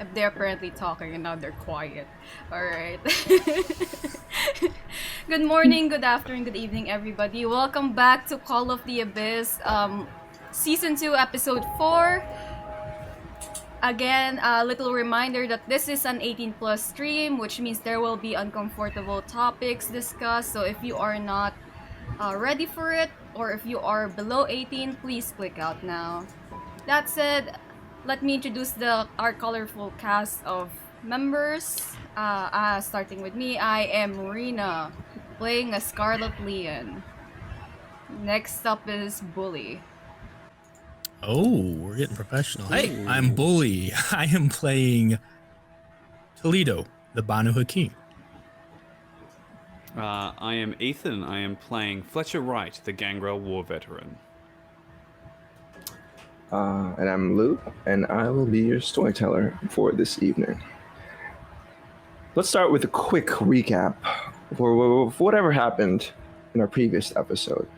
If they're apparently talking and now they're quiet. Alright. Good morning, good afternoon, good evening, everybody. Welcome back to Call of the Abyss, Season 2, Episode 4. Again, a little reminder that this is an 18+ stream, which means there will be uncomfortable topics discussed. So if you are not ready for it, or if you are below 18, please click out now. That said, let me introduce our colorful cast of members. Starting with me, I am Marina, playing a Scarlett Leon. Next up is Bully. Oh, we're getting professional. Hey, I'm Bully. I am playing Toledo, the Banu Hakim. I am Ethan. I am playing Fletcher Wright, the Gangrel War veteran. And I'm Lou, and I will be your storyteller for this evening. Let's start with a quick recap for whatever happened in our previous episode.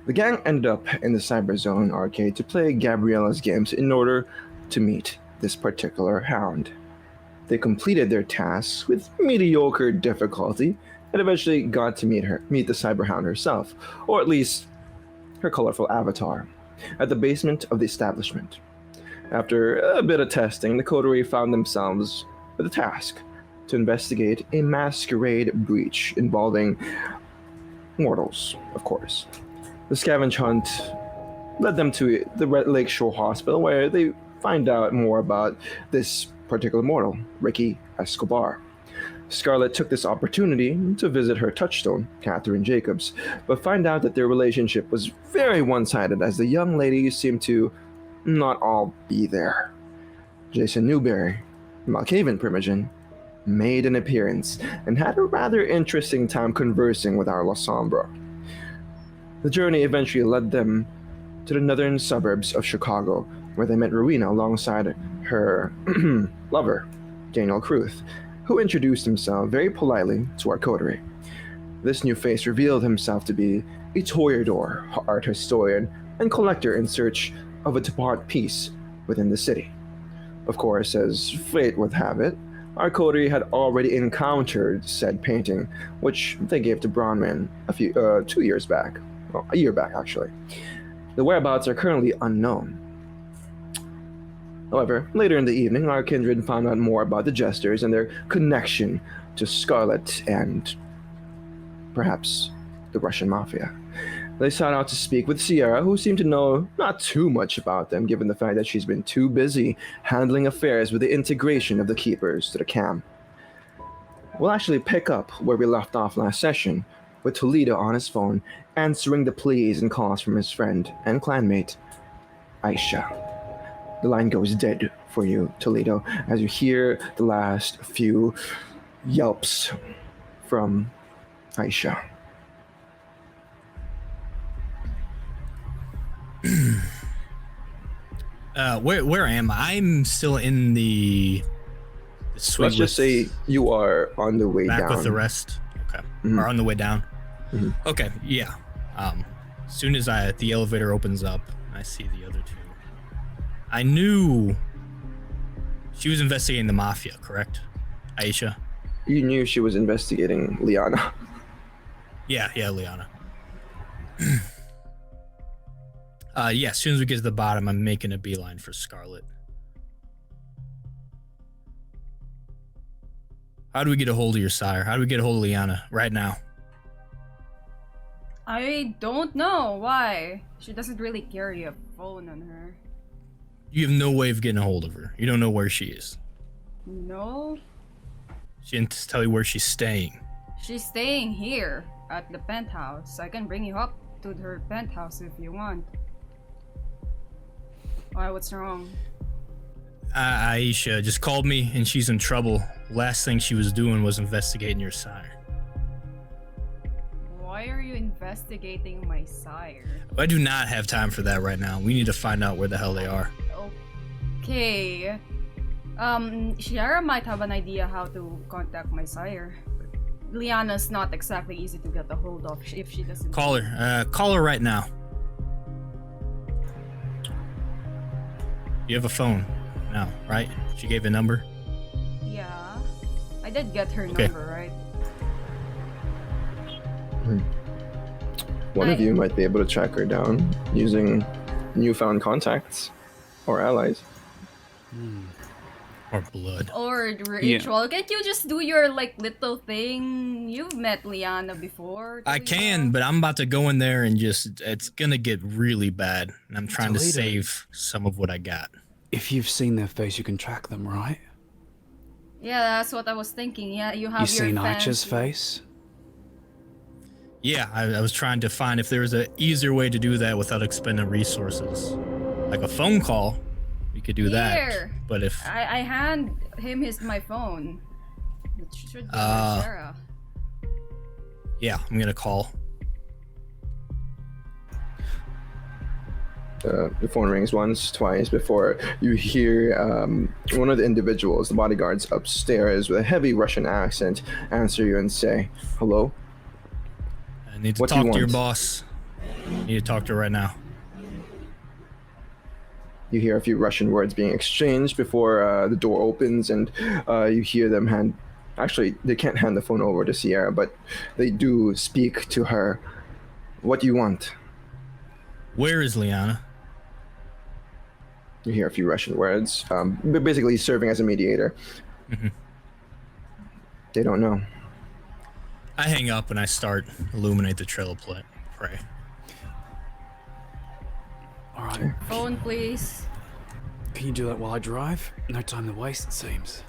The gang ended up in the Cyberzone arcade to play Gabriella's games in order to meet this particular hound. They completed their tasks with mediocre difficulty and eventually got to meet the Cyberhound herself, or at least her colorful avatar, at the basement of the establishment. After a bit of testing, the coterie found themselves with a task to investigate a Masquerade breach involving mortals, of course. The scavenge hunt led them to the Red Lake Shore Hospital, where they find out more about this particular mortal, Ricky Escobar. Scarlett took this opportunity to visit her touchstone, Catherine Jacobs, but find out that their relationship was very one-sided, as the young ladies seemed to not all be there. Jason Newberry, Malkavian Primogen, made an appearance and had a rather interesting time conversing with our La Sombra. The journey eventually led them to the northern suburbs of Chicago, where they met Rowena alongside her lover, Daniel Kruth, who introduced himself very politely to our coterie. This new face revealed himself to be a toreador, art historian, and collector in search of a top-art piece within the city. Of course, as fate would have it, our coterie had already encountered said painting, which they gave to Bronman a year back actually. The whereabouts are currently unknown. However, later in the evening, our kindred found out more about the Jesters and their connection to Scarlett and perhaps the Russian Mafia. They sought out to speak with Sierra, who seemed to know not too much about them, given the fact that she's been too busy handling affairs with the integration of the Keepers to the CAM. We'll actually pick up where we left off last session, with Toledo on his phone, answering the pleas and calls from his friend and clanmate, Aisha. The line goes dead for you, Toledo, as you hear the last few yelps from Aisha. Where am I? I'm still in the suite. Let's just say you are on the way back down. with the rest. Okay, Mhm. or on the way down. Mhm. Okay, yeah. As soon as the elevator opens up, I see the other two. I knew She was investigating the mafia, correct? Aisha? You knew she was investigating Liana. Yeah, Liana. Yeah, as soon as we get to the bottom, I'm making a beeline for Scarlett. How do we get a hold of your sire? How do we get a hold of Liana right now? I don't know why. She doesn't really carry a phone on her. You have no way of getting a hold of her. You don't know where she is. No? She didn't tell you where she's staying. She's staying here at the penthouse. I can bring you up to her penthouse if you want. Why, what's wrong? Aisha just called me and she's in trouble. Last thing she was doing was investigating your sire. Why are you investigating my sire? I do not have time for that right now. We need to find out where the hell they are. Okay. Shiara might have an idea how to contact my sire. Liana's not exactly easy to get a hold of if she doesn't. Call her. Call her right now. You have a phone now, right? She gave a number? Yeah. I did get her Okay. number, right? One of you might be able to track her down using newfound contacts or allies. Or blood. Or ritual. Can't you just do your like little thing? You've met Liana before. I Toledo. can, but I'm about to go in there and just, it's gonna get really bad. And I'm trying to Toledo. save some of what I got. If you've seen their face, you can track them, right? Yeah, that's what I was thinking. Yeah, you have You've your seen Aicha's fancy- face? Yeah, I was trying to find if there was an easier way to do that without expending resources. Like a phone call, we could do that. Here. But if I hand him my phone. It should be Sarah. yeah, I'm gonna call. The phone rings once, twice before you hear one of the individuals, the bodyguards upstairs with a heavy Russian accent, answer you and say, "Hello?" I need to What do you talk to your want? boss. I need to talk to her right now. You hear a few Russian words being exchanged before the door opens, and you hear them hand. Actually, they can't hand the phone over to Sierra, but they do speak to her. "What do you want?" Where is Liana? You hear a few Russian words, but basically serving as a mediator. Mhm. They don't know. I hang up and I start illuminate the trail of prey. Alright. Phone, please. Can you do that while I drive? No time to waste, it seems.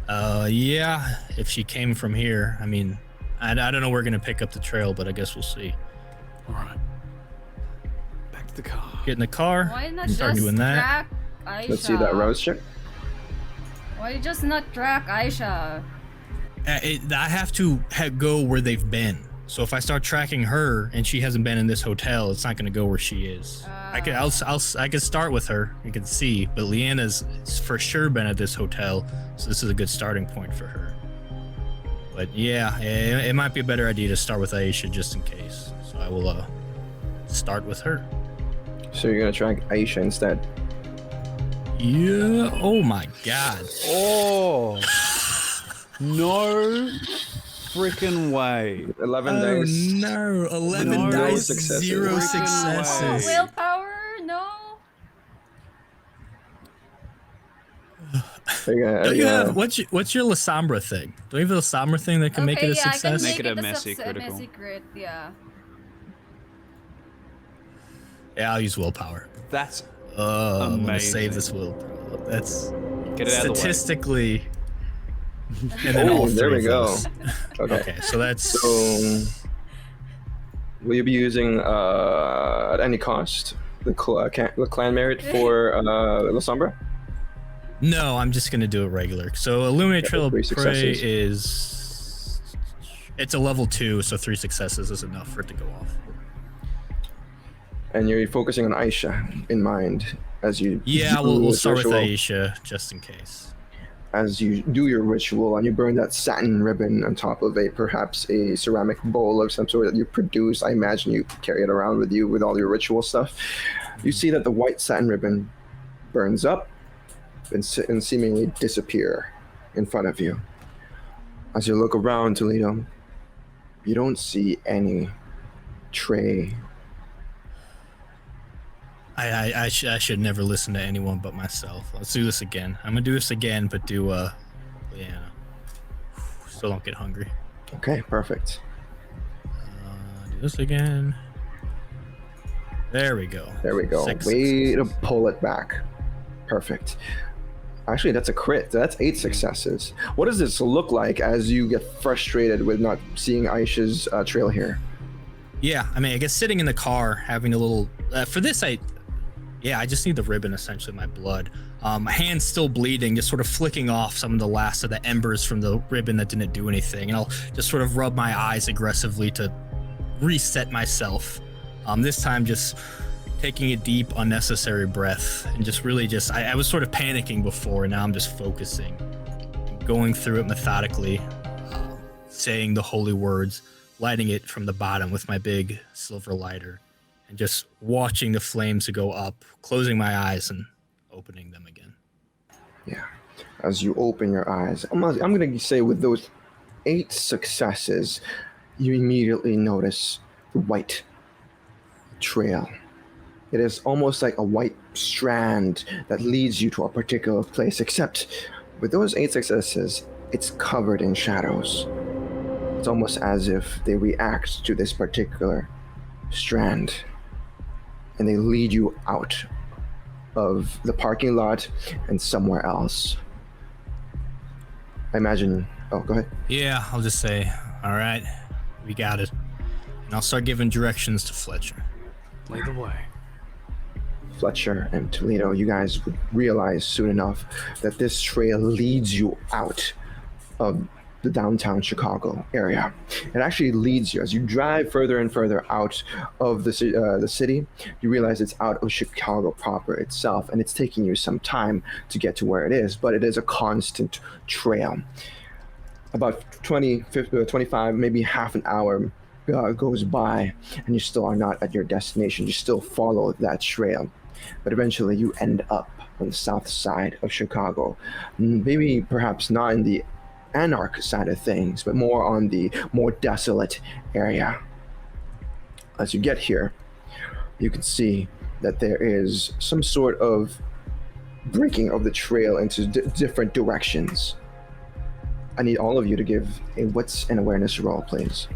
Yeah, if she came from here, I mean, I don't know where we're gonna pick up the trail, but I guess we'll see. Alright. Back to the car. Get in the car, Why not start just doing that. track Aisha? Let's see that Rose check. Why just not track Aisha? I have to go where they've been. So if I start tracking her and she hasn't been in this hotel, it's not going to go where she is. I could start with her. You can see, but Leanna's for sure been at this hotel, so this is a good starting point for her. But yeah, it might be a better idea to start with Aisha just in case. So I will start with her. So you're gonna track Aisha instead. Yeah. Oh my God. Oh! No freaking way. 11 Oh days. no! 11 No dice, successes. 0 Freaking successes. way. Willpower? No. So you're gonna- Don't you you're have gonna- what's your La Sombra thing? Do you have a La Sombra thing that can make it a yeah, I success? can Make it a the messy success- critical. messy crit, yeah. Yeah, I'll use willpower. That's I'm gonna Amazing. save this willpower. That's get it out of the way. statistically. And then Oh, all there three we of go. those. Okay. Okay, so that's So, will you be using at any cost the clan merit for La Sombra? no. I'm just gonna do it regular. So illuminate Yeah, trail of 3 prey successes. is it's a level 2, so 3 successes is enough for it to go off. And you're focusing on Aisha in mind as you. Yeah, do we'll this start with ritual. Aisha just in case. As you do your ritual and you burn that satin ribbon on top of perhaps a ceramic bowl of some sort that you produce. I imagine you carry it around with you with all your ritual stuff. You see that the white satin ribbon burns up and seemingly disappear in front of you. As you look around, Toledo, you don't see any tray. I should never listen to anyone but myself. Let's do this again. I'm gonna do this again, but do yeah. Still don't get hungry. Okay, perfect. Do this again. There we go. There we go. Way to pull it back. Perfect. Actually, that's a crit. That's 8 successes. What does this look like as you get frustrated with not seeing Aisha's trail here? Yeah, I mean, I guess sitting in the car, having a little... for this, I just need the ribbon, essentially, my blood. My hand's still bleeding, just sort of flicking off some of the last of the embers from the ribbon that didn't do anything. And I'll just sort of rub my eyes aggressively to reset myself. This time, just taking a deep, unnecessary breath and just really I was sort of panicking before, and now I'm just focusing, going through it methodically, saying the holy words, lighting it from the bottom with my big silver lighter, and just watching the flames go up, closing my eyes and opening them again. Yeah. As you open your eyes, I'm going to say with those 8 successes, you immediately notice the white trail. It is almost like a white strand that leads you to a particular place, except with those 8 successes, it's covered in shadows. It's almost as if they react to this particular strand, and they lead you out of the parking lot and somewhere else. I imagine... Oh, go ahead. Yeah, I'll just say, all right, we got it. And I'll start giving directions to Fletcher. Lead the way. Fletcher and Toledo, you guys would realize soon enough that this trail leads you out of the downtown Chicago area. It actually leads you, as you drive further and further out of the city, you realize it's out of Chicago proper itself, and it's taking you some time to get to where it is, but it is a constant trail. About 25, maybe half an hour goes by, and you still are not at your destination. You still follow that trail, but eventually you end up on the south side of Chicago. Maybe perhaps not in the anarch side of things, but more on the more desolate area. As you get here, you can see that there is some sort of breaking of the trail into different directions. I need all of you to give a wits and awareness roll, please.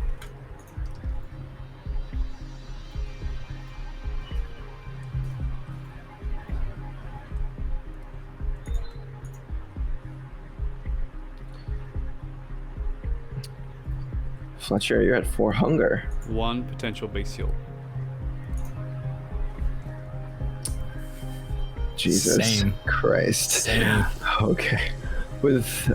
Fletcher, you're at 4 hunger. 1 potential base heal. Jesus Same. Christ. Same. Okay. With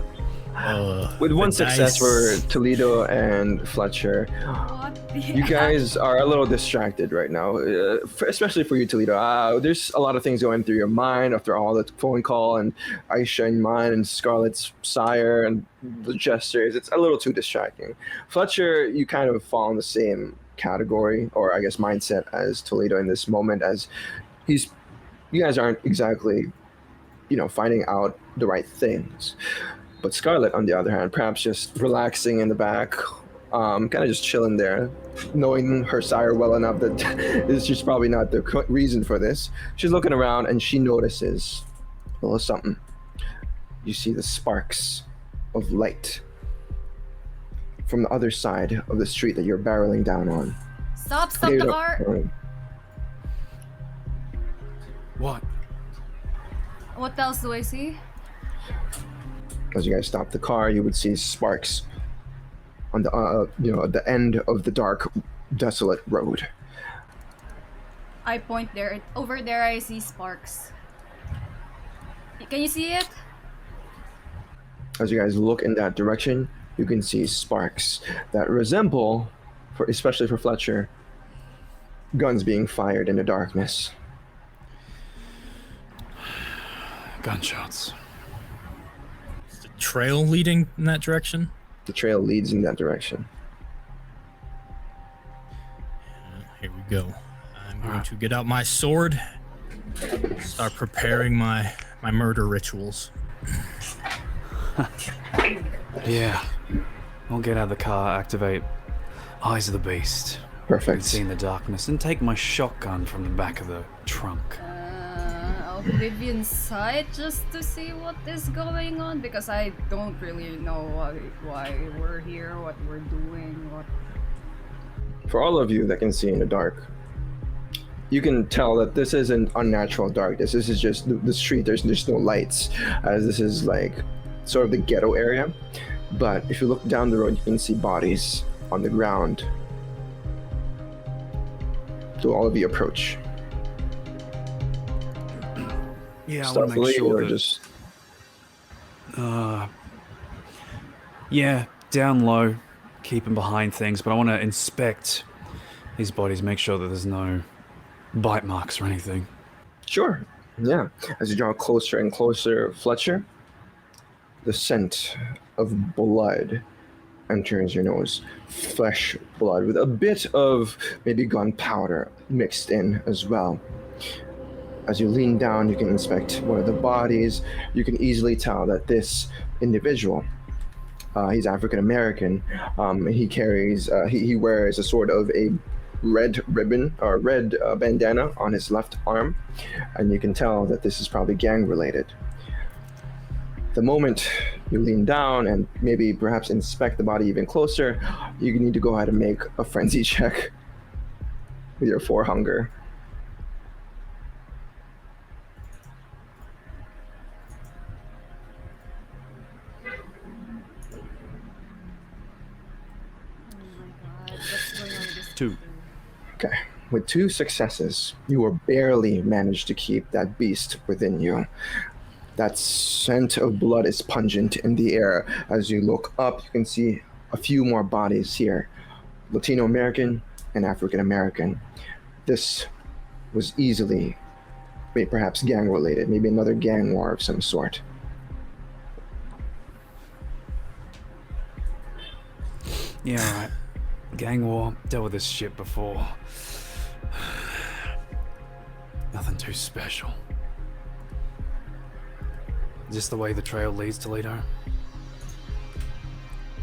1 success for Toledo and Fletcher, What the you guys are a little distracted right now, especially for you, Toledo. There's a lot of things going through your mind after all the phone call and Aisha in mind and Scarlett's sire and the Jesters. It's a little too distracting. Fletcher, you kind of fall in the same category, or I guess mindset, as Toledo in this moment, as you guys aren't exactly, finding out the right things. But Scarlett, on the other hand, perhaps just relaxing in the back, kind of just chilling there, knowing her sire well enough that this is probably not the reason for this. She's looking around and she notices a little something. You see the sparks of light from the other side of the street that you're barreling down on. Stop the car! What? What else do I see? As you guys stop the car, you would see sparks on the the end of the dark, desolate road. I point there. Over there I see sparks. Can you see it? As you guys look in that direction, you can see sparks that resemble, especially for Fletcher, guns being fired in the darkness. Gunshots. Is the trail leading in that direction? The trail leads in that direction. Here we go. I'm going to get out my sword, start preparing my my murder rituals. Yeah. I'll get out of the car, activate Eyes of the Beast. I can Perfect. see in the darkness, and take my shotgun from the back of the trunk. I'll give you insight just to see what is going on because I don't really know why we're here, what we're doing, what. For all of you that can see in the dark, you can tell that this isn't unnatural darkness. This is just the street. There's no lights, as this is like sort of the ghetto area. But if you look down the road, you can see bodies on the ground. So all of you approach. Yeah, I want to Stealthily make sure or that... just Yeah, down low, keeping behind things, but I want to inspect these bodies, make sure that there's no bite marks or anything. Sure. Yeah. As you draw closer and closer, Fletcher, the scent of blood enters your nose. Fresh blood with a bit of maybe gunpowder mixed in as well. As you lean down, you can inspect one of the bodies. You can easily tell that this individual, he's African American. He carries, he wears a sort of a red ribbon or red bandana on his left arm, and you can tell that this is probably gang related. The moment you lean down and maybe perhaps inspect the body even closer, you need to go ahead and make a frenzy check with your 4 hunger. What's going on with this? 2. Okay. With 2 successes, you will barely manage to keep that beast within you. That scent of blood is pungent in the air. As you look up, you can see a few more bodies here. Latino American and African American. This was easily, maybe perhaps gang related, maybe another gang war of some sort. Yeah, alright. Gang war, dealt with this shit before. Nothing too special. Is this the way the trail leads, Toledo?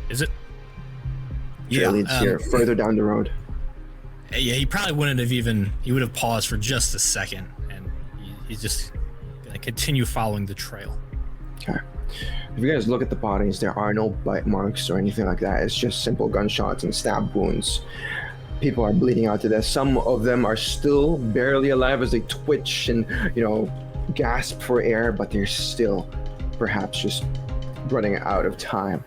Is it? Trail leads here, further down the road. Yeah, he probably wouldn't have even. He would have paused for just a second, and he's just gonna continue following the trail. Okay. If you guys look at the bodies, there are no bite marks or anything like that. It's just simple gunshots and stab wounds. People are bleeding out to death. Some of them are still barely alive as they twitch and, gasp for air, but they're still perhaps just running out of time.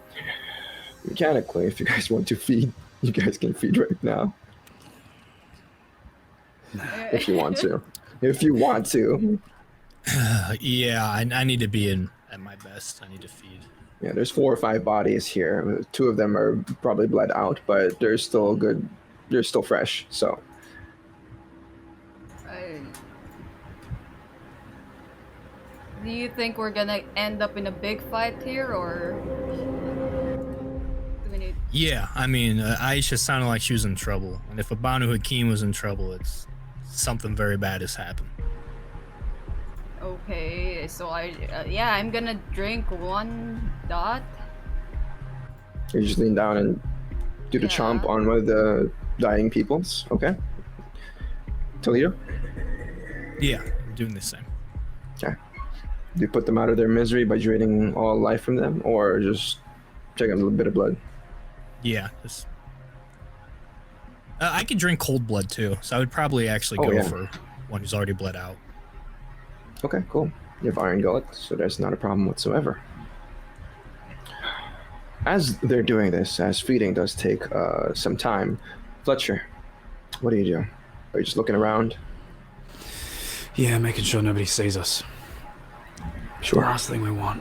Mechanically, if you guys want to feed, you guys can feed right now. If you want to. If you want to. Yeah, I need to be at my best. I need to feed. Yeah, there's 4 or 5 bodies here. 2 of them are probably bled out, but they're still good. They're still fresh, so. Do you think we're gonna end up in a big fight here, or do we need? Yeah, I mean, Aisha sounded like she was in trouble, and if Abanu Hakim was in trouble, it's something very bad has happened. Okay, so I'm gonna drink 1 dot. You just lean down and do the chomp on one of the dying peoples. Okay. Toledo? Yeah, I'm doing the same. Okay. Do you put them out of their misery by draining all life from them, or just taking a little bit of blood? Yeah. I could drink cold blood too, so I would probably actually go for one who's already bled out. Okay, cool. You have iron gullet, so that's not a problem whatsoever. As they're doing this, as feeding does take some time, Fletcher, what do you do? Are you just looking around? Yeah, making sure nobody sees us. Sure. Last thing we want.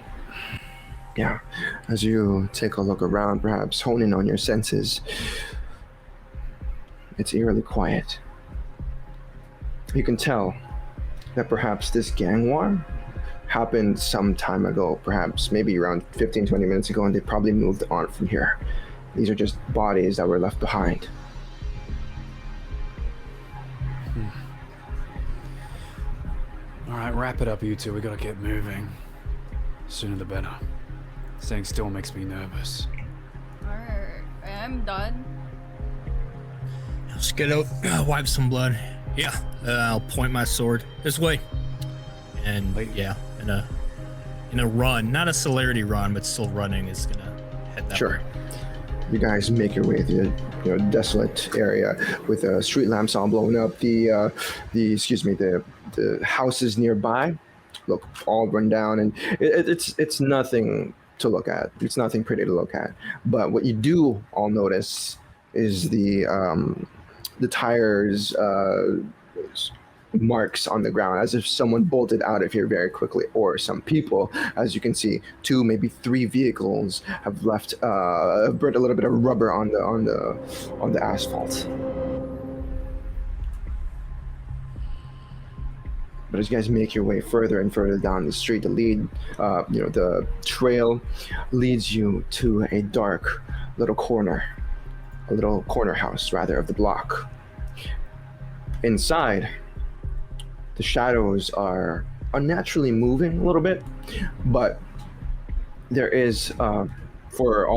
Yeah. As you take a look around, perhaps hone in on your senses, it's eerily quiet. You can tell that perhaps this gang war happened some time ago, perhaps maybe around 15-20 minutes ago, and they probably moved on from here. These are just bodies that were left behind. All right, wrap it up, you two. We gotta get moving. Sooner the better. Staying still makes me nervous. Alright, I'm done. Just get out, wipe some blood. Yeah, I'll point my sword this way. And yeah, in a run, not a celerity run, but still running, is gonna head that way. You guys make your way through the desolate area with street lamps all blown up. The houses nearby look all run down, and it's nothing to look at. It's nothing pretty to look at. But what you do all notice is the tires marks on the ground, as if someone bolted out of here very quickly, or some people, as you can see, 2, maybe 3 vehicles have left burnt a little bit of rubber on the asphalt. But as you guys make your way further and further down the street, the trail leads you to a dark little corner house rather of the block. Inside, the shadows are unnaturally moving a little bit, but there is, all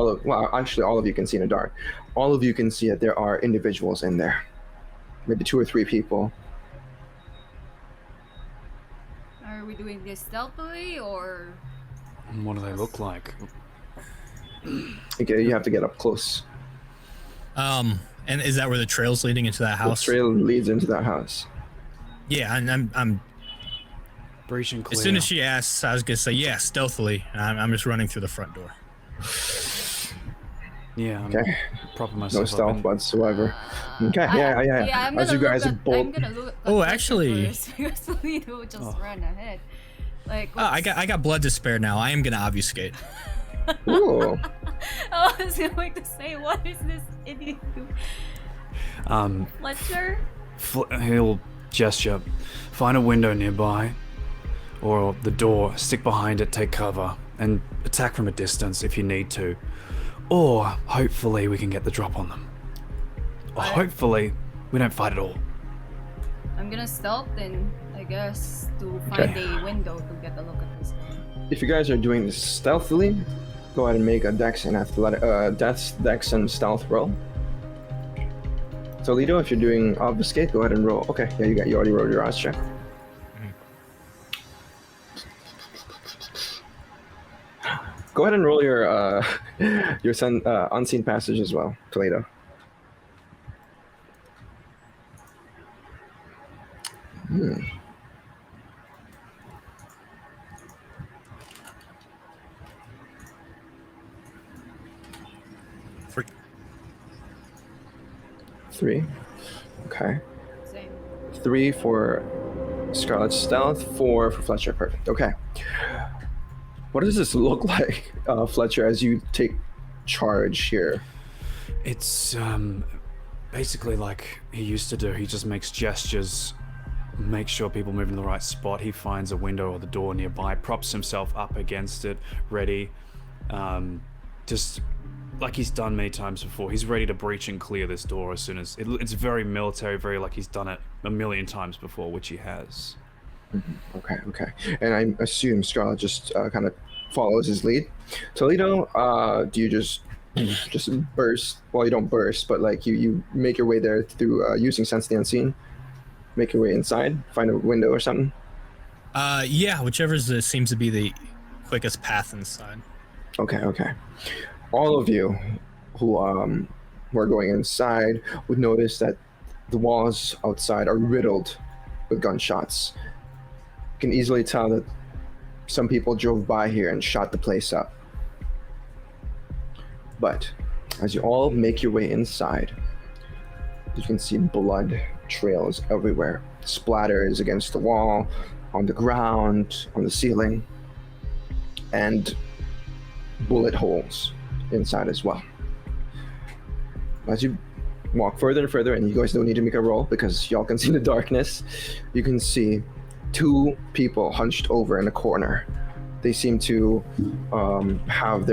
of you can see in the dark. All of you can see that there are individuals in there, maybe 2 or 3 people. Are we doing this stealthily or? What do they look like? Okay, you have to get up close. And is that where the trail's leading into that house? The trail leads into that house. Yeah, and I'm Breach and clear. as soon as she asks, I was gonna say yeah, stealthily. And I'm just running through the front door. Yeah, I'm Okay. propping myself No up stealth in- whatsoever. Okay, yeah. I'm As you guys both. I'm gonna look at Oh, Fletcher actually- first, because Toledo just ran ahead. Like, I got blood to spare now. I am gonna obfuscate. Ooh. I was going to say, what is this idiot do? Fletcher? He'll gesture. Find a window nearby, or the door, stick behind it, take cover, and attack from a distance if you need to. Or, hopefully, we can get the drop on them. Or hopefully, we don't fight at all. I'm gonna stealth then, I guess, to find a window to get a look at this guy. If you guys are doing this stealthily, go ahead and make a dex and stealth roll. Toledo, if you're doing obfuscate, go ahead and roll. Okay, yeah, you already rolled your odds check. Go ahead and roll your unseen passage as well, Toledo. Freak. 3. Okay. Same. 3 for Scarlett's stealth, 4 for Fletcher. Perfect. Okay. What does this look like, Fletcher, as you take charge here? It's basically like he used to do. He just makes gestures, makes sure people move in the right spot. He finds a window or the door nearby, props himself up against it, ready. Just like he's done many times before. He's ready to breach and clear this door as soon as it's very military, very like he's done it a million times before, which he has. Okay. And I assume Scarlett just kind of follows his lead. Toledo, do you just burst? Well, you don't burst, but like you make your way there through using Sense the Unseen. Make your way inside, find a window or something. Yeah, whichever seems to be the quickest path inside. Okay. All of you who are going inside would notice that the walls outside are riddled with gunshots. You can easily tell that some people drove by here and shot the place up. But as you all make your way inside, you can see blood trails everywhere. Splatters against the wall, on the ground, on the ceiling, and bullet holes inside as well. As you walk further and further, and you guys don't need to make a roll because y'all can see the darkness, you can see 2 people hunched over in a corner. They seem to have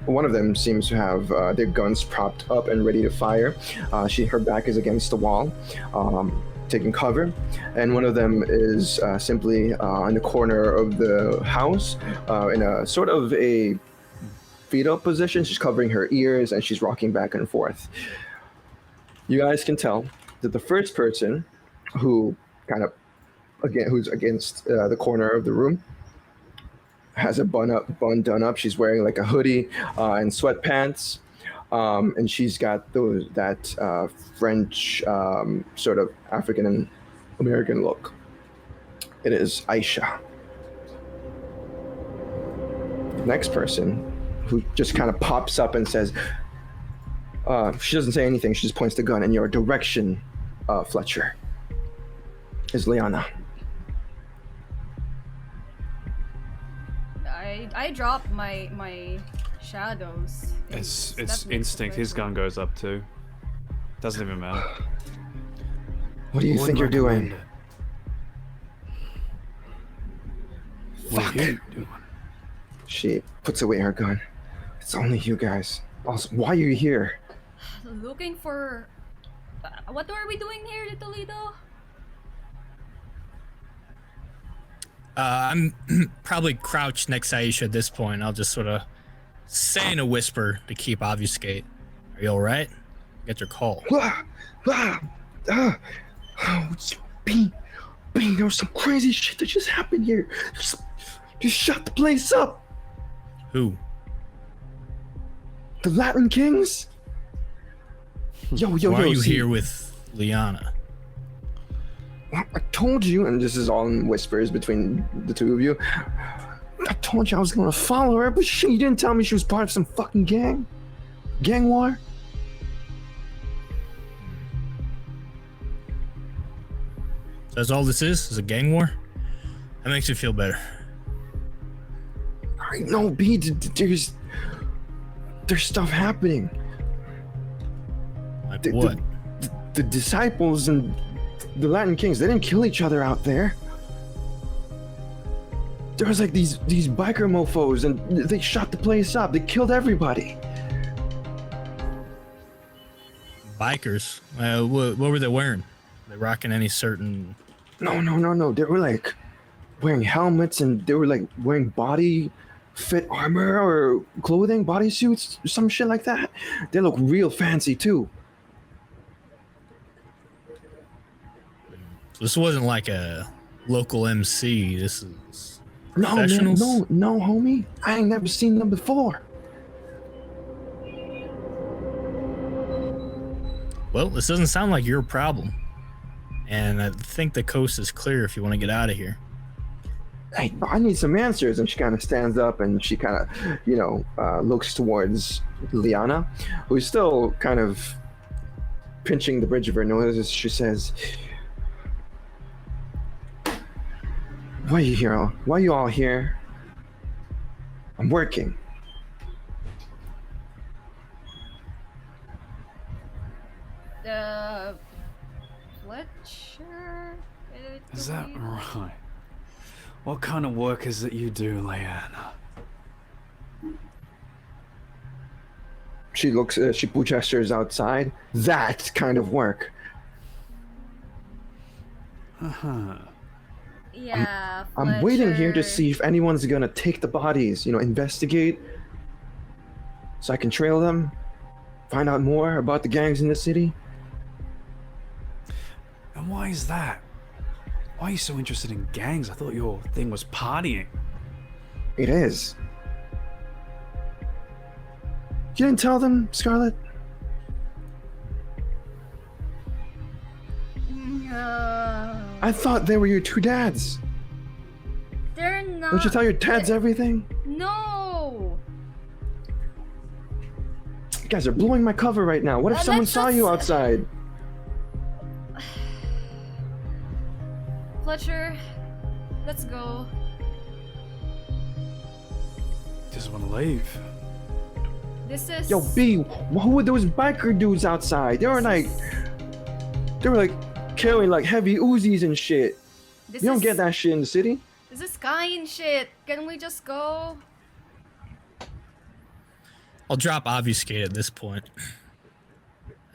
one of them seems to have their guns propped up and ready to fire. Her back is against the wall. taking cover, and one of them is simply in the corner of the house in a sort of a fetal position. She's covering her ears and she's rocking back and forth. You guys can tell that the first person who who's against the corner of the room has a bun done up. She's wearing like a hoodie and sweatpants. And she's got that French sort of African and American look. It is Aisha. The next person, who just kind of pops up and says, she doesn't say anything, she just points the gun in your direction, Fletcher, is Liana. I drop my shadows. It's That makes instinct. it His very gun goes up too. Doesn't even matter. What do you think you're doing? What are you doing? She puts away her gun. It's only you guys. Also, why are you here? Looking for... what are we doing here in Toledo? I'm probably crouched next to Aisha at this point. I'll just sort of say in a whisper to keep obfuscate. Are you alright? Get your call. Bean, there was some crazy shit that just happened here. Just shut the place up. Who? The Latin Kings? Yo, Why are you see, here with Liana? I told you, and this is all in whispers between the two of you. I told you I was gonna follow her, but shit, you didn't tell me she was part of some fucking gang war. So that's all this is a gang war? That makes you feel better. I know, B. There's stuff happening. Like what? The disciples and the Latin Kings, they didn't kill each other out there. There was like these biker mofos, and they shot the place up. They killed everybody. Bikers? What were they wearing? Were they rocking any certain... No. They were like wearing helmets, and they were like wearing body fit armor or clothing, bodysuits, some shit like that. They look real fancy too. This wasn't like a local MC. This is No, man, professionals? no, homie. I ain't never seen them before. Well, this doesn't sound like your problem. And I think the coast is clear if you want to get out of here. Hey, I need some answers. And she kind of stands up and she kind of, looks towards Liana, who's still kind of pinching the bridge of her nose as she says, Why are you here? Why are you all here? I'm working. Fletcher? Is that right? What kind of work is it you do, Liana? She looks, she gestures outside. That kind of work. Uh-huh. Yeah, I'm waiting here to Fletcher. see if anyone's gonna take the bodies, investigate, so I can trail them, find out more about the gangs in the city. And why is that? Why are you so interested in gangs? I thought your thing was partying. It is. You didn't tell them, Scarlett? No. I thought they were your two dads. They're not. Don't you tell your dads everything? No. You guys are blowing my cover right now. What if someone let's saw you just- outside? Fletcher, let's go. Just want to leave. This is. Yo, B, who were those biker dudes outside? They were like carrying like heavy Uzis and shit. This You don't is- get that shit in the city. This is kind shit. Can we just go? I'll drop obfuscate at this point.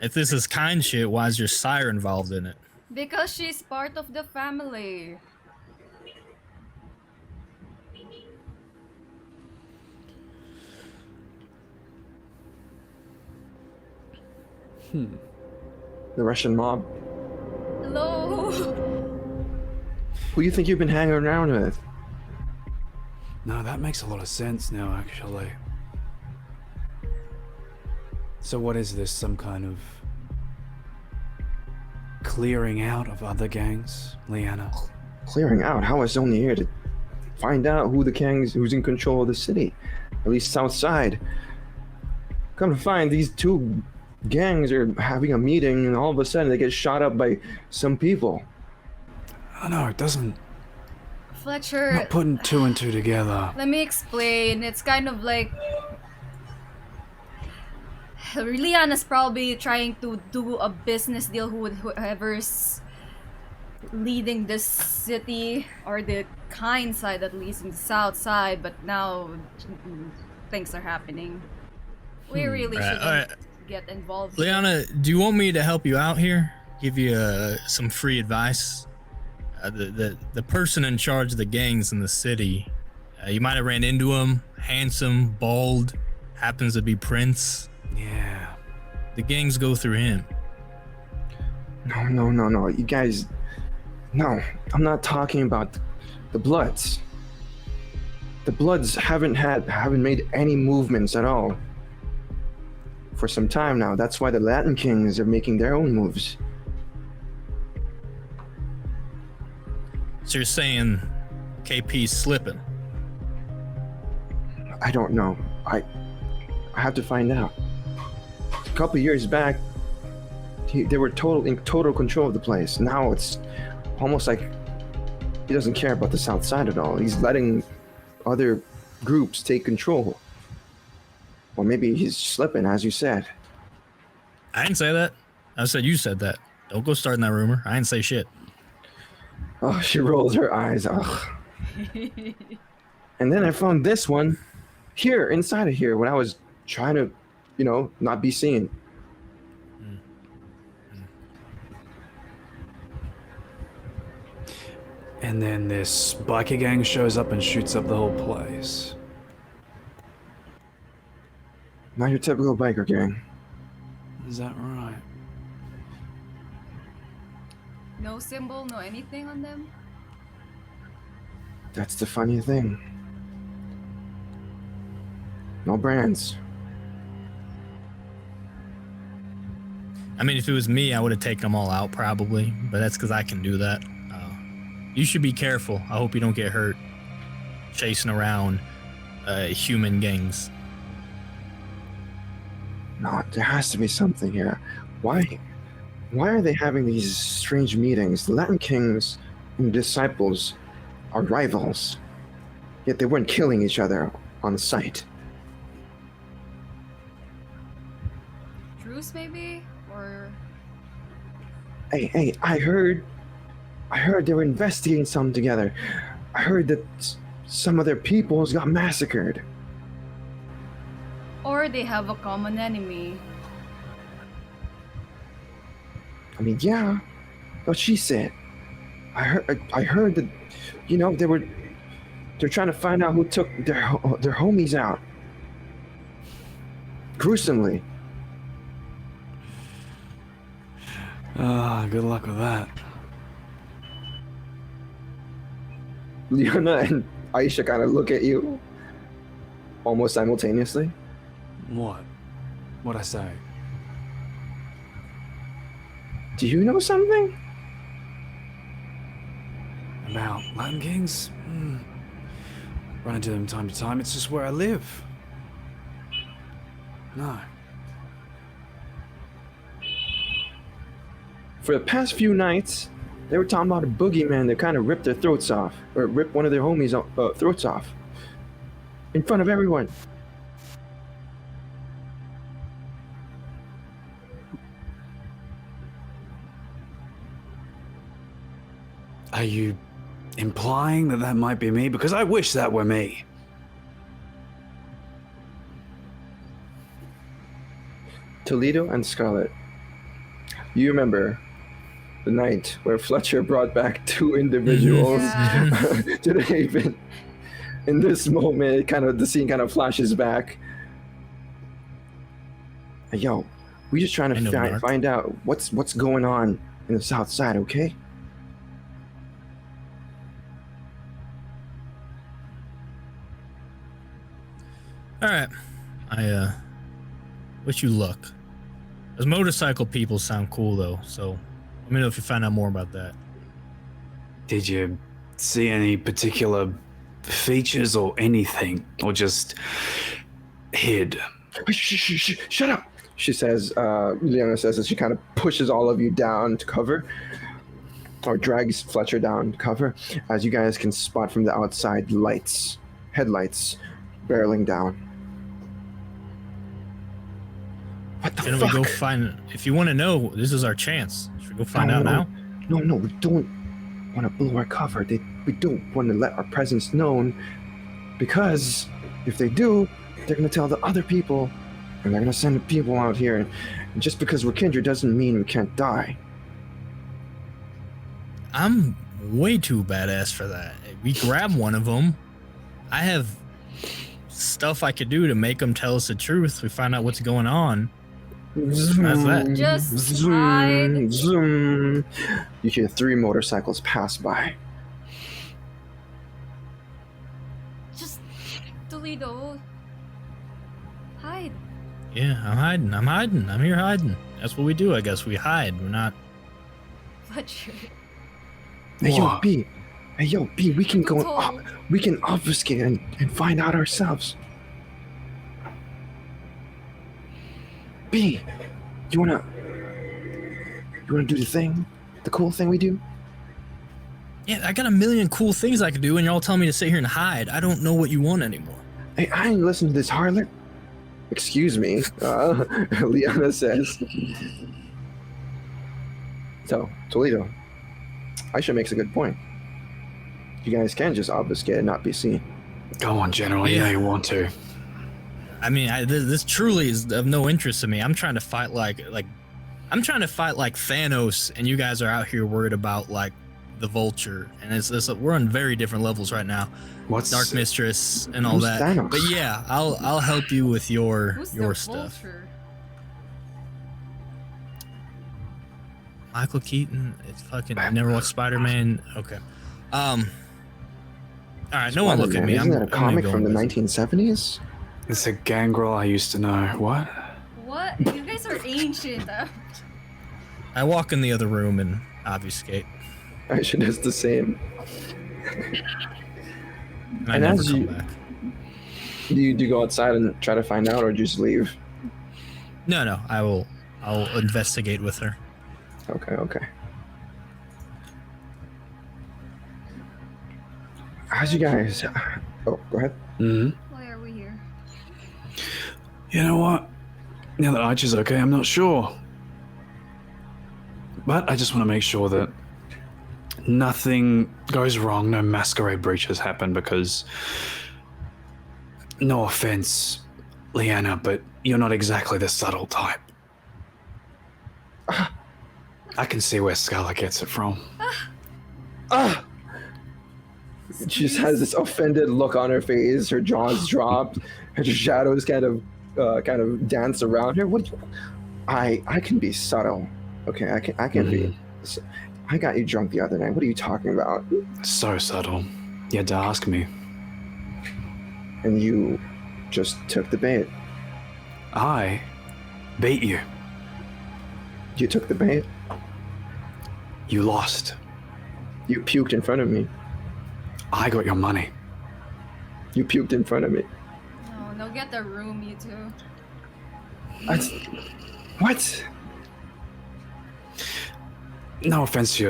If this is kind shit, why is your sire involved in it? Because she's part of the family. The Russian mob. Hello. Who do you think you've been hanging around with? No, that makes a lot of sense now, actually. So what is this, some kind of clearing out of other gangs, Leanna? Clearing out? How? I was only here to find out who the gangs, who's in control of the city. At least south side. Come to find, these two gangs are having a meeting and all of a sudden they get shot up by some people. I know, it doesn't... Fletcher, Not putting two and two together. let me explain. It's kind of like Liana's probably trying to do a business deal with whoever's leading this city, or the kind side at least, in the south side, but now things are happening. We really shouldn't get involved. Liana, do you want me to help you out here? Give you some free advice? The person in charge of the gangs in the city, you might have ran into him. Handsome, bald, happens to be Prince. Yeah. The gangs go through him. No. You guys... No, I'm not talking about the Bloods. The Bloods haven't made any movements at all for some time now. That's why the Latin Kings are making their own moves. So you're saying KP's slipping? I don't know. I have to find out. A couple years back, they were in total control of the place. Now it's almost like he doesn't care about the south side at all. He's letting other groups take control. Or maybe he's slipping, as you said. I didn't say that. I said you said that. Don't go starting that rumor. I didn't say shit. Oh, she rolls her eyes. Ugh. And then I found this one here, inside of here, when I was trying to, not be seen. And then this biker gang shows up and shoots up the whole place. Not your typical biker gang. Is that right? No symbol, no anything on them? That's the funny thing. No brands. I mean, if it was me, I would have taken them all out probably, but that's because I can do that. You should be careful. I hope you don't get hurt chasing around human gangs. No, there has to be something here. Why are they having these strange meetings? The Latin Kings and disciples are rivals, yet they weren't killing each other on sight. Truce, maybe? Or... Hey, I heard they were investigating something together. I heard that some of their peoples got massacred. Or they have a common enemy. I mean, yeah, what she said. I heard that, they're trying to find out who took their homies out. Gruesomely. Good luck with that. Leona and Aisha kind of look at you almost simultaneously. What? What'd I say? Do you know something? About Latin Kings? Run into them time to time. It's just where I live. No. For the past few nights, they were talking about a boogeyman that kind of ripped their throats off, or ripped one of their homies' throats off, in front of everyone. Are you implying that might be me? Because I wish that were me. Toledo and Scarlett, you remember the night where Fletcher brought back 2 individuals Yeah. to the haven. In this moment, the scene kind of flashes back. Hey, yo, we just trying I know, to Mark. find out what's going on in the south side, okay? All right. I wish you luck. Those motorcycle people sound cool though, so let me know if you find out more about that. Did you see any particular features or anything? Or just hid? Shut up! She says, Leona says, as she kind of pushes all of you down to cover, or drags Fletcher down to cover, as you guys can spot from the outside headlights, barreling down. What the Shouldn't fuck? we go find? If you want to know, this is our chance. Should we go find out now? No, we don't want to blow our cover. We don't want to let our presence known, because if they do, they're going to tell the other people, and they're going to send people out here. And just because we're kindred doesn't mean we can't die. I'm way too badass for that. We grab one of them. I have stuff I could do to make them tell us the truth. We find out what's going on. How's that? Just hide. Zoom. You hear 3 motorcycles pass by. Just Toledo. Hide. Yeah, I'm hiding. I'm here hiding. That's what we do, I guess. We hide. We're not. Fletcher. Hey yo, What? B. We can go. Told. We can obfuscate and find out ourselves. B, you wanna do the cool thing we do? Yeah, I got a million cool things I could do, and y'all tell me to sit here and hide. I don't know what you want anymore. Hey, I ain't listening to this harlot. Excuse me, Leona says. So, Toledo, Aisha makes a good point. You guys can just obfuscate and not be seen. Go on, General. Yeah. Yeah, you want to. I mean, this truly is of no interest to me. I'm trying to fight like Thanos, and you guys are out here worried about like the Vulture, and it's we're on very different levels right now. What's Dark Mistress and all Who's that. Thanos? But yeah, I'll help you with your Who's the stuff. vulture? Michael Keaton. It's fucking. You never watched Spider-Man? Okay. All right. No one look at me. Isn't that a I'm gonna comic go from the with it. 1970s? It's a gangrel I used to know. What? What? You guys are ancient. I walk in the other room and obfuscate. Aisha does the same. And I And never as come you- back. Do you go outside and try to find out, or just leave? No. I'll investigate with her. Okay. How's you guys? Oh, go ahead. Hmm. Why are we here? You know what? Now that Archer's okay, I'm not sure. But I just want to make sure that nothing goes wrong, no masquerade breaches happen, because no offense, Leanna, but you're not exactly the subtle type. I can see where Scarlett gets it from. Ah! She just has this offended look on her face. Her jaw's dropped. Her shadows kind of dance around her. What? I can be subtle. Okay, I can be. I got you drunk the other night. What are you talking about? So subtle. You had to ask me. And you just took the bait. I beat you. You took the bait. You lost. You puked in front of me. I got your money. You puked in front of me. No, get the room, you two. What? No offense to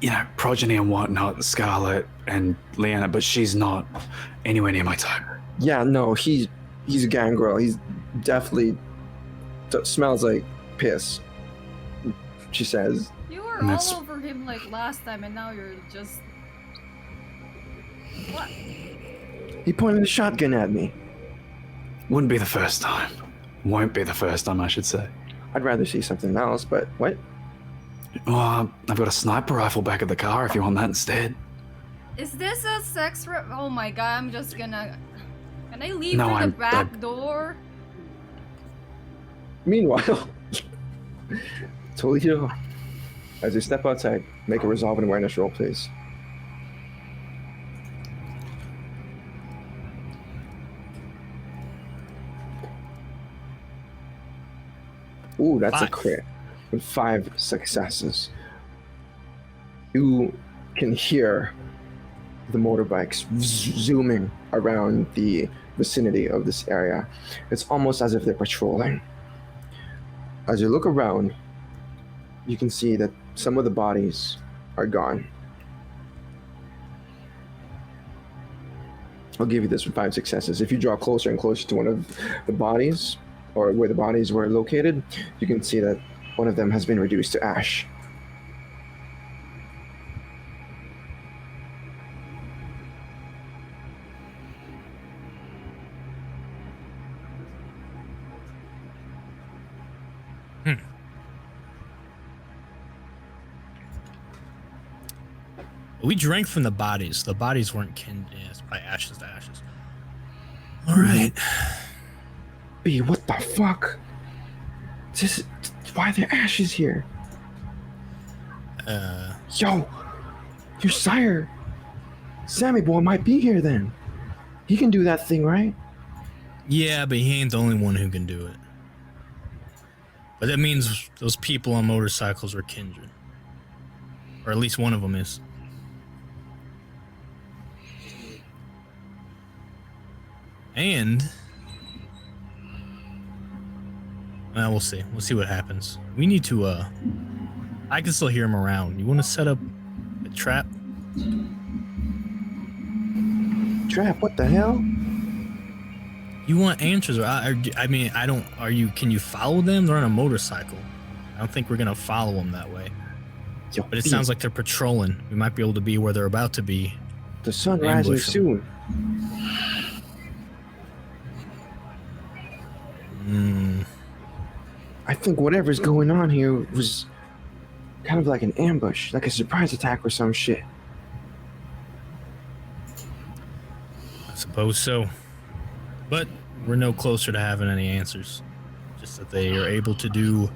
your, progeny and whatnot, Scarlett and Leanna, but she's not anywhere near my type. Yeah, no, he's a gangrel. He's definitely smells like piss. She says. You were And that's- all over him like last time, and now you're just. What? He pointed a shotgun at me. Wouldn't be the first time. Won't be the first time, I should say. I'd rather see something else, but what? Oh, I've got a sniper rifle back at the car if you want that instead. Is this a sex oh my god, I'm just gonna... Can I leave No, through the back door? Meanwhile, Toledo, as you step outside, make a resolve and awareness roll, please. Ooh, that's a 5. crit with 5 successes. You can hear the motorbikes zooming around the vicinity of this area. It's almost as if they're patrolling. As you look around, you can see that some of the bodies are gone. I'll give you this with 5 successes. If you draw closer and closer to one of the bodies, or where the bodies were located, you can see that one of them has been reduced to ash. We drank from the bodies. The bodies weren't yeah, it's probably ashes to ashes. All right. B, what the fuck? Why are there ashes here? Yo, your sire, Sammy boy might be here then. He can do that thing, right? Yeah, but he ain't the only one who can do it. But that means those people on motorcycles are kindred. Or at least one of them is. And... well, we'll see. We'll see what happens. We need to, I can still hear him around. You want to set up a trap? Trap, what the hell? You want answers? I mean, I don't... can you follow them? They're on a motorcycle. I don't think we're going to follow them that way. Yo, But it B, sounds like they're patrolling. We might be able to be where they're about to be. the sun rising ambush 'em. soon. I think whatever's going on here was kind of like an ambush, like a surprise attack or some shit. I suppose so. But we're no closer to having any answers. Just that they are able to do...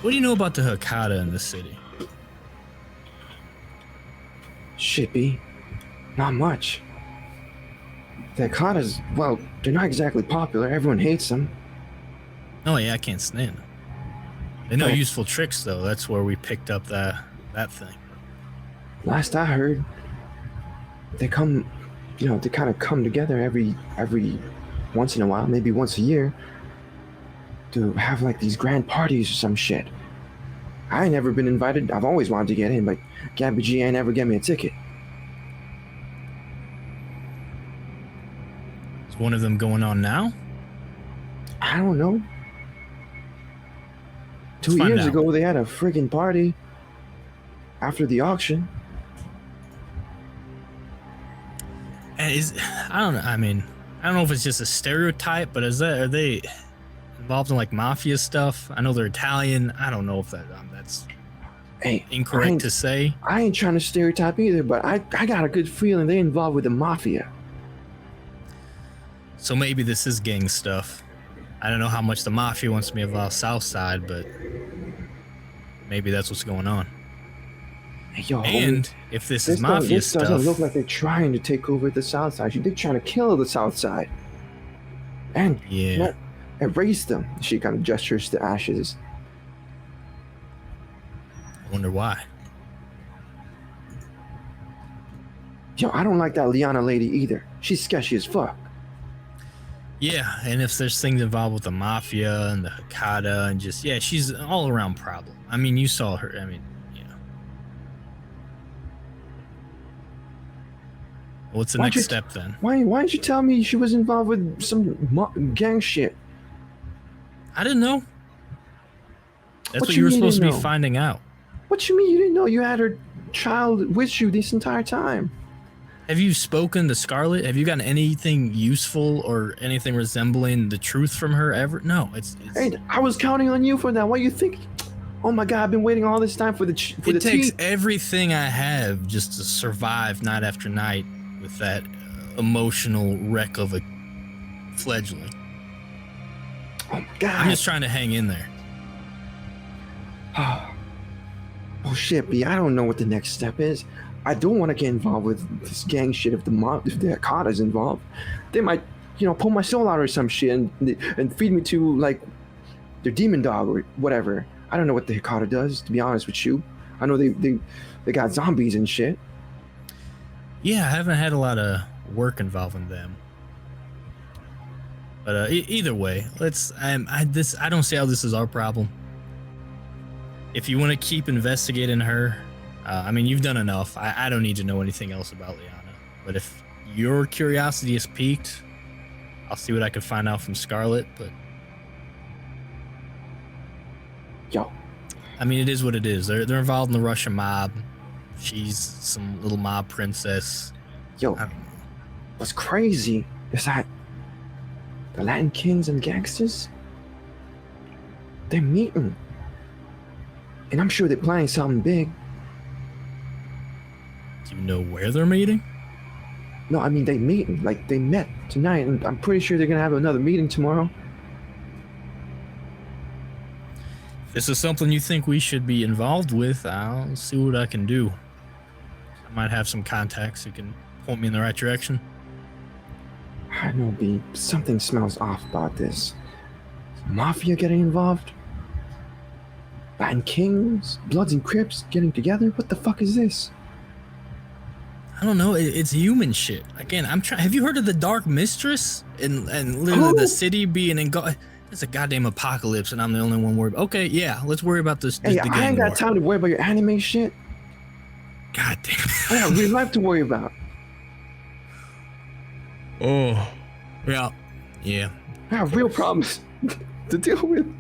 What do you know about the Hakata in this city? Shit, B. Not much. The Akatas, well, they're not exactly popular. Everyone hates them. Oh yeah, I can't stand them. They know Right. useful tricks though. That's where we picked up that thing. Last I heard, they come, they kind of come together every once in a while, maybe once a year, to have like these grand parties or some shit. I ain't never been invited. I've always wanted to get in, but Gabby G ain't ever get me a ticket. Is one of them going on now? I don't know. Let's 2 find years out. ago, they had a friggin' party after the auction. And I don't know. I mean, I don't know if it's just a stereotype, but are they involved in like mafia stuff? I know they're Italian. I don't know if that's Hey, incorrect to say. I ain't trying to stereotype either, but I got a good feeling they're involved with the mafia. So maybe this is gang stuff. I don't know how much the mafia wants to be involved South Side, but maybe that's what's going on. Hey, yo, And homie, if this is mafia this stuff, doesn't look like they're trying to take over the South Side. They're trying to kill the South Side. And yeah. not erase them. She kind of gestures to ashes. I wonder why. Yo, I don't like that Liana lady either. She's sketchy as fuck. Yeah, and if there's things involved with the mafia and the Hakata and just, yeah, she's an all around problem. I mean, you saw her. I mean, yeah. What's the Why'd next you- step then? Why didn't you tell me she was involved with some gang shit? I didn't know. That's What what you you were mean you supposed to be didn't know? finding out. What you mean you didn't know you had her child with you this entire time? Have you spoken to Scarlett? Have you gotten anything useful or anything resembling the truth from her ever? No, it's Hey, I was counting on you for that. What do you think? Oh my God, I've been waiting all this time for the it takes everything I have just to survive night after night with that emotional wreck of a fledgling. Oh my God. I'm just trying to hang in there. Oh shit, B. I don't know what the next step is. I don't want to get involved with this gang shit if the Hakata's involved. They might, pull my soul out or some shit and feed me to, like, their demon dog or whatever. I don't know what the Hakata does, to be honest with you. I know they got zombies and shit. Yeah, I haven't had a lot of work involving them. But either way, I don't see how this is our problem. If you want to keep investigating her, you've done enough. I don't need to know anything else about Liana. But if your curiosity is piqued, I'll see what I can find out from Scarlett. But Yo. It is what it is. They're involved in the Russian mob. She's some little mob princess. Yo, I don't know. what's crazy is that the Latin kings and gangsters, they're meeting. And I'm sure they're planning something big. Do you know where they're meeting? No, they meeting. Like, they met tonight, and I'm pretty sure they're gonna have another meeting tomorrow. If this is something you think we should be involved with, I'll see what I can do. I might have some contacts who can point me in the right direction. I know, B. Something smells off about this. Is Mafia getting involved? Latin Kings, Bloods and Crips getting together? What the fuck is this? I don't know. It's human shit. Again, I'm trying. Have you heard of the Dark Mistress and literally the city being in? It's a goddamn apocalypse, and I'm the only one worried. Okay, yeah, let's worry about this. Hey, I ain't got time to worry about your anime shit. God damn. I got real life to worry about. Oh, yeah. I have real problems to deal with.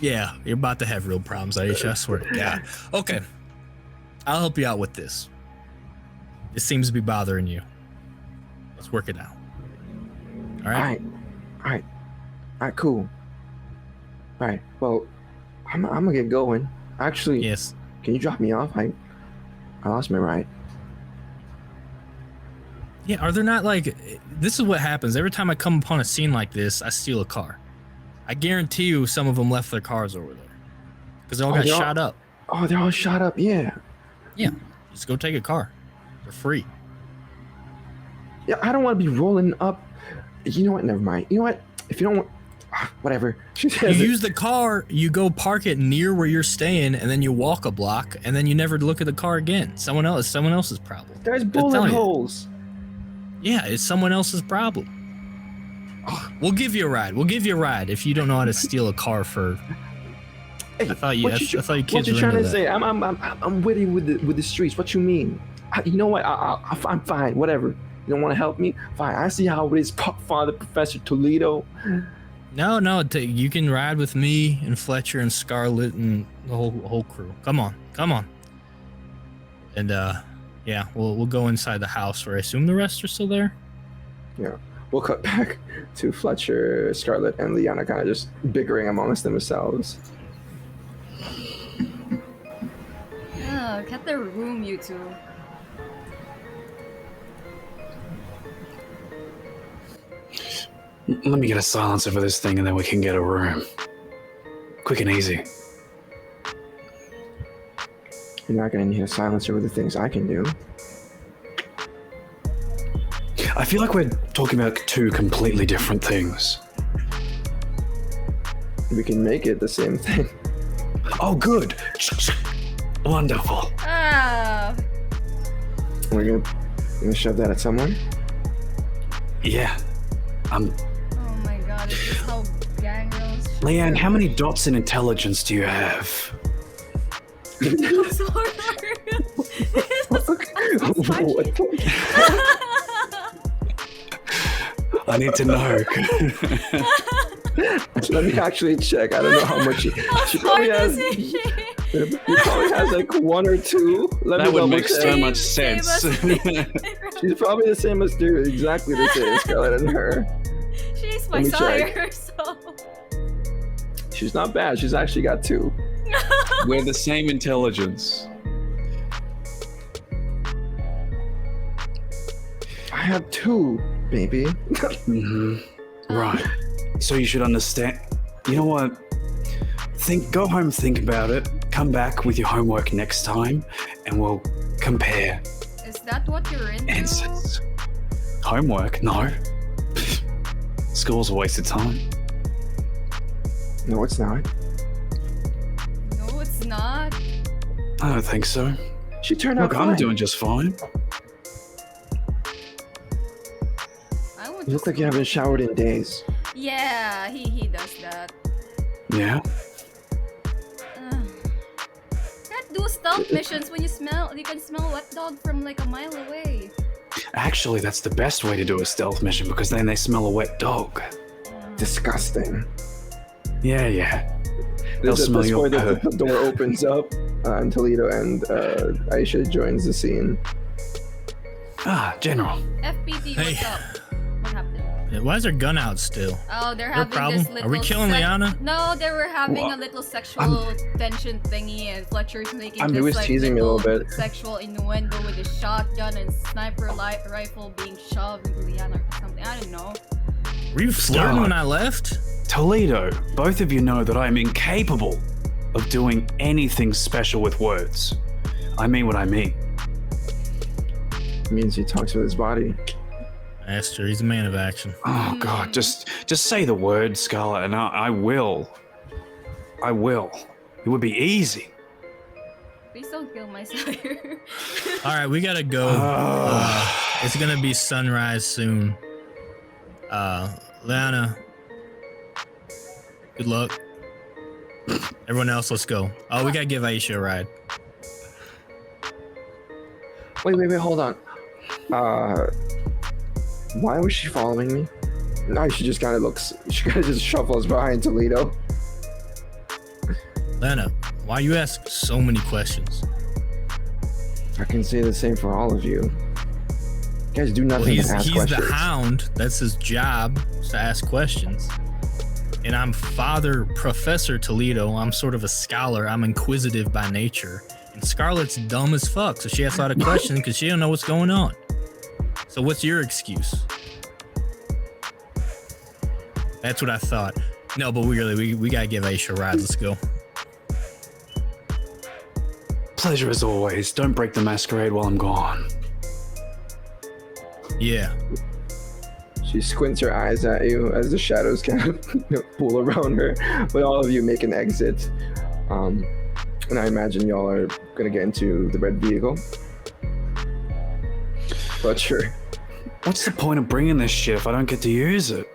Yeah, you're about to have real problems, Aisha. I swear to God. Okay, I'll help you out with this. This seems to be bothering you. Let's work it out. All right. All right. Cool. All right. Well, I'm gonna get going. Actually, Yes. Can you drop me off? I lost my ride. Yeah. Are there not this is what happens every time I come upon a scene like this? I steal a car. I guarantee you, some of them left their cars over there because they all got shot up. Oh, they're all shot up. Yeah. Yeah. Just go take a car. They're free. Yeah. I don't want to be rolling up. You know what? Never mind. You know what? If you don't want, whatever. You use the car, you go park it near where you're staying, and then you walk a block, and then you never look at the car again. Someone else's problem. There's bullet holes. Yeah, it's someone else's problem. We'll give you a ride. If you don't know how to steal a car for. Hey, I thought you kids what you were trying into to say? I'm witty with the streets. What you mean? You know what? I'm fine. Whatever. You don't want to help me? Fine. I see how it is. Father Professor Toledo. No. You can ride with me and Fletcher and Scarlett and the whole crew. Come on. And yeah, we'll go inside the house where I assume the rest are still there. Yeah. We'll cut back to Fletcher, Scarlett, and Liana kind of just bickering amongst themselves. Yeah, get the room, you two. Let me get a silencer for this thing and then we can get a room. Quick and easy. You're not going to need a silencer with the things I can do. I feel like we're talking about two completely different things. We can make it the same thing. Oh, good. Wonderful. Ah. We're gonna shove that at someone? Yeah. Oh my god, is this how gang rolls? Leanne, how many dots in intelligence do you have? I'm sorry. I need to know. Let me actually check. I don't know how much she probably has. He probably has like one or two. That would make so much Save sense. us. She's probably the same as dude, exactly the same as Scarlett and her. She's my Let me check. sire, so. She's not bad. She's actually got 2. We're the same intelligence. I have 2, baby. Right. So you should understand. You know what? Go home, think about it. Come back with your homework next time, and we'll compare Is that what you're into? answers. Homework? No. School's a waste of time. No, it's not. No, it's not. I don't think so. She turned out Look, fine. I'm doing just fine. I went You to look like you school. haven't showered in days. Yeah, he does that. Yeah. Can't do stealth missions when you can smell wet dog from like a mile away. Actually, that's the best way to do a stealth mission because then they smell a wet dog. Disgusting. Yeah. They'll There's at smell this your point poo. the door opens up and Toledo and Aisha joins the scene. Ah, General. FPT, Hey. what's up? What happened? Why is her gun out still? Oh, they're There a having problem? this little. Are we killing Liana? No, they were having What? a little sexual tension thingy, and Fletcher's making He this was like teasing me a little bit. sexual innuendo with his shotgun and sniper rifle being shoved into Liana or something. I don't know. Were you flirting Scarlet. when I left? Toledo, both of you know that I am incapable of doing anything special with words. I mean what I mean. It means he talks with his body. Esther, he's a man of action. Oh God, just say the word, Scarlett, and I will. I will. It would be easy. Please don't kill my sire. All right, we gotta go. It's gonna be sunrise soon. Liana, good luck. Everyone else, let's go. Oh, we gotta give Aisha a ride. Wait, hold on. Why was she following me? No, she just kind of looks. She kind of just shuffles behind Toledo. Lana, why you ask so many questions? I can say the same for all of you. You guys do Well, nothing he's but ask the questions. hound. That's his job, is to ask questions. And I'm Father Professor Toledo. I'm sort of a scholar. I'm inquisitive by nature. And Scarlett's dumb as fuck, so she asks a lot of questions because she don't know what's going on. So what's your excuse? That's what I thought. No, but we gotta give Aisha a ride. Let's go. Pleasure as always. Don't break the masquerade while I'm gone. Yeah. She squints her eyes at you as the shadows kind of pull around her. But all of you make an exit. And I imagine y'all are gonna get into the red vehicle. Fletcher. What's the point of bringing this shit if I don't get to use it?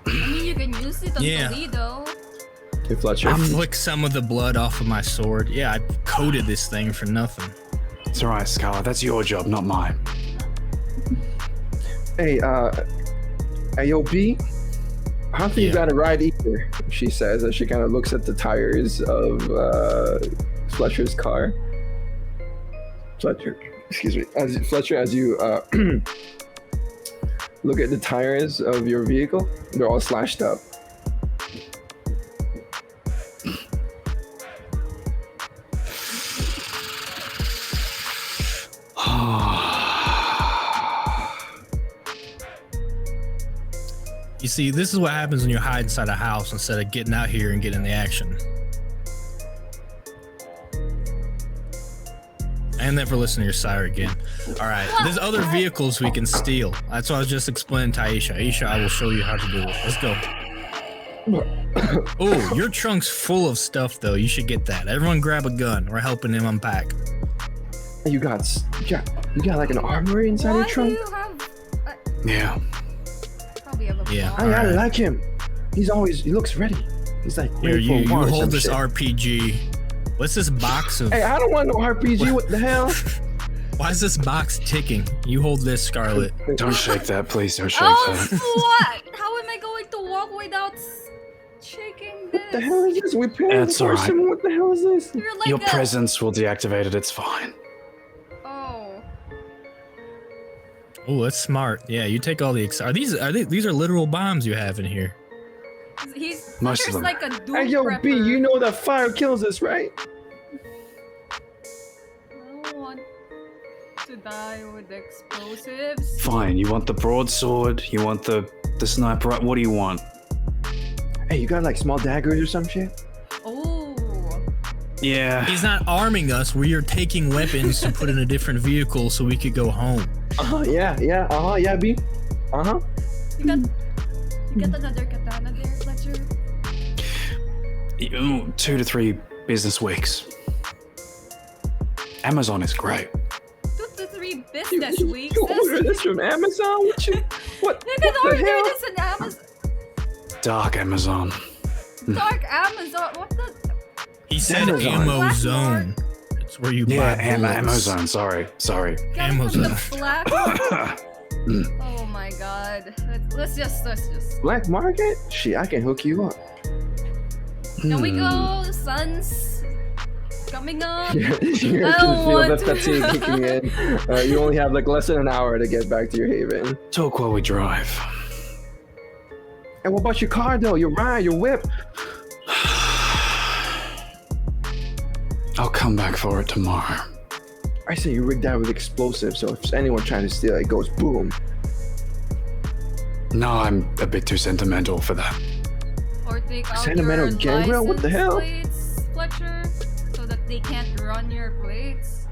I mean, you can use it on Yeah. Toledo. Hey, Fletcher. I flick some of the blood off of my sword. Yeah, I coated this thing for nothing. It's alright, Scarlett. That's your job, not mine. Hey, AOB? I don't think you Yeah. got a ride either, she says as she kind of looks at the tires of Fletcher's car. Fletcher, excuse me. As you look at the tires of your vehicle, they're all slashed up. You see, this is what happens when you hide inside a house instead of getting out here and getting the action. And then for listening to your sire again. All right, there's other vehicles we can steal. That's what I was just explaining to Aisha. Aisha, I will show you how to do it. Let's go. Oh, your trunk's full of stuff, though. You should get that. Everyone grab a gun. We're helping him unpack. You got like an armory inside your Why do trunk? you have? Yeah. Probably have a Yeah. bomb. I Alright. like him. He looks ready. He's like Here, ready for you war or hold some this shit. RPG. What's this box of... Hey, I don't want no RPG. What the hell? Why is this box ticking? You hold this, Scarlett. Don't shake that, please. Don't shake Oh, that. what? How am I going to walk without shaking this? What the hell is this? We're paying That's for alright. some. What the hell is this? You're like Your a... Oh. presence will deactivate it. It's fine. Oh. Yeah, How am I going to walk without shaking this? You're like a... Scarlett, Oh. Oh, that's smart. Yeah, you take all the. These are literal bombs you have in here? Most of Fletcher's them. like a doom Hey, yo, prepper. B, you know that fire kills us, right? I don't want to die with explosives. Fine, you want the broadsword, you want the sniper, what do you want? Hey, you got like small daggers or some shit? Oh. Yeah. He's not arming us. We are taking weapons to put in a different vehicle so we could go home. Yeah, B. You got another katana there, Fletcher? 2 to 3 business weeks. Amazon is great. 2 to 3 business weeks. You order this from Amazon? What? You What can the order hell? this on Amazon. Dark Amazon. Dark Amazon. What the? He said Amazon. ammo Black zone. mark. It's where you Yeah, buy Amazon, sorry. Got it from Amazon. the black. Oh my god. Let's just. Black market? Shit, I can hook you up. Can we go? The sun's coming up. You I can don't feel want that to. fatigue kicking in. You only have like less than an hour to get back to your haven. Talk while we drive. And what about your car though? Your ride, your whip? I'll come back for it tomorrow. I say you rigged that with explosives, so if anyone trying to steal it, it goes boom. No, I'm a bit too sentimental for that. Or take out Sentimental your gangrel? What the license hell? plates, Fletcher, so that they can't run your plates.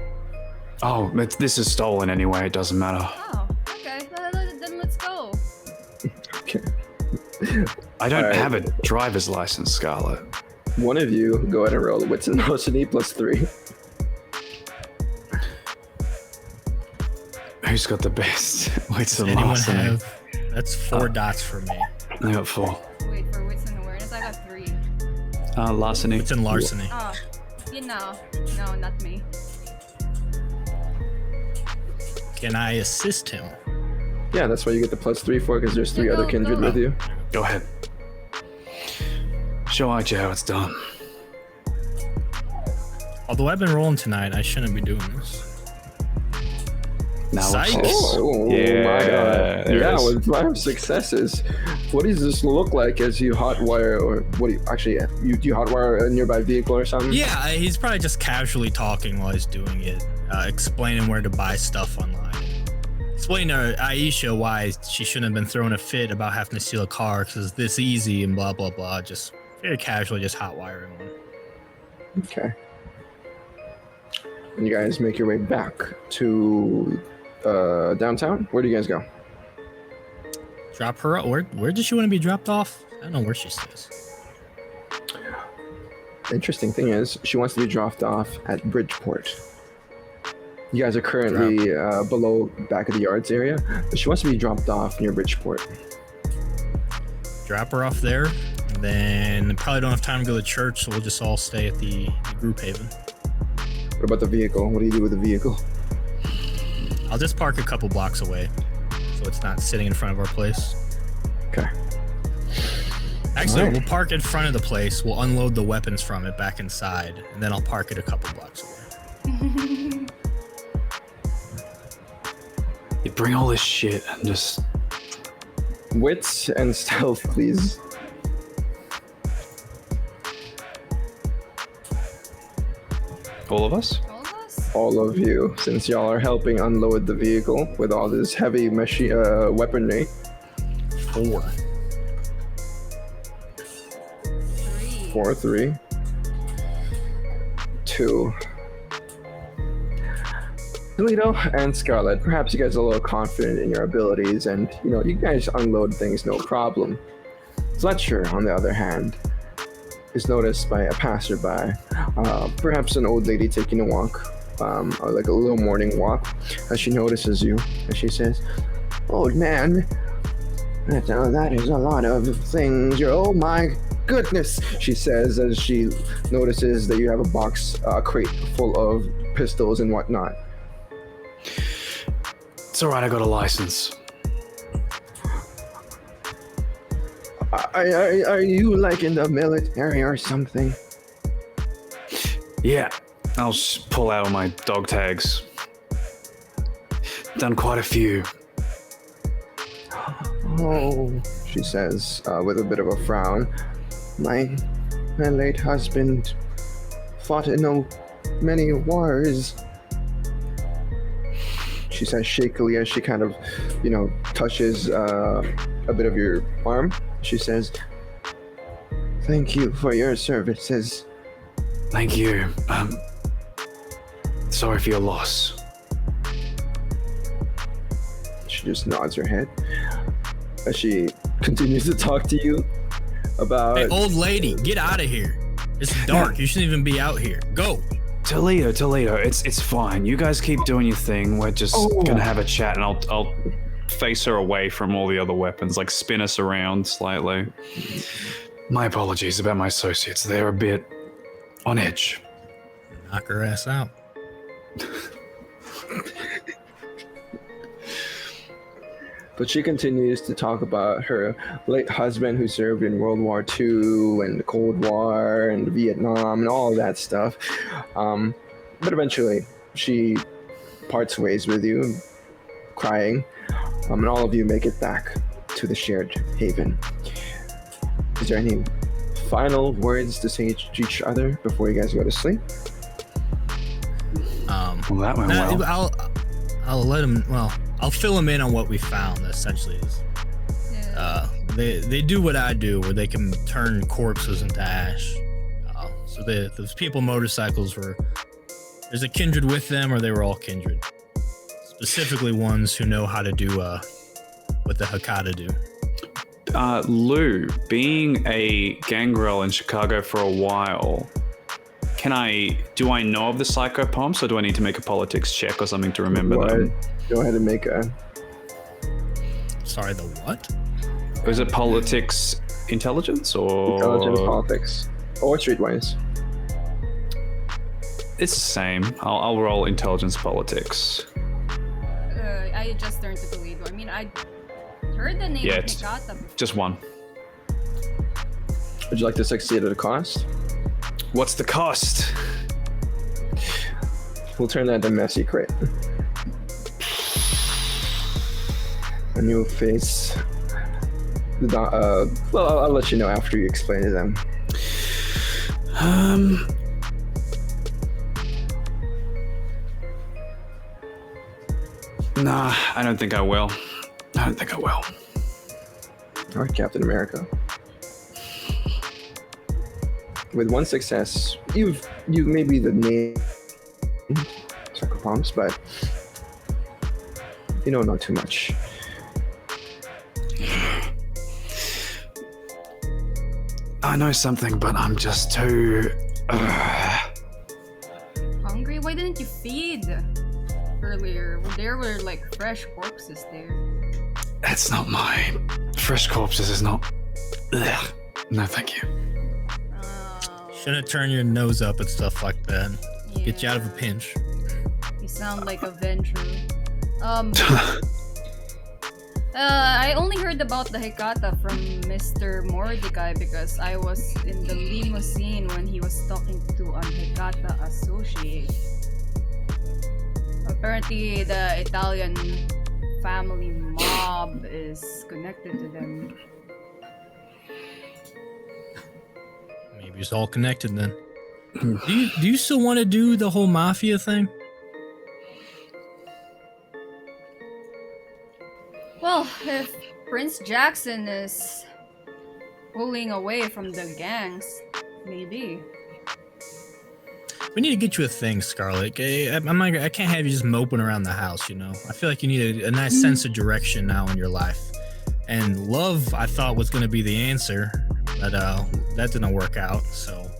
Oh, this is stolen anyway, it doesn't matter. Oh, okay. Then let's go. Okay. I don't Alright. have a driver's license, Scarlett. One of you go ahead and roll wits and velocity +3. Who's got the best? Wits Does and anyone larceny. have? That's 4 dots for me. I got 4. Wait, for wits and awareness, I got 3. Larceny. It's in larceny. Oh, you know. No, not me. Can I assist him? Yeah, that's why you get the +3 for, because there's 3 Yeah, other go, kindred go. with you. Go ahead. Show Archie how it's done. Although I've been rolling tonight, I shouldn't be doing this. Now Psych. what's this? Oh Yeah, my god. there it Yeah, is. with 5 successes. What does this look like as you hotwire, or what do you actually, do you hotwire a nearby vehicle or something? Yeah, he's probably just casually talking while he's doing it, explaining where to buy stuff online. Explaining to Aisha why she shouldn't have been throwing a fit about having to steal a car because it's this easy and blah, blah, blah. Just very casually just hotwiring one. Okay. And you guys make your way back to downtown. Where do you guys go? Drop her up. Where does she want to be dropped off? I don't know where she stays. The interesting thing is, she wants to be dropped off at Bridgeport. You guys are currently below back of the yards area, but she wants to be dropped off near Bridgeport. Drop her off there. And then probably don't have time to go to church, so we'll just all stay at the group haven. What about the vehicle? What do you do with the vehicle? I'll just park a couple blocks away, so it's not sitting in front of our place. Okay. Actually, Alright. we'll park in front of the place. We'll unload the weapons from it back inside, and then I'll park it a couple blocks away. You bring all this shit and just... Wits and stealth, please. All of us? All of us? All of you, since y'all are helping unload the vehicle with all this heavy weaponry. 4. 3. 4, 3, 2. Toledo and Scarlett, perhaps you guys are a little confident in your abilities, and you guys unload things no problem. Fletcher, on the other hand, is noticed by a passerby, perhaps an old lady taking a walk, or like a little morning walk, as she notices you, and she says, "Old man, that is a lot of things. Oh my goodness," she says as she notices that you have a crate full of pistols and whatnot. It's alright, I got a license. Are you like in the military or something? Yeah, I'll pull out all my dog tags. Done quite a few. Oh, she says with a bit of a frown. My late husband fought in many wars. She says shakily as she kind of, touches a bit of your arm. She says, "Thank you for your services." Thank you. Sorry for your loss. She just nods her head as she continues to talk to you about. Hey, old lady, get out of here. It's dark. You shouldn't even be out here. Go. Toledo, it's fine. You guys keep doing your thing. We're just gonna have a chat, and I'll face her away from all the other weapons, like spin us around slightly. My apologies about my associates. They're a bit on edge. Knock her ass out. But she continues to talk about her late husband who served in World War II and the Cold War and Vietnam and all of that stuff. But eventually, she parts ways with you, crying, and all of you make it back to the shared haven. Is there any final words to say to each other before you guys go to sleep? Well, that went well. I'll let him. Well, I'll fill him in on what we found. Essentially, is they do what I do, where they can turn corpses into ash. So those people motorcycles were. There's a kindred with them, or they were all kindred. Specifically, ones who know how to do what the Hakata do. Lou, being a gangrel in Chicago for a while, do I know of the psychopomps, or do I need to make a politics check or something to remember them? Go ahead and make a. Sorry, the what? Was it politics intelligence or Intelligence, politics, or streetwise? It's the same. I'll roll intelligence politics. I just turned to Toledo. I mean, I heard the name of Hikata before. Just one. Would you like to succeed at a cost? What's the cost? We'll turn that to messy crit. And you'll face the well, I'll let you know after you explain to them. Nah, I don't think I will. All right, Captain America. With one success, you may be the name psychopomps, but you don't know too much. I know something, but I'm just too Hungry? Why didn't you feed earlier? There were like fresh corpses there. That's not mine. Fresh corpses is not. Ugh. No, thank you. Shouldn't turn your nose up at stuff like that. Get you out of a pinch. You sound like a venture. I only heard about the Hikata from Mr. Mordecai because I was in the limousine when he was talking to a Hikata associate. Apparently, the Italian family mob is connected to them. Maybe it's all connected then. Do you still want to do the whole mafia thing? Well, if Prince Jackson is pulling away from the gangs, maybe. We need to get you a thing, Scarlett. I can't have you just moping around the house, you know? I feel like you need a nice sense of direction now in your life. And love, I thought, was going to be the answer, but that didn't work out, so...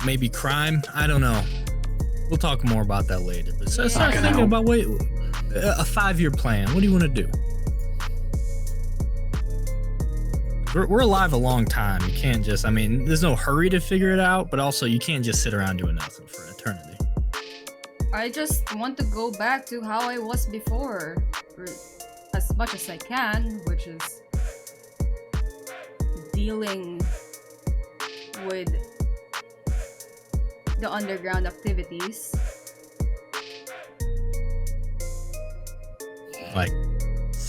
maybe crime? I don't know. We'll talk more about that later. But start thinking about a 5-year plan. What do you want to do? We're alive a long time. You can't just, there's no hurry to figure it out, but also you can't just sit around doing nothing for eternity. I just want to go back to how I was before, or as much as I can, which is dealing with the underground activities. Like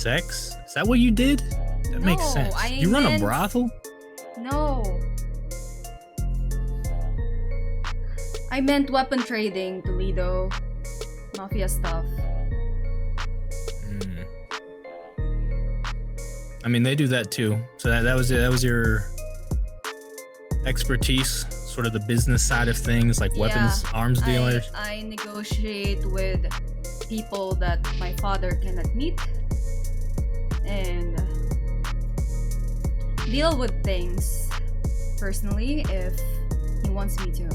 sex? Is that what you did? That makes No, sense. I You run a meant- brothel? No. I meant weapon trading, Toledo. Mafia stuff. I mean, they do that too. So that was your expertise, sort of the business side of things, like weapons, arms dealers. I negotiate with people that my father cannot meet and deal with things personally if he wants me to.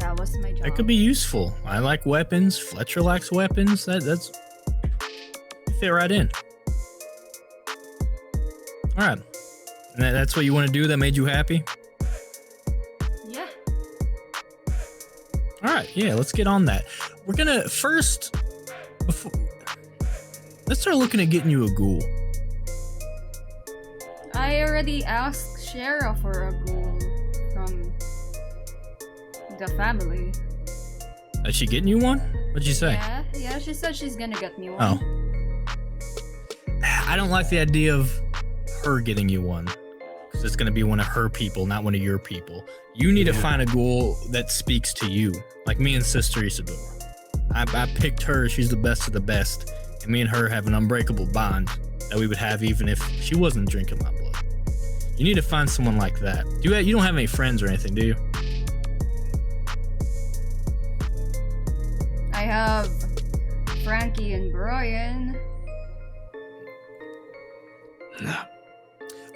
That was my job. That could be useful. I like weapons. Fletcher likes weapons. That's you fit right in. All right, and that's what you want to do. That made you happy. Yeah. All right, yeah, let's get on that. We're gonna first, let's start looking at getting you a ghoul. I already asked Shara for a ghoul from the family. Is she getting you one? What'd you say? Yeah, she said she's gonna get me one. Oh. I don't like the idea of her getting you one, because it's going to be one of her people, not one of your people. You need to find a ghoul that speaks to you, like me and Sister Isadora. I picked her. She's the best of the best, and me and her have an unbreakable bond that we would have even if she wasn't drinking my blood. You need to find someone like that. You don't have any friends or anything, do you? I have Frankie and Brian.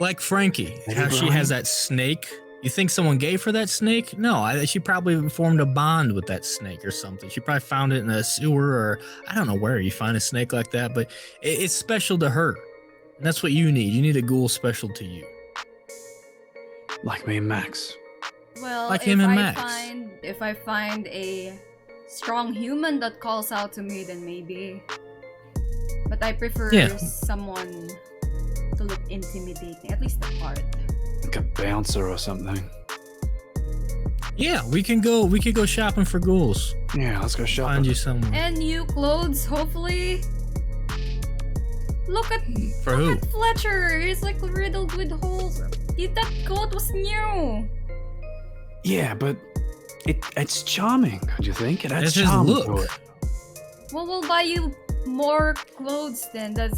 Like Frankie, how she has that snake. You think someone gave her that snake? No, she probably formed a bond with that snake or something. She probably found it in a sewer, or I don't know where you find a snake like that, but it's special to her. And that's what you need. You need a ghoul special to you. Like me and Max. Well, Like him and Max. If I find a strong human that calls out to me, then maybe. But I prefer someone to look intimidating, at least the part. Like a bouncer or something. Yeah, we can go shopping for ghouls. Yeah, let's go shopping. Find you someone. And new clothes, hopefully. Look at Fletcher. He's like riddled with holes. That coat was new. Yeah, but it's charming, don't you think? It adds It's his charm look. to it. Well, we'll buy you more clothes then. That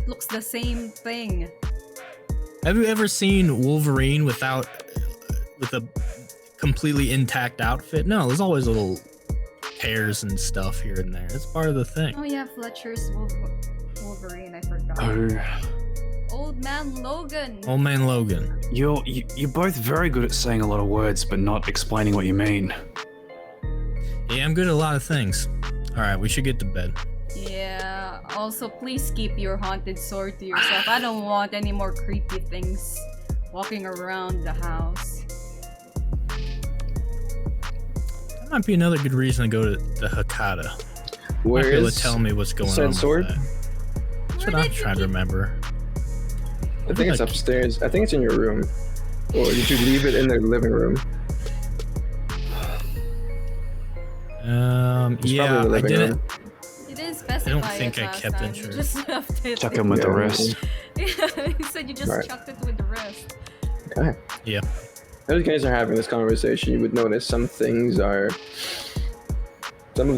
looks the same thing. Have you ever seen Wolverine with a completely intact outfit? No, there's always little tears and stuff here and there. It's part of the thing. Oh yeah, Fletcher's Wolverine. I forgot. Oh, Old Man Logan. Old Man Logan. you're both very good at saying a lot of words, but not explaining what you mean. Yeah, I'm good at a lot of things. All right, we should get to bed. Yeah. Also, please keep your haunted sword to yourself. I don't want any more creepy things walking around the house. That might be another good reason to go to the Hakata. Where Might be able is to tell me what's going said on sword? with that. That's Where what I'm did you trying to keep- remember. I think it's upstairs. I think it's in your room. Or did you leave it in the living room? It's Yeah, probably the I living didn't. room. You didn't specify I don't think it I last kept time. it You true. just left it. Chuck him with the Yeah. rest. Yeah, you said you just Right. chucked it with the rest. Okay. Yeah. As you guys are having this conversation, you would notice some of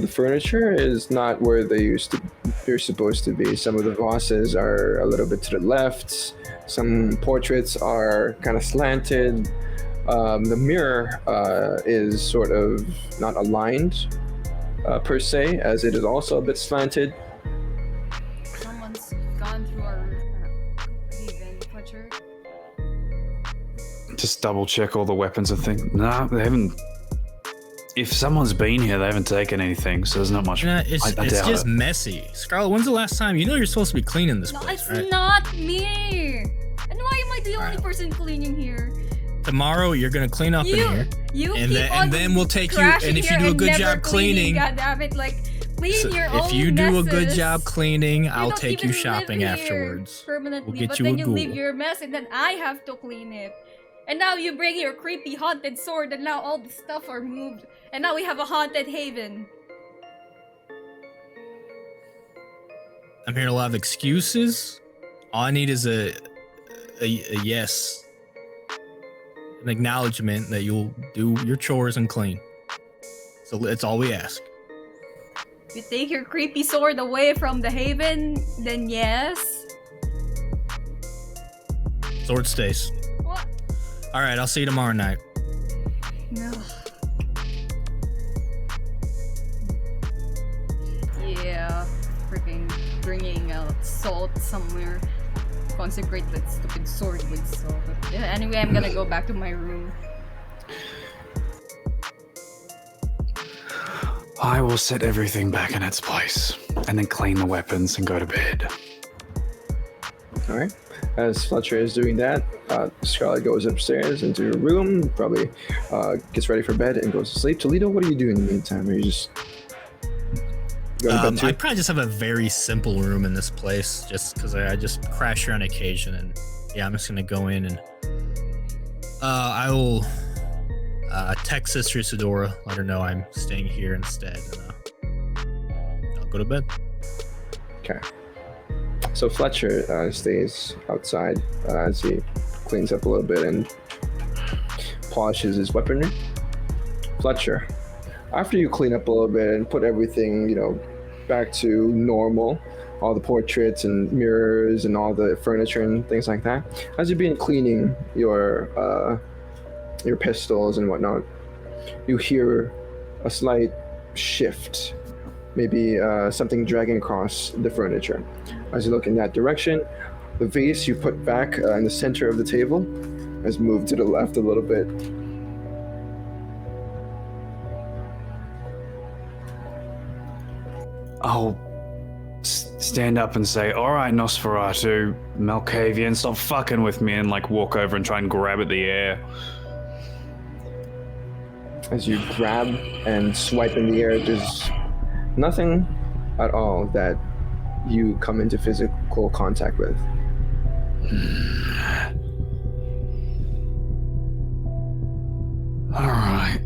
the furniture is not where they're supposed to be. Some of the vases are a little bit to the left. Some portraits are kind of slanted. The mirror is sort of not aligned per se, as it is also a bit slanted. Someone's gone through our haven, Fletcher. Just double check all the weapons and think, nah, they haven't. If someone's been here, they haven't taken anything, so there's not much. Nah, it's I doubt just it. messy. Scarlett, when's the last time? You know you're supposed to be cleaning this No, place, it's right? not me. And why am I the only Alright. person cleaning here? Tomorrow you're gonna clean up in here. You And keep then- on and then we'll take you- crashing and if you here do a and good never job cleaning- God damn it! Like clean So your own if you do a good messes. job cleaning, You I'll don't take even you live shopping here afterwards. permanently, We'll get but you then a you leave ghoul. your mess, and then I have to clean it. And now you bring your creepy haunted sword, and now all the stuff are moved, and now we have a haunted haven. I'm hearing a lot of excuses. All I need is a yes, an acknowledgement that you'll do your chores and clean. So that's all we ask. If you take your creepy sword away from the haven, then yes. Sword stays. What? All right, I'll see you tomorrow night. No. Yeah, freaking bringing out salt somewhere. Consecrate that stupid sword with salt. Yeah, anyway, I'm gonna go back to my room. I will set everything back in its place and then clean the weapons and go to bed. All right. As Fletcher is doing that, Scarlett goes upstairs into her room, probably gets ready for bed and goes to sleep. Toledo, what are you doing in the meantime? Are you just going to bed too? I probably just have a very simple room in this place, just because I just crash here on occasion, and yeah, I'm just gonna go in and I will text Sister Isadora, let her know I'm staying here instead, and I'll go to bed. Okay. So Fletcher stays outside as he cleans up a little bit and polishes his weaponry. Fletcher, after you clean up a little bit and put everything, back to normal, all the portraits and mirrors and all the furniture and things like that, as you've been cleaning your pistols and whatnot, you hear a slight shift, maybe something dragging across the furniture. As you look in that direction, the vase you put back in the center of the table has moved to the left a little bit. I'll stand up and say, all right, Nosferatu, Malkavian, stop fucking with me, and walk over and try and grab at the air. As you grab and swipe in the air, there's nothing at all that you come into physical contact with. All right.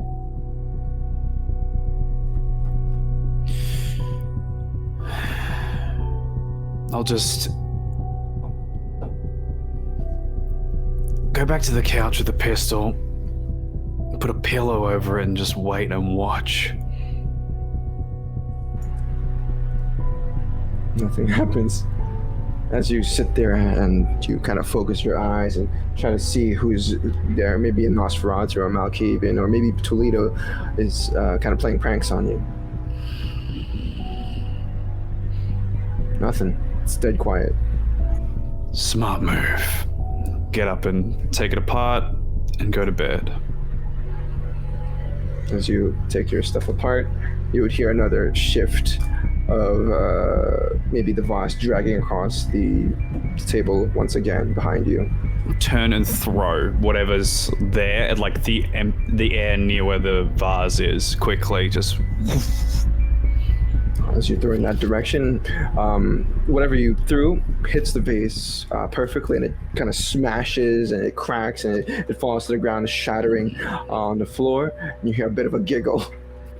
I'll just go back to the couch with the pistol, put a pillow over it, and just wait and watch. Nothing happens. As you sit there and you kind of focus your eyes and try to see who's there, maybe a Nosferatu or a Malkavian, or maybe Toledo is kind of playing pranks on you. Nothing. It's dead quiet. Smart move. Get up and take it apart and go to bed. As you take your stuff apart, you would hear another shift of maybe the vase dragging across the table once again behind you. Turn and throw whatever's there at the air near where the vase is. Quickly, just. As you throw in that direction, whatever you threw hits the vase perfectly, and it kind of smashes and it cracks and it falls to the ground, shattering on the floor. And you hear a bit of a giggle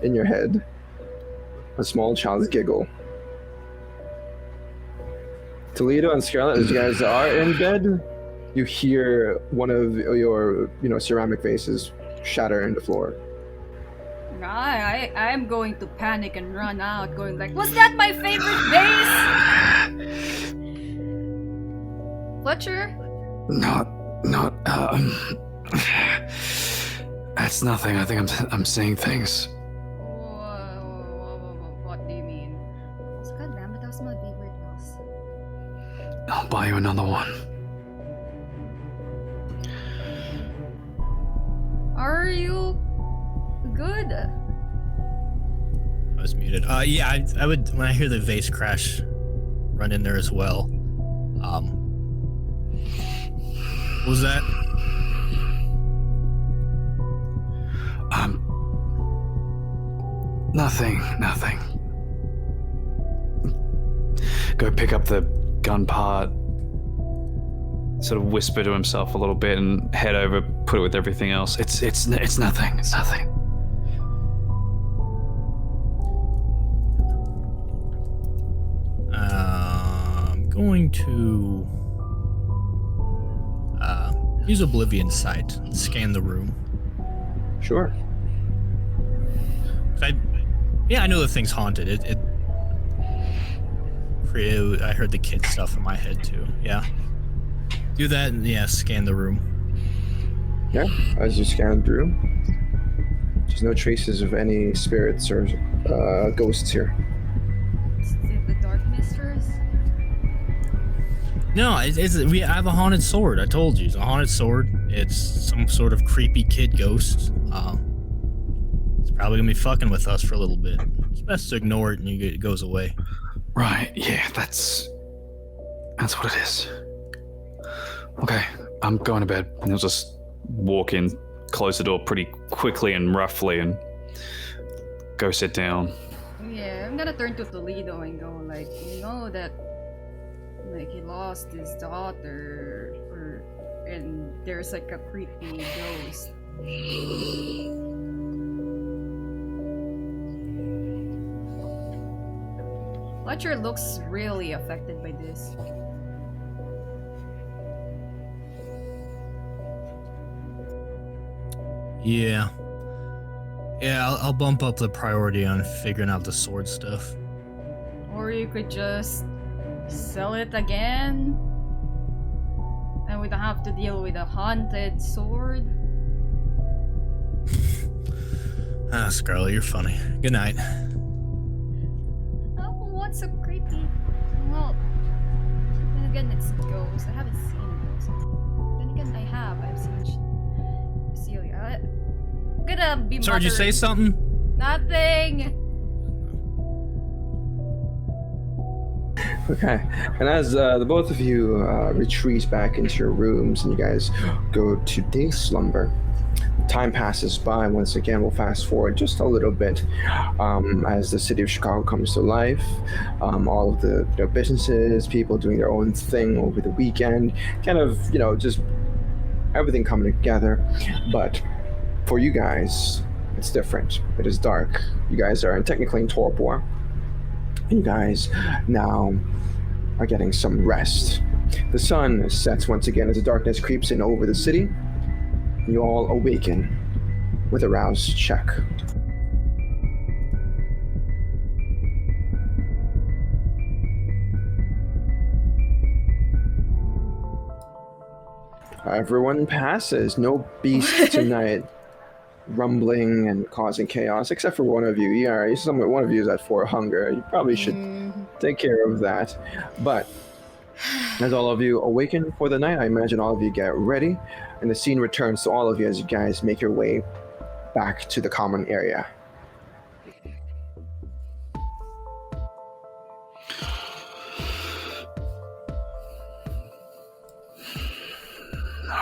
in your head. A small child's giggle. Toledo and Scarlett, as you guys are in bed, you hear one of your, ceramic vases shatter in the floor. I'm going to panic and run out, going like, was that my favorite vase? Fletcher? That's nothing. I think I'm seeing things. What do you mean? God damn it, that was my favorite vase. I'll buy you another one. Are you good? I was muted. Yeah, I would, when I hear the vase crash, run in there as well. What was that? Nothing. Go pick up the gun part, sort of whisper to himself a little bit, and head over, put it with everything else. It's nothing. It's nothing. going to use Oblivion Sight and scan the room. Sure. I know the thing's haunted. I heard the kid stuff in my head too. Yeah. Do that and scan the room. Yeah, as you scan through, there's no traces of any spirits or ghosts here. Is it the dark mistress? No, I have a haunted sword. I told you, it's a haunted sword. It's some sort of creepy kid ghost. It's probably gonna be fucking with us for a little bit. It's best to ignore it and it goes away. Right, yeah, that's what it is. Okay, I'm going to bed. And he'll just walk in, close the door pretty quickly and roughly, and go sit down. Yeah, I'm gonna turn to Toledo and go like, you know that, like, he lost his daughter, and there's like a creepy ghost. Fletcher looks really affected by this. Yeah. Yeah, I'll bump up the priority on figuring out the sword stuff. Or you could just sell it again, and we don't have to deal with a haunted sword. Scarlett, you're funny. Good night. Oh, what's so creepy? Well, then again, it's a ghost. I haven't seen a ghost. Then again, I've seen Celia. I'm gonna be Sorry, did you say something? Nothing! Okay, and as the both of you retreat back into your rooms and you guys go to day slumber, time passes by. Once again, we'll fast forward just a little bit as the city of Chicago comes to life. All of the businesses, people doing their own thing over the weekend, kind of, just everything coming together. But for you guys, it's different. It is dark. You guys are technically in torpor. You guys now are getting some rest. The sun sets once again as the darkness creeps in over the city. You all awaken with a rouse check. Everyone passes. No beast tonight rumbling and causing chaos, except for one of you. One of you is at 4 hunger. You probably should take care of that. But as all of you awaken for the night, I imagine all of you get ready, and the scene returns to all of you as you guys make your way back to the common area.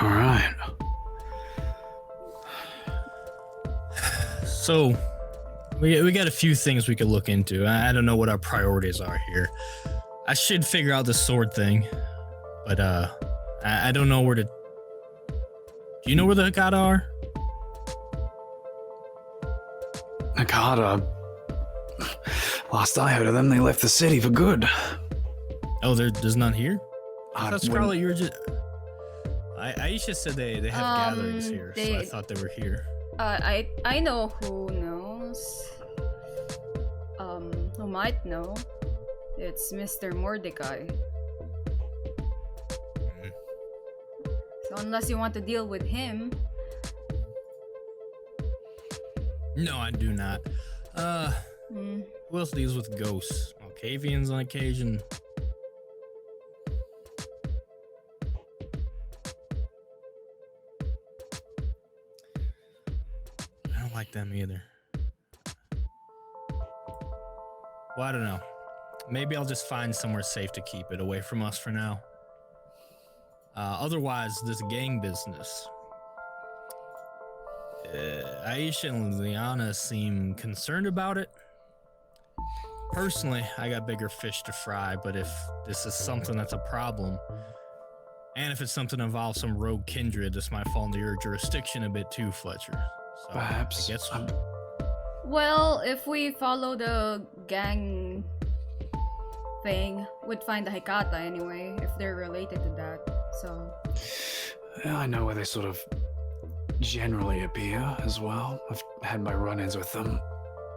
All right. So, we got a few things we could look into. I don't know what our priorities are here. I should figure out the sword thing, but I don't know where to. Do you know where the Hakata are? Hakata. Last I heard of them, they left the city for good. Oh, there's none here? I thought, Scarlett, when- you were just. Aisha said they have gatherings here, so I thought they were here. I know who knows. Who might know. It's Mr. Mordecai. So unless you want to deal with him. No, I do not. Who else deals with ghosts? Malkavians on occasion. I don't like them either. Well, I don't know. Maybe I'll just find somewhere safe to keep it away from us for now. Otherwise, this gang business. Aisha and Liana seem concerned about it. Personally, I got bigger fish to fry, but if this is something that's a problem, and if it's something that involves some rogue kindred, this might fall into your jurisdiction a bit too, Fletcher. So, Perhaps. I guess Well, if we follow the gang thing would find the Hikata anyway, if they're related to that. So Yeah, I know where they sort of generally appear as well. I've had my run-ins with them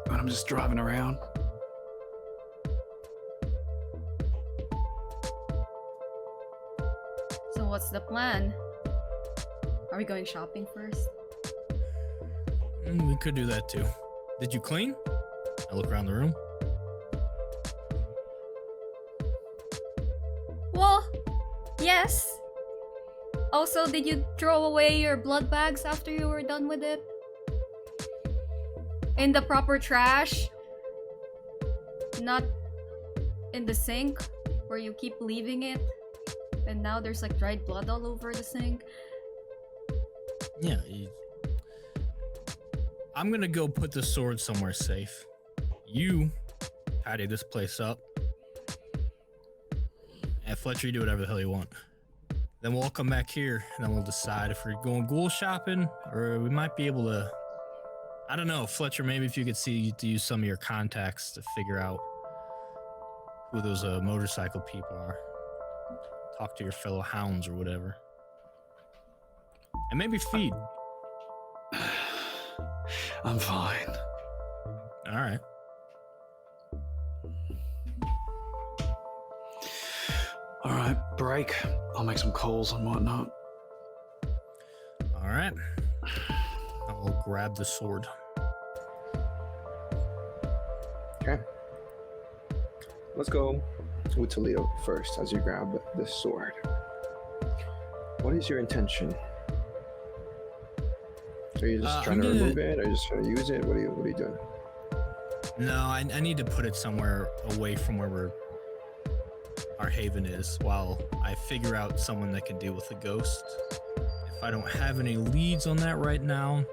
when I'm just driving around. so what's the plan? Are we going shopping first? We could do that too. Did you clean? I look around the room. Well, yes. Also, did you throw away your blood bags after you were done with it? In the proper trash? Not in the sink where you keep leaving it? And now there's like dried blood all over the sink? Yeah. I'm gonna go put the sword somewhere safe. You tidy this place up. And Fletcher, you do whatever the hell you want. Then we'll all come back here, and then we'll decide if we're going ghoul shopping, or we might be able to... I don't know, Fletcher, maybe if you could see to use some of your contacts to figure out who those motorcycle people are. Talk to your fellow hounds or whatever. And maybe feed. I'm fine. All right. All right, break. I'll make some calls and whatnot. All right. I will grab the sword. Okay. Let's go with Toledo first as you grab the sword. What is your intention? Are you just trying to remove it? Are you just trying to use it? What are you doing? No, I need to put it somewhere away from where our haven is while I figure out someone that can deal with the ghost. If I don't have any leads on that right now,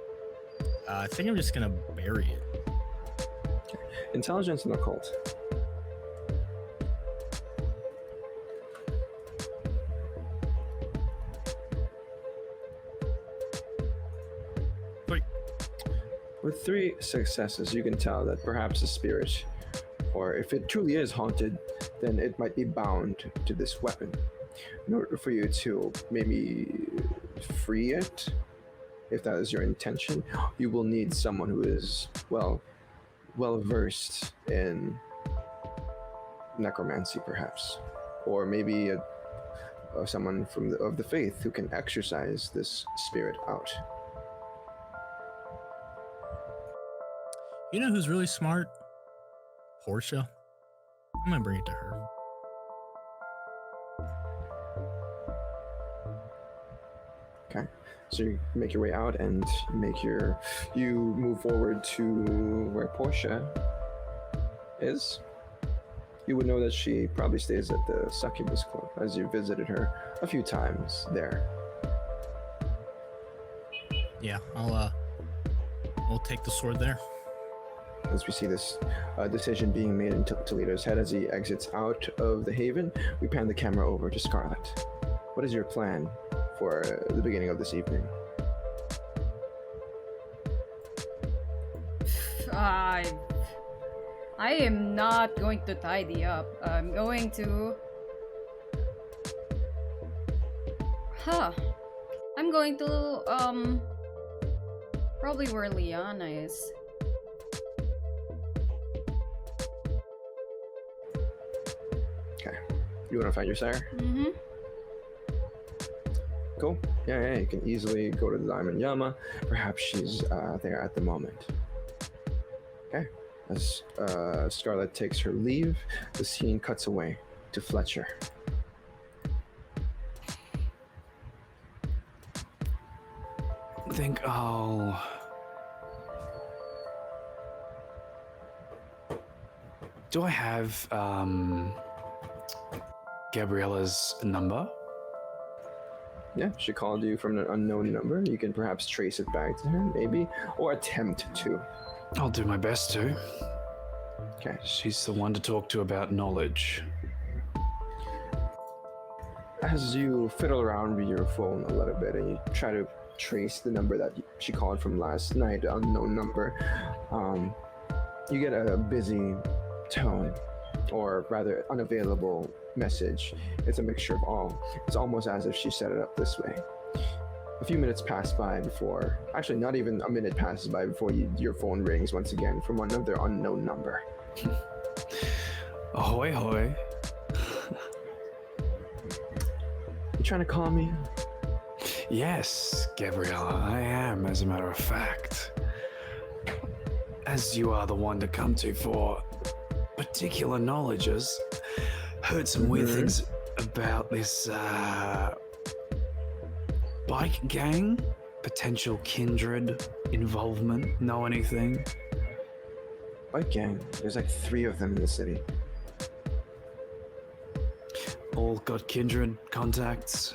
I think I'm just gonna bury it. Okay. Intelligence and occult. With 3 successes, you can tell that perhaps a spirit, or if it truly is haunted, then it might be bound to this weapon. In order for you to maybe free it, if that is your intention, you will need someone who is well versed in necromancy, perhaps, or maybe someone of the faith who can exorcise this spirit out. You know who's really smart? Portia. I'm gonna bring it to her. Okay, so you make your way out and you move forward to where Portia is. You would know that she probably stays at the Succubus Club, as you visited her a few times there. Yeah, I'll take the sword there. As we see this decision being made in Toledo's head as he exits out of the haven, we pan the camera over to Scarlett. What is your plan for the beginning of this evening? I am not going to tidy up. I'm going to... I'm going to, probably where Liana is. Okay. You want to find your sire? Mm-hmm. Cool. Yeah, you can easily go to the Diamond Yama. Perhaps she's there at the moment. Okay. As Scarlett takes her leave, the scene cuts away to Fletcher. I think I'll... Do I have, Gabriella's number? Yeah, she called you from an unknown number. You can perhaps trace it back to her, maybe, or attempt to. I'll do my best to. Okay. She's the one to talk to about knowledge. As you fiddle around with your phone a little bit and you try to trace the number that she called from last night, the unknown number, you get a busy tone. or rather unavailable message. It's a mixture of all. It's almost as if she set it up this way. A few minutes pass by before, actually not even a minute passes by before your phone rings once again from another unknown number. Ahoy, hoy. You trying to call me? Yes, Gabriella, I am, as a matter of fact. As you are the one to come to for particular knowledges, heard some weird things about this bike gang, potential kindred involvement. Know anything? Bike gang. There's like 3 of them in the city. All got kindred contacts?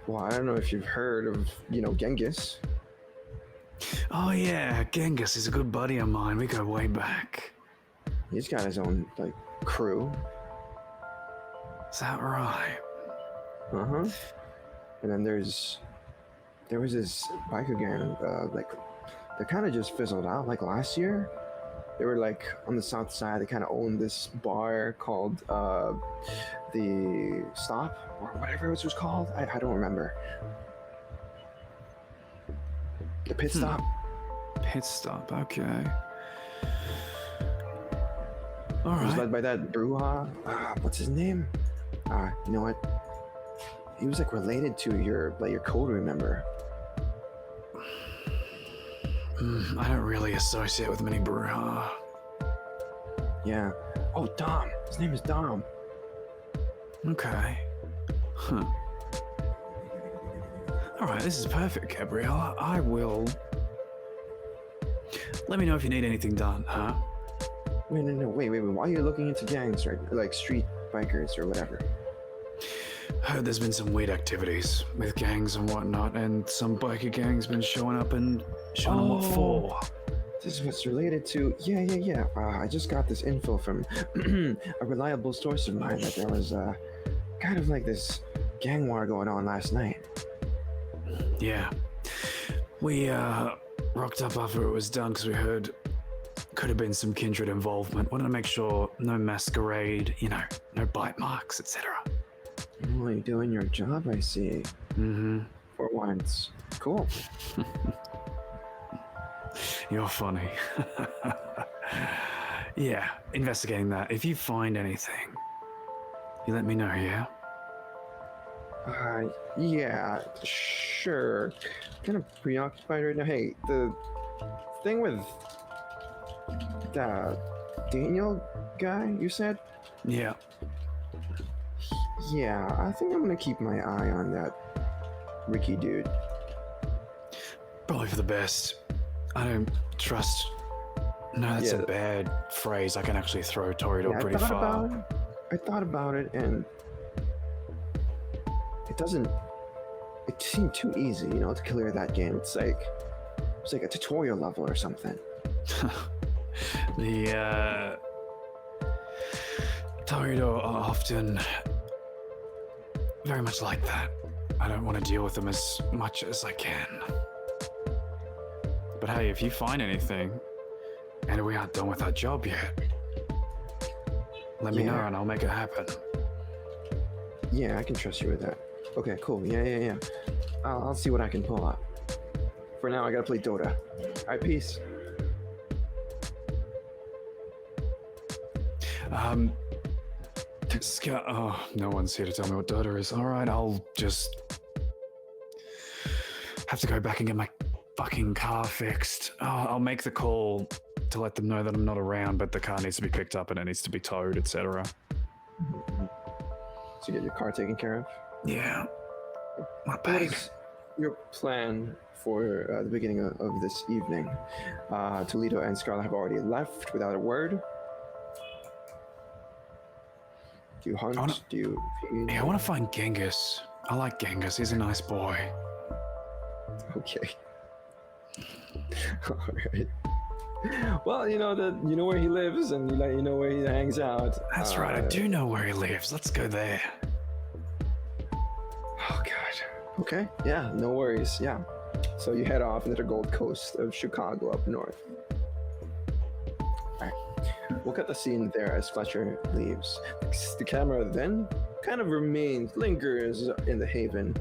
Well, I don't know if you've heard of, Genghis. Oh yeah, Genghis is a good buddy of mine. We go way back. He's got his own, crew. Is that right? Uh-huh. And then there was this biker gang, they kind of just fizzled out, last year. They were, on the south side. They kind of owned this bar called, the Stop, or whatever it was called. I don't remember. The Pit Stop. Pit stop, okay. All It was right. led by that Bruja. What's his name? You know what? He was related to your coterie member. I don't really associate with many Bruja. Yeah. Oh, Dom. His name is Dom. Okay. Huh. All right, this is perfect, Gabriella. I will. Let me know if you need anything done, huh? No. Wait. Why are you looking into gangs, right? Like street bikers or whatever? Heard there's been some weird activities with gangs and whatnot, and some biker gangs been showing up and showing them what for. This is what's related to. Yeah. I just got this info from a reliable source of mine that there was kind of this gang war going on last night. Yeah. We rocked up after it was done because we heard could have been some kindred involvement. Wanted to make sure no masquerade, no bite marks, etc. Well, you're doing your job, I see. Mm-hmm. For once. Cool. You're funny. Yeah, investigating that. If you find anything, you let me know, yeah? Yeah, sure. Kind of preoccupied right now. Hey, the thing with the Daniel guy, you said? Yeah. Yeah, I think I'm gonna keep my eye on that Ricky dude. Probably for the best. I don't trust. No, that's Yeah. a bad phrase. I can actually throw Toledo Yeah, pretty far. I thought about it, and it seemed too easy, to clear that game. It's like a tutorial level or something. The Toledo are often very much like that. I don't want to deal with them as much as I can. But hey, if you find anything, and we aren't done with our job yet, let me know Yeah. and I'll make it happen. Yeah, I can trust you with that. Okay, cool. Yeah. I'll see what I can pull up. For now, I gotta play Dota. Alright, peace. Oh, no one's here to tell me what Dota is. All right, I'll just have to go back and get my fucking car fixed. I'll make the call to let them know that I'm not around, but the car needs to be picked up and it needs to be towed, etc. So you get your car taken care of? Yeah. My What bag. is your plan for the beginning of this evening? Toledo and Scarlett have already left without a word. Do you hunt? wanna- Do you feed? Yeah, I want to find Genghis. I like Genghis. He's a nice boy. Okay. All right. Well, you know where he lives, and you know where he hangs out. That's right. I do know where he lives. Let's go there. Oh God. Okay. Yeah. No worries. Yeah. So you head off into the Gold Coast of Chicago up north. All right. we'll cut the scene there as Fletcher leaves. The camera then kind of lingers in the haven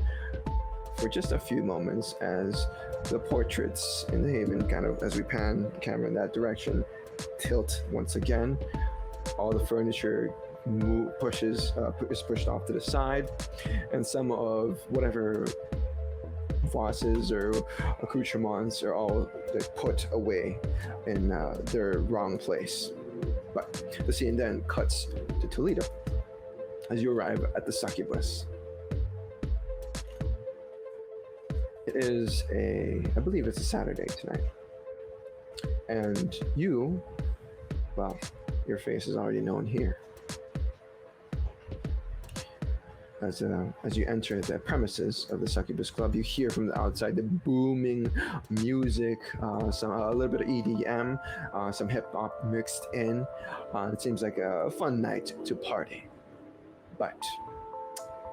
for just a few moments as the portraits in the haven kind of, as we pan the camera in that direction, tilt once again. All the furniture is pushed off to the side, and some of whatever vases or accoutrements are all put away in their wrong place. But the scene then cuts to Toledo as you arrive at the succubus. It is I believe it's a Saturday tonight. And you, well, your face is already known here. As you enter the premises of the Succubus Club, you hear from the outside the booming music, a little bit of EDM, some hip hop mixed in. It seems like a fun night to party. But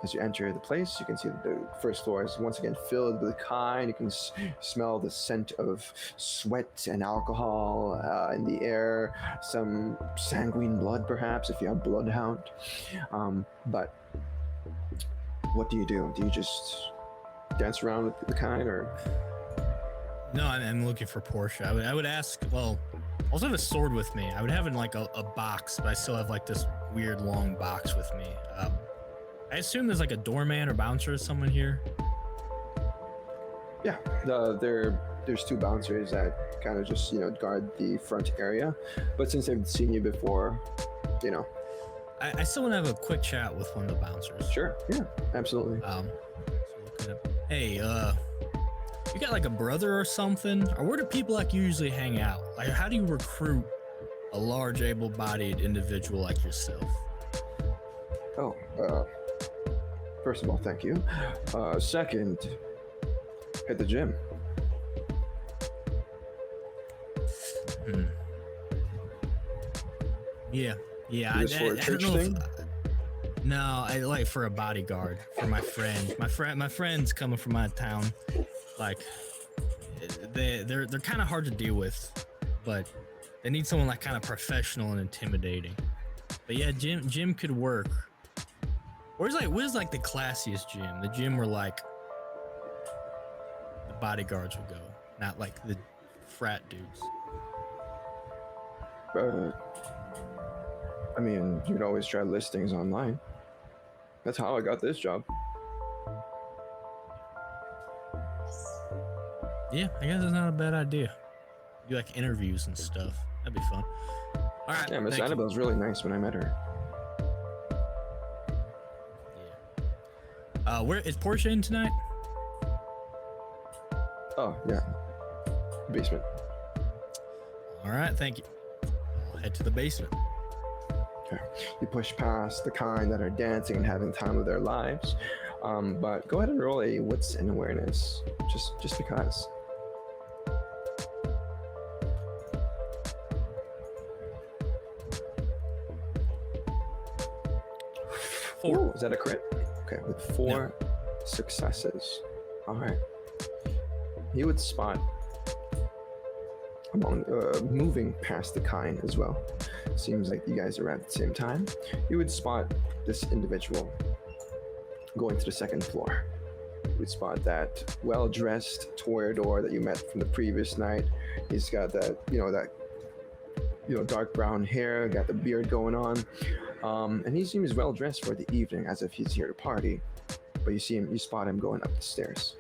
as you enter the place, you can see that the first floor is once again filled with kind. You can smell the scent of sweat and alcohol in the air, some sanguine blood perhaps if you have bloodhound. But what do? Do you just dance around with the kind, or? No, I'm looking for Portia. I would ask, well, I also have a sword with me. I would have in like a box, but I still have like this weird long box with me. I assume there's like a doorman or bouncer or someone here. Yeah, there's two bouncers that kind of just guard the front area, but since they've seen you before, I still want to have a quick chat with one of the bouncers. Sure, yeah, absolutely. So looking up, hey, you got like a brother or something? Or where do people like usually hang out? Like, how do you recruit a large, able-bodied individual like yourself? Oh, first of all, thank you. Second, hit the gym. Yeah. I for a don't church know thing? No, I like for a bodyguard for my friend. My friend's coming from out of town. Like, they're kind of hard to deal with, but they need someone like kind of professional and intimidating. But yeah, gym could work. Where's like the classiest gym? The gym where like the bodyguards would go, not like the frat dudes. I mean, you could always try listings online. That's how I got this job. Yeah, I guess it's not a bad idea. Do like interviews and stuff. That'd be fun. All right. Yeah, Miss thank you. Annabelle's really nice when I met her. Yeah. Where is Portia in tonight? Oh, yeah. Basement. All right, thank you. I'll head to the basement. Okay. You push past the kind that are dancing and having time of their lives. But go ahead and roll a wits and awareness, just because. Four. Ooh, is that a crit? Okay, with four successes. All right. You would spot among moving past the kind as well. Seems like you guys are at the same time. You would spot this individual going to the second floor. You would spot that well-dressed toreador that you met from the previous night. He's got that dark brown hair, got the beard going on, and he seems well-dressed for the evening, as if he's here to party. But you spot him going up the stairs.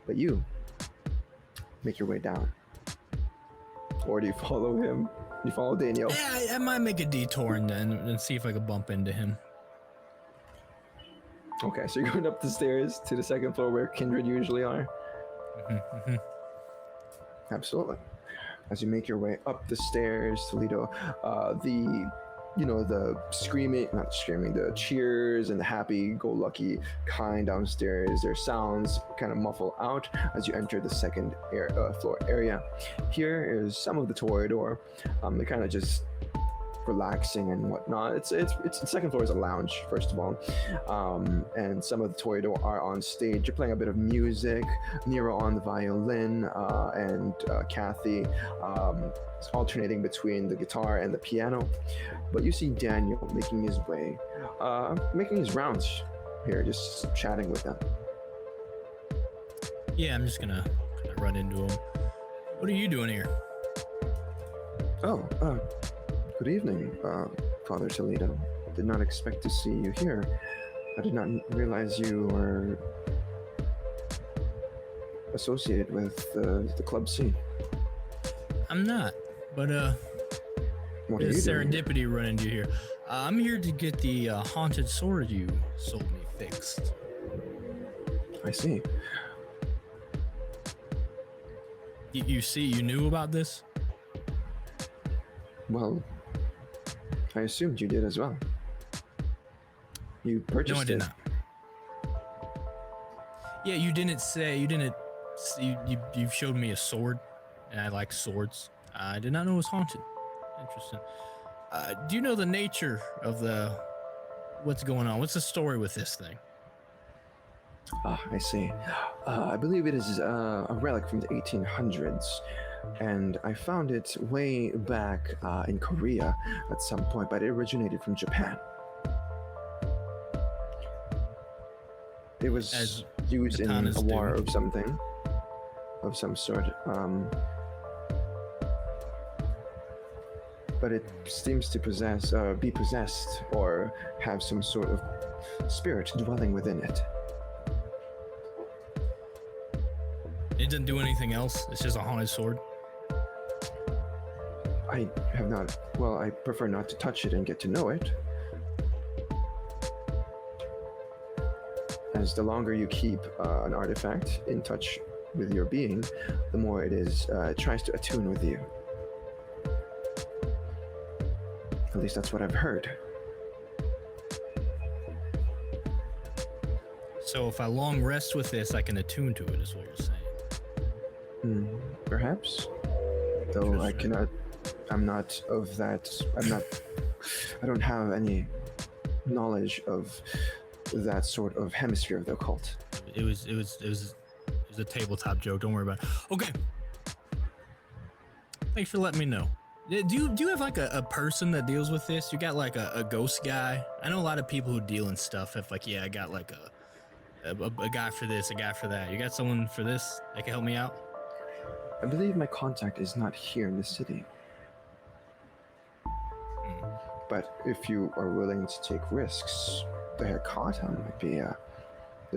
But you make your way down. Or do you follow him? You follow Daniel? Yeah, I might make a detour and see if I could bump into him. Okay, so you're going up the stairs to the second floor where kindred usually are? Absolutely. As you make your way up the stairs, Toledo, the cheers and the happy-go-lucky kind downstairs, their sounds kind of muffle out as you enter the second floor area. Here is some of the toreador. They kind of just relaxing and whatnot. It's the second floor is a lounge, first of all, and some of the Toledo are on stage. You're playing a bit of music. Nero on the violin, and Kathy is alternating between the guitar and the piano. But you see Daniel making his rounds here, just chatting with them. Yeah, I'm just gonna run into him. What are you doing here? Oh, good evening, Father Toledo. Did not expect to see you here. I did not realize you were associated with the club scene. I'm not, but What are you doing? serendipity run into here. I'm here to get the haunted sword you sold me fixed. I see. You knew about this? Well, I assumed you did as well. You purchased No, I did it. not. Yeah, you showed me a sword, and I like swords. I did not know it was haunted. Interesting. Do you know the nature of what's going on? What's the story with this thing? Ah, I see. I believe it is a relic from the 1800s, and I found it way back in Korea at some point, but it originated from Japan. It was As used in katanas a war do. of some sort. But it seems to be possessed, or have some sort of spirit dwelling within it. It doesn't do anything else. It's just a haunted sword. I have not. Well, I prefer not to touch it and get to know it. As the longer you keep an artifact in touch with your being, the more it tries to attune with you. At least that's what I've heard. So if I long rest with this, I can attune to it, is what you're saying. Perhaps. Though I cannot. I'm not of that. I don't have any knowledge of that sort of hemisphere of the occult. It was a tabletop joke. Don't worry about it. Okay. Thanks for letting me know. Do you have like a person that deals with this? You got like a ghost guy? I know a lot of people who deal in stuff have like, yeah, I got like a guy for this, a guy for that. You got someone for this that can help me out? I believe my contact is not here in the city. But if you are willing to take risks, the Hekata might be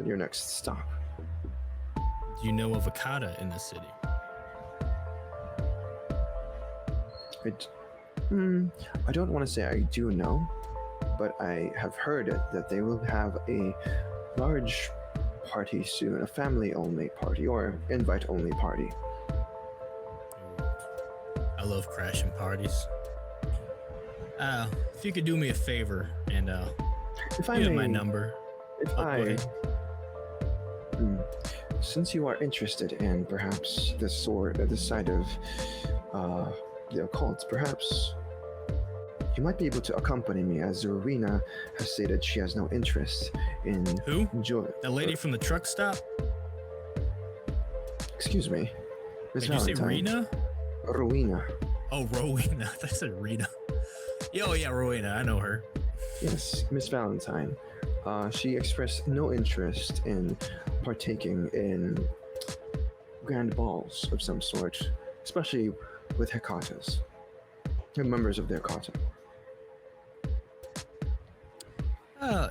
your next stop. Do you know of a kata in the city? I don't want to say I do know, but I have heard that they will have a large party soon, a family-only party or invite-only party. I love crashing parties. If you could do me a favor and If I you have may, my number. if go I, ahead. since you are interested in perhaps the side of the occult, perhaps you might be able to accompany me, as Zarina has stated she has no interest in Who? That lady uh, from the truck stop? Excuse me, Miss Did you say Valentine. Rena? Rowena. Oh, Rowena. I said Rena. Yo, yeah, Rowena. I know her. Yes, Miss Valentine. She expressed no interest in partaking in grand balls of some sort, especially with Hekatas, members of the Hekata.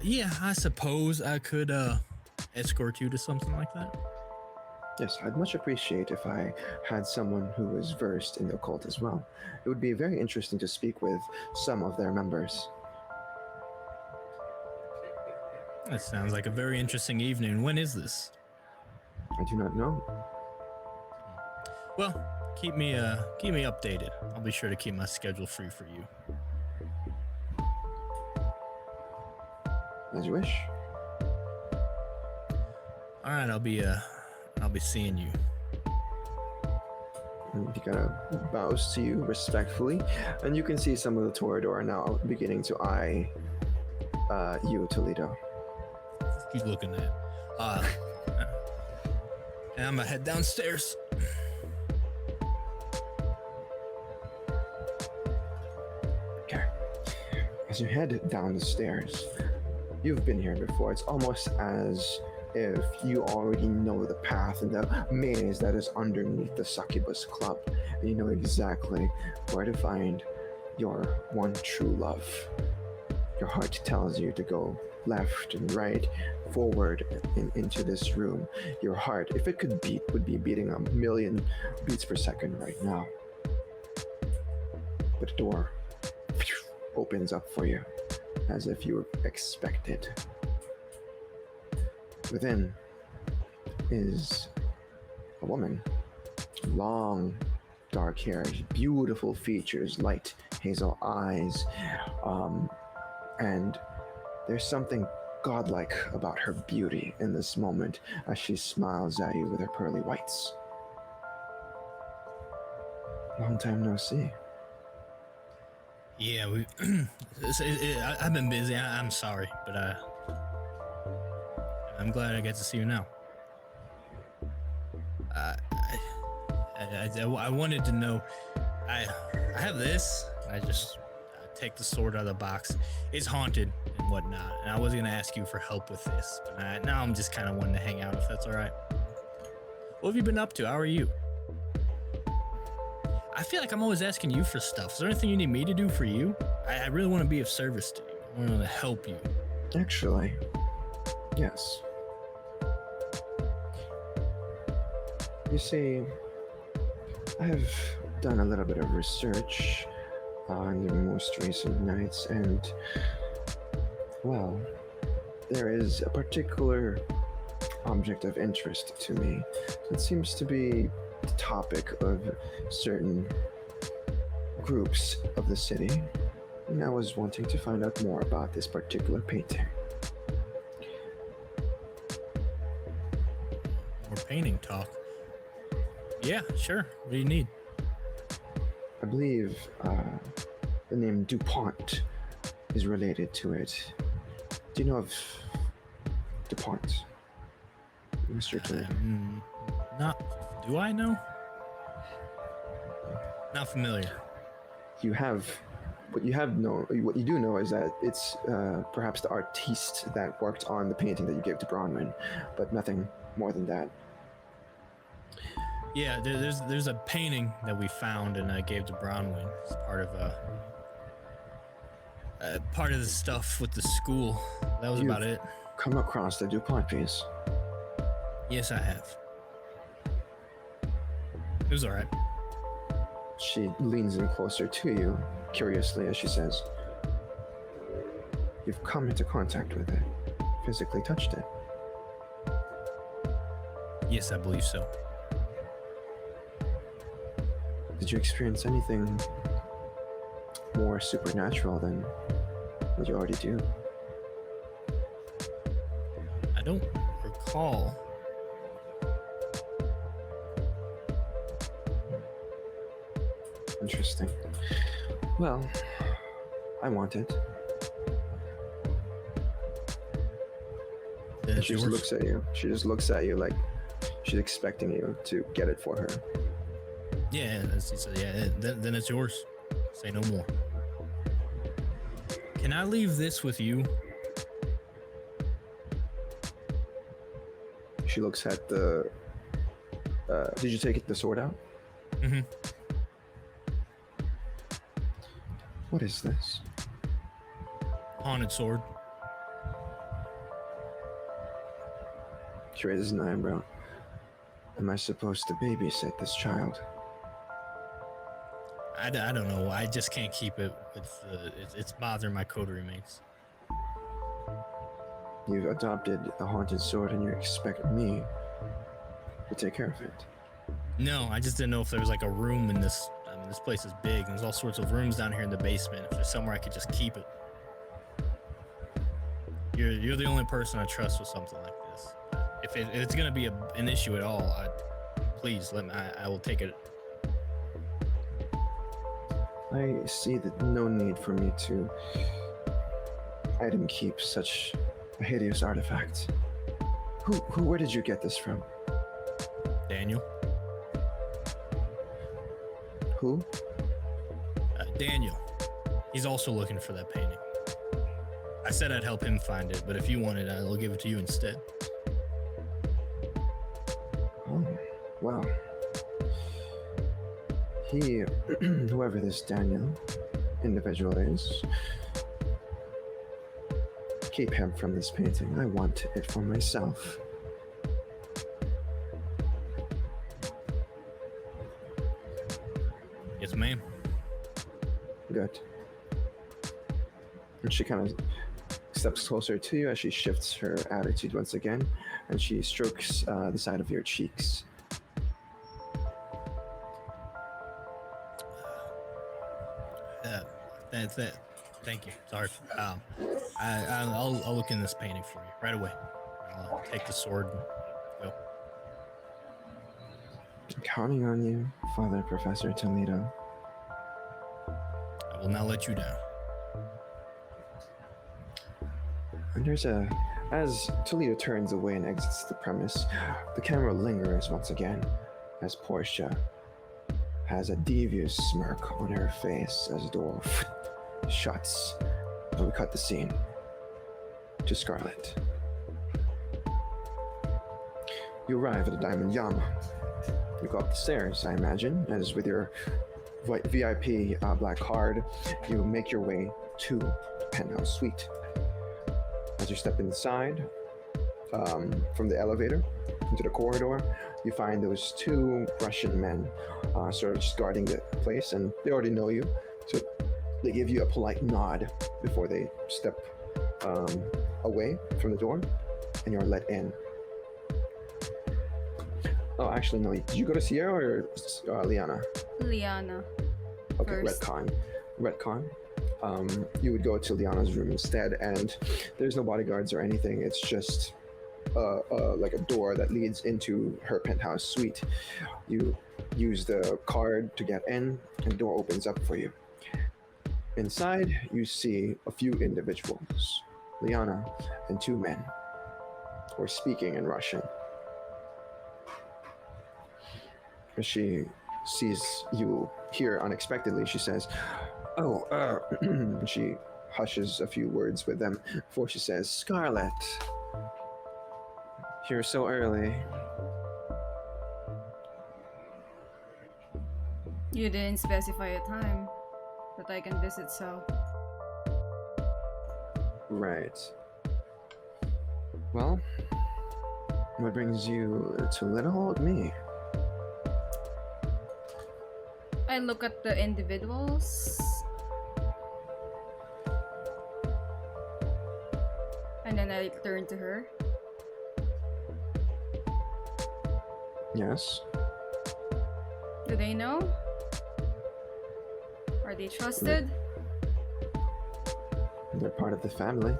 Yeah, I suppose I could escort you to something like that. Yes, I'd much appreciate if I had someone who was versed in the occult as well. It would be very interesting to speak with some of their members. That sounds like a very interesting evening. When is this? I do not know. Well, keep me updated. I'll be sure to keep my schedule free for you. As you wish. All right, I'll be seeing you. And he kind of bows to you respectfully, and you can see some of the Toreador are now beginning to eye you, Toledo. He's looking at. And I'm gonna head downstairs. Okay. As you head down the stairs, you've been here before. It's almost as if you already know the path and the maze that is underneath the Succubus Club. And you know exactly where to find your one true love. Your heart tells you to go left and right, forward and into this room. Your heart, if it could beat, would be beating 1,000,000 beats per second right now. But the door opens up for you, as if you expected. Within is a woman. Long, dark hair, beautiful features, light hazel eyes, and there's something godlike about her beauty in this moment as she smiles at you with her pearly whites. Long time no see. Yeah, I've been busy. I'm sorry, but I'm glad I get to see you now. I wanted to know. I have this. I take the sword out of the box. It's haunted and whatnot, and I was gonna ask you for help with this, but now I'm just kind of wanting to hang out if that's all right. What have you been up to? How are you? I feel like I'm always asking you for stuff. Is there anything you need me to do for you? I really want to be of service to you. I want to help you. Actually, yes. You see, I have done a little bit of research on the most recent nights, and, well, there is a particular object of interest to me. It seems to be the topic of certain groups of the city, and I was wanting to find out more about this particular painting. More painting talk. Yeah, sure. What do you need? I believe the name DuPont is related to it. Do you know of DuPont, Mr. Toledo? Do I know? Not familiar. What you do know is that it's perhaps the artiste that worked on the painting that you gave to Bronwyn, but nothing more than that. Yeah, there's a painting that we found and I gave to Bronwyn. It's part of the stuff with the school. That was about it. Come across the DuPont piece. Yes, I have. It was all right. She leans in closer to you, curiously, as she says, "You've come into contact with it, physically touched it." Yes, I believe so. Did you experience anything more supernatural than what you already do? I don't recall. Interesting. Well, I want it. That's She just yours? looks at you. She just looks at you like she's expecting you to get it for her. Yeah, then it's yours. Say no more. Can I leave this with you? She looks at the. Did you take the sword out? Mm-hmm. What is this? Haunted sword. She raises an eyebrow. Am I supposed to babysit this child? I don't know. I just can't keep it. It's bothering my coterie mates. You've adopted a haunted sword and you expect me to take care of it. No, I just didn't know if there was like a room in this. I mean, this place is big. There's all sorts of rooms down here in the basement. If there's somewhere I could just keep it. You're the only person I trust with something like this. If it's gonna be an issue at all, please let me. I will take it I see that no need for me to item keep such a hideous artifact. Where did you get this from? Daniel. Who? Daniel. He's also looking for that painting. I said I'd help him find it, but if you want it, I'll give it to you instead. Oh, well. He, whoever this Daniel individual is, keep him from this painting. I want it for myself. Yes, ma'am. Good. And she kind of steps closer to you as she shifts her attitude once again, and she strokes the side of your cheeks. That's it. Thank you. Sorry. I'll look in this painting for you right away. I'll take the sword and go. I'm counting on you, Father Professor Toledo. I will not let you down. And as Toledo turns away and exits the premise, the camera lingers once again as Portia has a devious smirk on her face as the door shuts. And we cut the scene to Scarlett. You arrive at the Diamond Yama. You go up the stairs, I imagine, as with your VIP black card, you make your way to the penthouse suite. As you step inside from the elevator into the corridor, you find those two Russian men sort of just guarding the place, and they already know you, so they give you a polite nod before they step away from the door, and you're let in. Oh, actually, no. Did you go to Sierra or Liana? Liana. Okay, First. Retcon. You would go to Liana's room instead, and there's no bodyguards or anything. It's just like a door that leads into her penthouse suite. You use the card to get in, and the door opens up for you. Inside, you see a few individuals, Liana and two men, who are speaking in Russian. As she sees you here unexpectedly, she says, "Oh, and she hushes a few words with them before she says, "Scarlett, here so early." You didn't specify a time that I can visit, so. Right. Well, what brings you to Little with me? I look at the individuals. And then I turn to her. Yes. Do they know? Are they trusted? They're part of the family.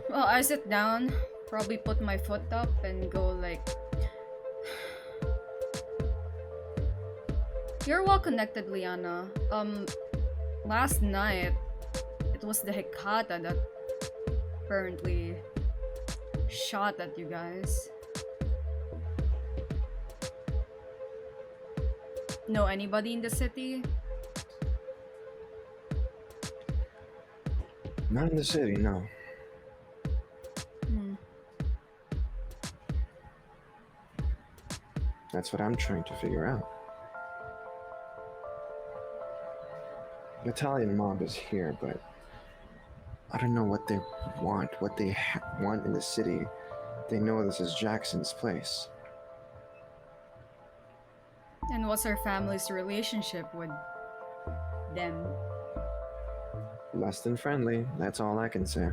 Well, I sit down, probably put my foot up and go like, "You're well connected, Liana. Last night, it was the Hecata that apparently shot at you guys. Know anybody in the city?" Not in the city, no. That's what I'm trying to figure out. The Italian mob is here, but I don't know what they want, want in the city. They know this is Jackson's place. And what's our family's relationship with them? Less than friendly, that's all I can say.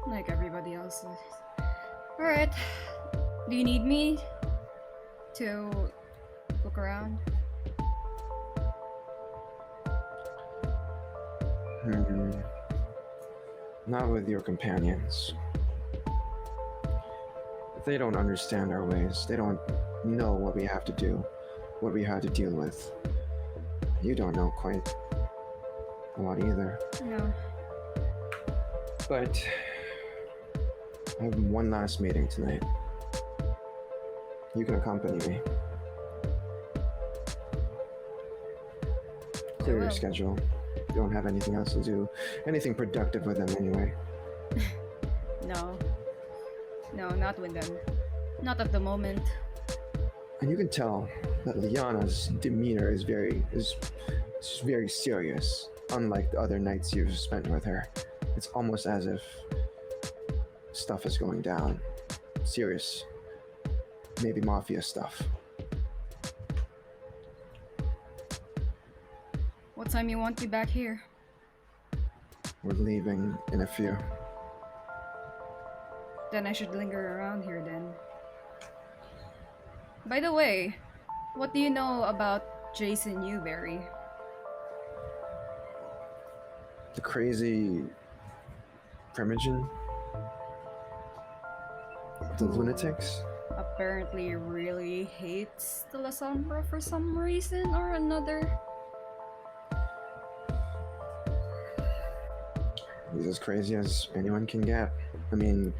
Like everybody else's. Alright. Do you need me to look around? Not with your companions. They don't understand our ways. They don't know what we have to do. what we had to deal with. You don't know quite a lot either. No. But I have one last meeting tonight. You can accompany me. Clear your will. schedule. You don't have anything else to do. Anything productive with them anyway. No. No, not with them. Not at the moment. And you can tell that Liana's demeanor is very serious. Unlike the other nights you've spent with her. It's almost as if stuff is going down. Serious. Maybe mafia stuff. What time you want me back here? We're leaving in a few. Then I should linger around here then. By the way, what do you know about Jason Newberry? The crazy Primogen? The lunatics? Apparently really hates the La Sombra for some reason or another. He's as crazy as anyone can get. I mean,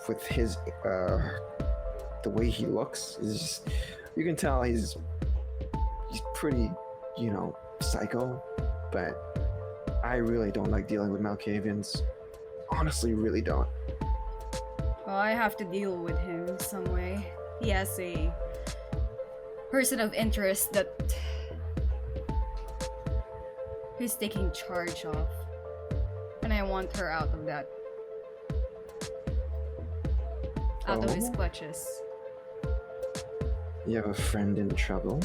with his, the way he looks, is just, you can tell he's pretty, psycho, but I really don't like dealing with Malkavians. Honestly, really don't. Well, I have to deal with him some way. He has a person of interest that he's taking charge of. And I want her out of that. Out of his Oh? clutches. You have a friend in trouble?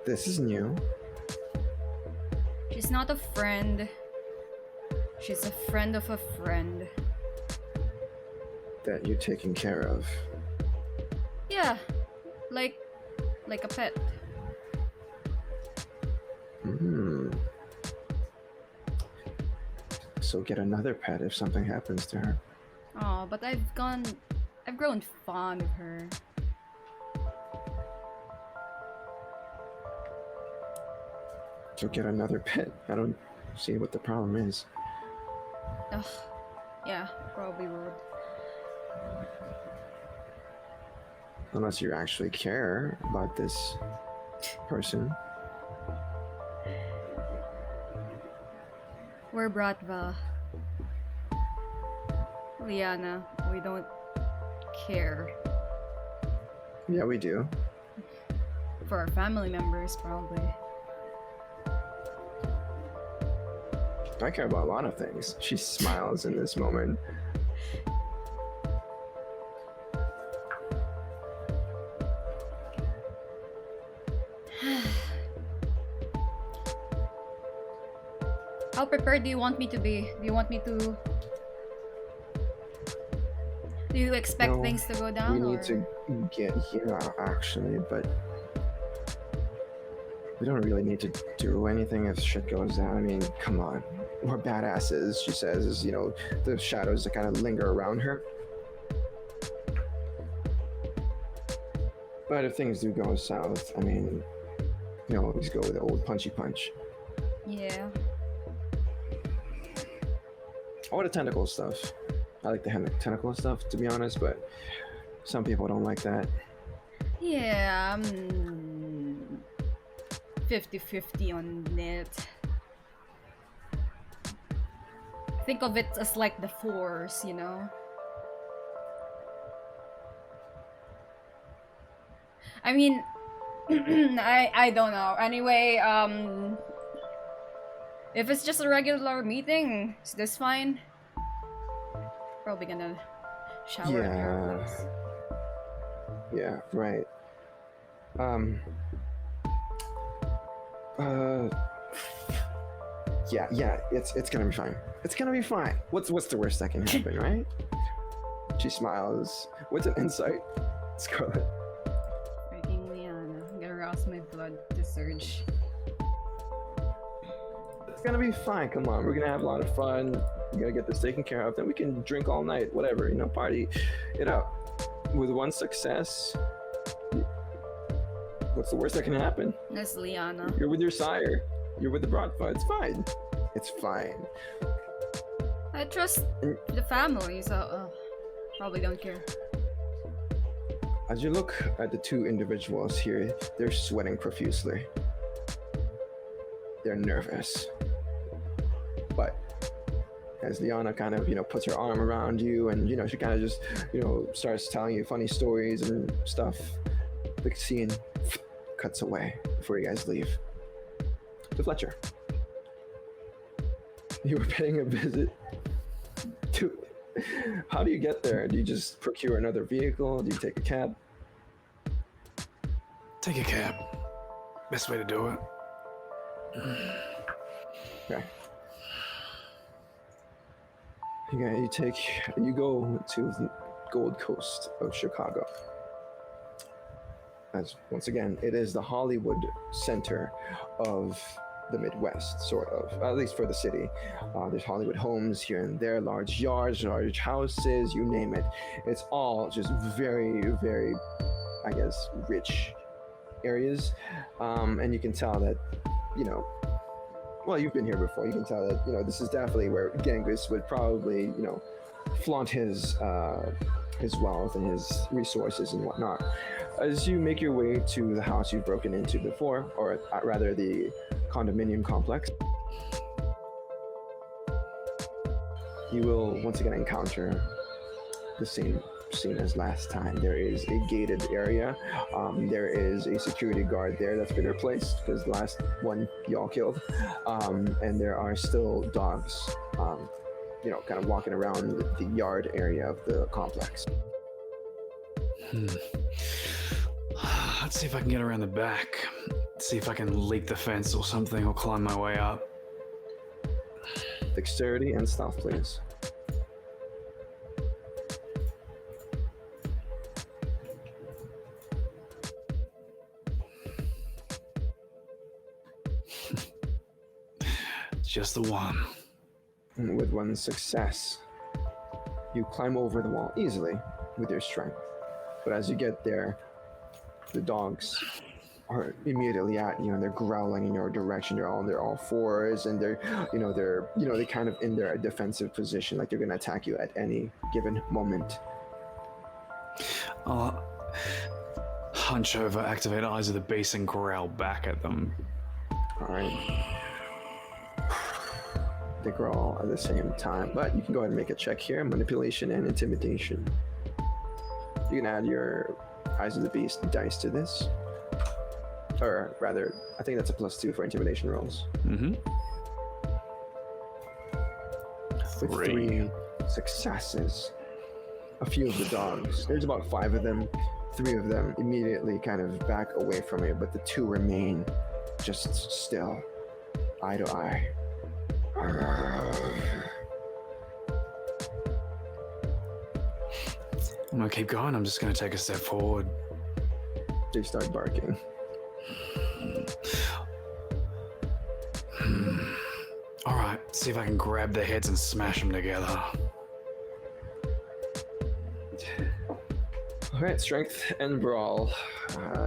This is new. She's not a friend. She's a friend of a friend. That you're taking care of. Yeah, like a pet. So get another pet if something happens to her. Oh, but I've grown fond of her. So get another pet. I don't see what the problem is. Ugh. Yeah, probably would. Unless you actually care about this person. We're Bratva. Liana, we don't care. Yeah, we do. For our family members, probably. I care about a lot of things. She smiles in this moment. How prepared do you want me to be? Do you want me to... Do you expect No, things to go down? We or... need to get here, actually, but we don't really need to do anything if shit goes down. I mean, come on. We're badasses, she says, as, the shadows that kind of linger around her. But if things do go south, I mean, you always go with the old punchy punch. Yeah. Or the tentacle stuff. I like the tentacle stuff, to be honest, but some people don't like that. Yeah, 50-50 on it. Think of it as like the Force, I mean, I don't know. Anyway, if it's just a regular meeting, is this fine? Probably gonna shower in your place. Yeah, right. Yeah, it's gonna be fine. It's gonna be fine. What's the worst that can happen, right? She smiles. What's an insight, Scarlett? Freaking Liana. I'm gonna rouse my blood to surge. It's gonna be fine. Come on, we're gonna have a lot of fun. We're gonna get this taken care of. Then we can drink all night, whatever, party it up. With one success, What's the worst that can happen? Miss Liana. You're with your sire. You're with the Broadfire. It's fine. It's fine. I trust the family, so probably don't care. As you look at the two individuals here, they're sweating profusely. They're nervous. But as Liana kind of, puts her arm around you and, she kind of just, starts telling you funny stories and stuff, the scene cuts away before you guys leave. To Fletcher. You were paying a visit to... How do you get there? Do you just procure another vehicle? Do you take a cab? Take a cab. Best way to do it. Okay. You go to the Gold Coast of Chicago. As once again, it is the Hollywood center of the Midwest, sort of, at least for the city. There's Hollywood homes here and there, large yards, large houses, you name it. It's all just very, very, I guess, rich areas. And you can tell that, well, you've been here before. You can tell that, this is definitely where Genghis would probably, flaunt his wealth and his resources and whatnot. As you make your way to the house you've broken into before, or rather the condominium complex, you will once again encounter the same scene as last time. There is a gated area. There is a security guard there that's been replaced because the last one y'all killed. And there are still dogs, kind of walking around the yard area of the complex. Let's see if I can get around the back. See if I can leak the fence or something or climb my way up. Dexterity and stealth, please. Just the one. With one success, you climb over the wall easily with your strength. But as you get there, the dogs are immediately at you and they're growling in your direction. They're all on their all fours and they're kind of in their defensive position, like they're gonna attack you at any given moment. I'll hunch over, activate Eyes of the Beast, and growl back at them. All right. They growl at the same time, but you can go ahead and make a check here: manipulation and intimidation. You can add your Eyes of the Beast dice to this. Or rather, I think that's a +2 for intimidation rolls. Mm-hmm. With 3 successes, a few of the dogs, there's about 5 of them, 3 of them immediately kind of back away from it, but the 2 remain just still, eye to eye. I'm gonna keep going. I'm just gonna take a step forward. They start barking. All right, see if I can grab their heads and smash them together. All right, strength and brawl.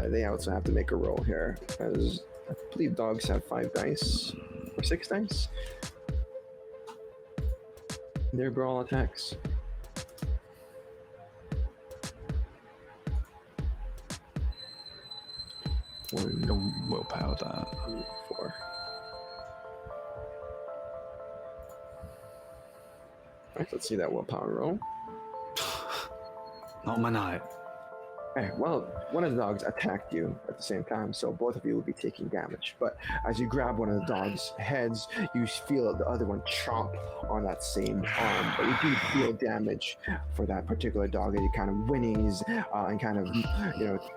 They also have to make a roll here, as I believe dogs have 5 dice or 6 dice. Their brawl attacks. One willpower that. 4. Alright, let's see that willpower roll. Not my night. Okay, well, one of the dogs attacked you at the same time, so both of you will be taking damage. But as you grab one of the dog's heads, you feel the other one chomp on that same arm. But you do feel damage for that particular dog, and it kind of whinnies and kind of,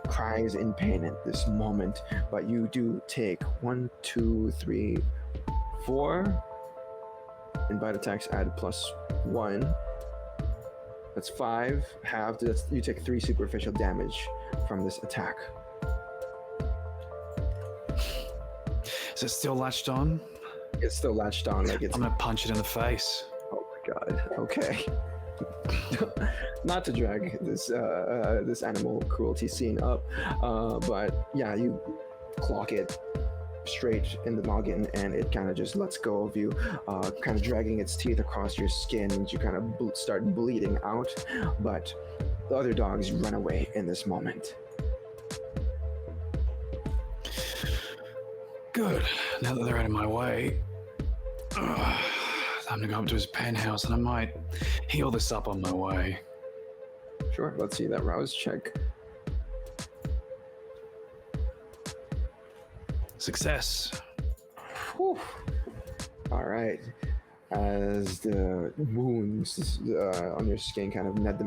cries in pain at this moment. But you do take 1, 2, 3, 4. And bite attacks add +1. That's 5 halved. You take 3 superficial damage from this attack. Is it still latched on? It's still latched on, like it's. I'm gonna punch it in the face. Oh my god. Okay. not to drag this animal cruelty scene up, but yeah, you clock it straight in the noggin, and it kind of just lets go of you, kind of dragging its teeth across your skin, and you kind of start bleeding out. But the other dogs run away in this moment. Good. Now that they're out of my way, time to go up to his penthouse, and I might heal this up on my way. Sure, let's see that rouse check. Success. Whew. All right. As the wounds on your skin kind of net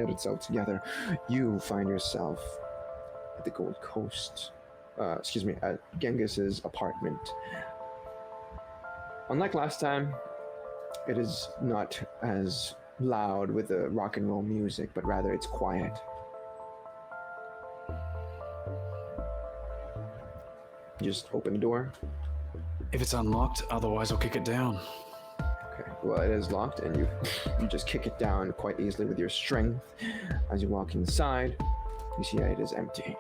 itself together, you find yourself at the Gold Coast. At Genghis's apartment. Unlike last time, it is not as loud with the rock and roll music, but rather it's quiet. You just open the door. If it's unlocked, otherwise I'll kick it down. Okay, well, it is locked, and you just kick it down quite easily with your strength. As you walk inside, you see it is empty.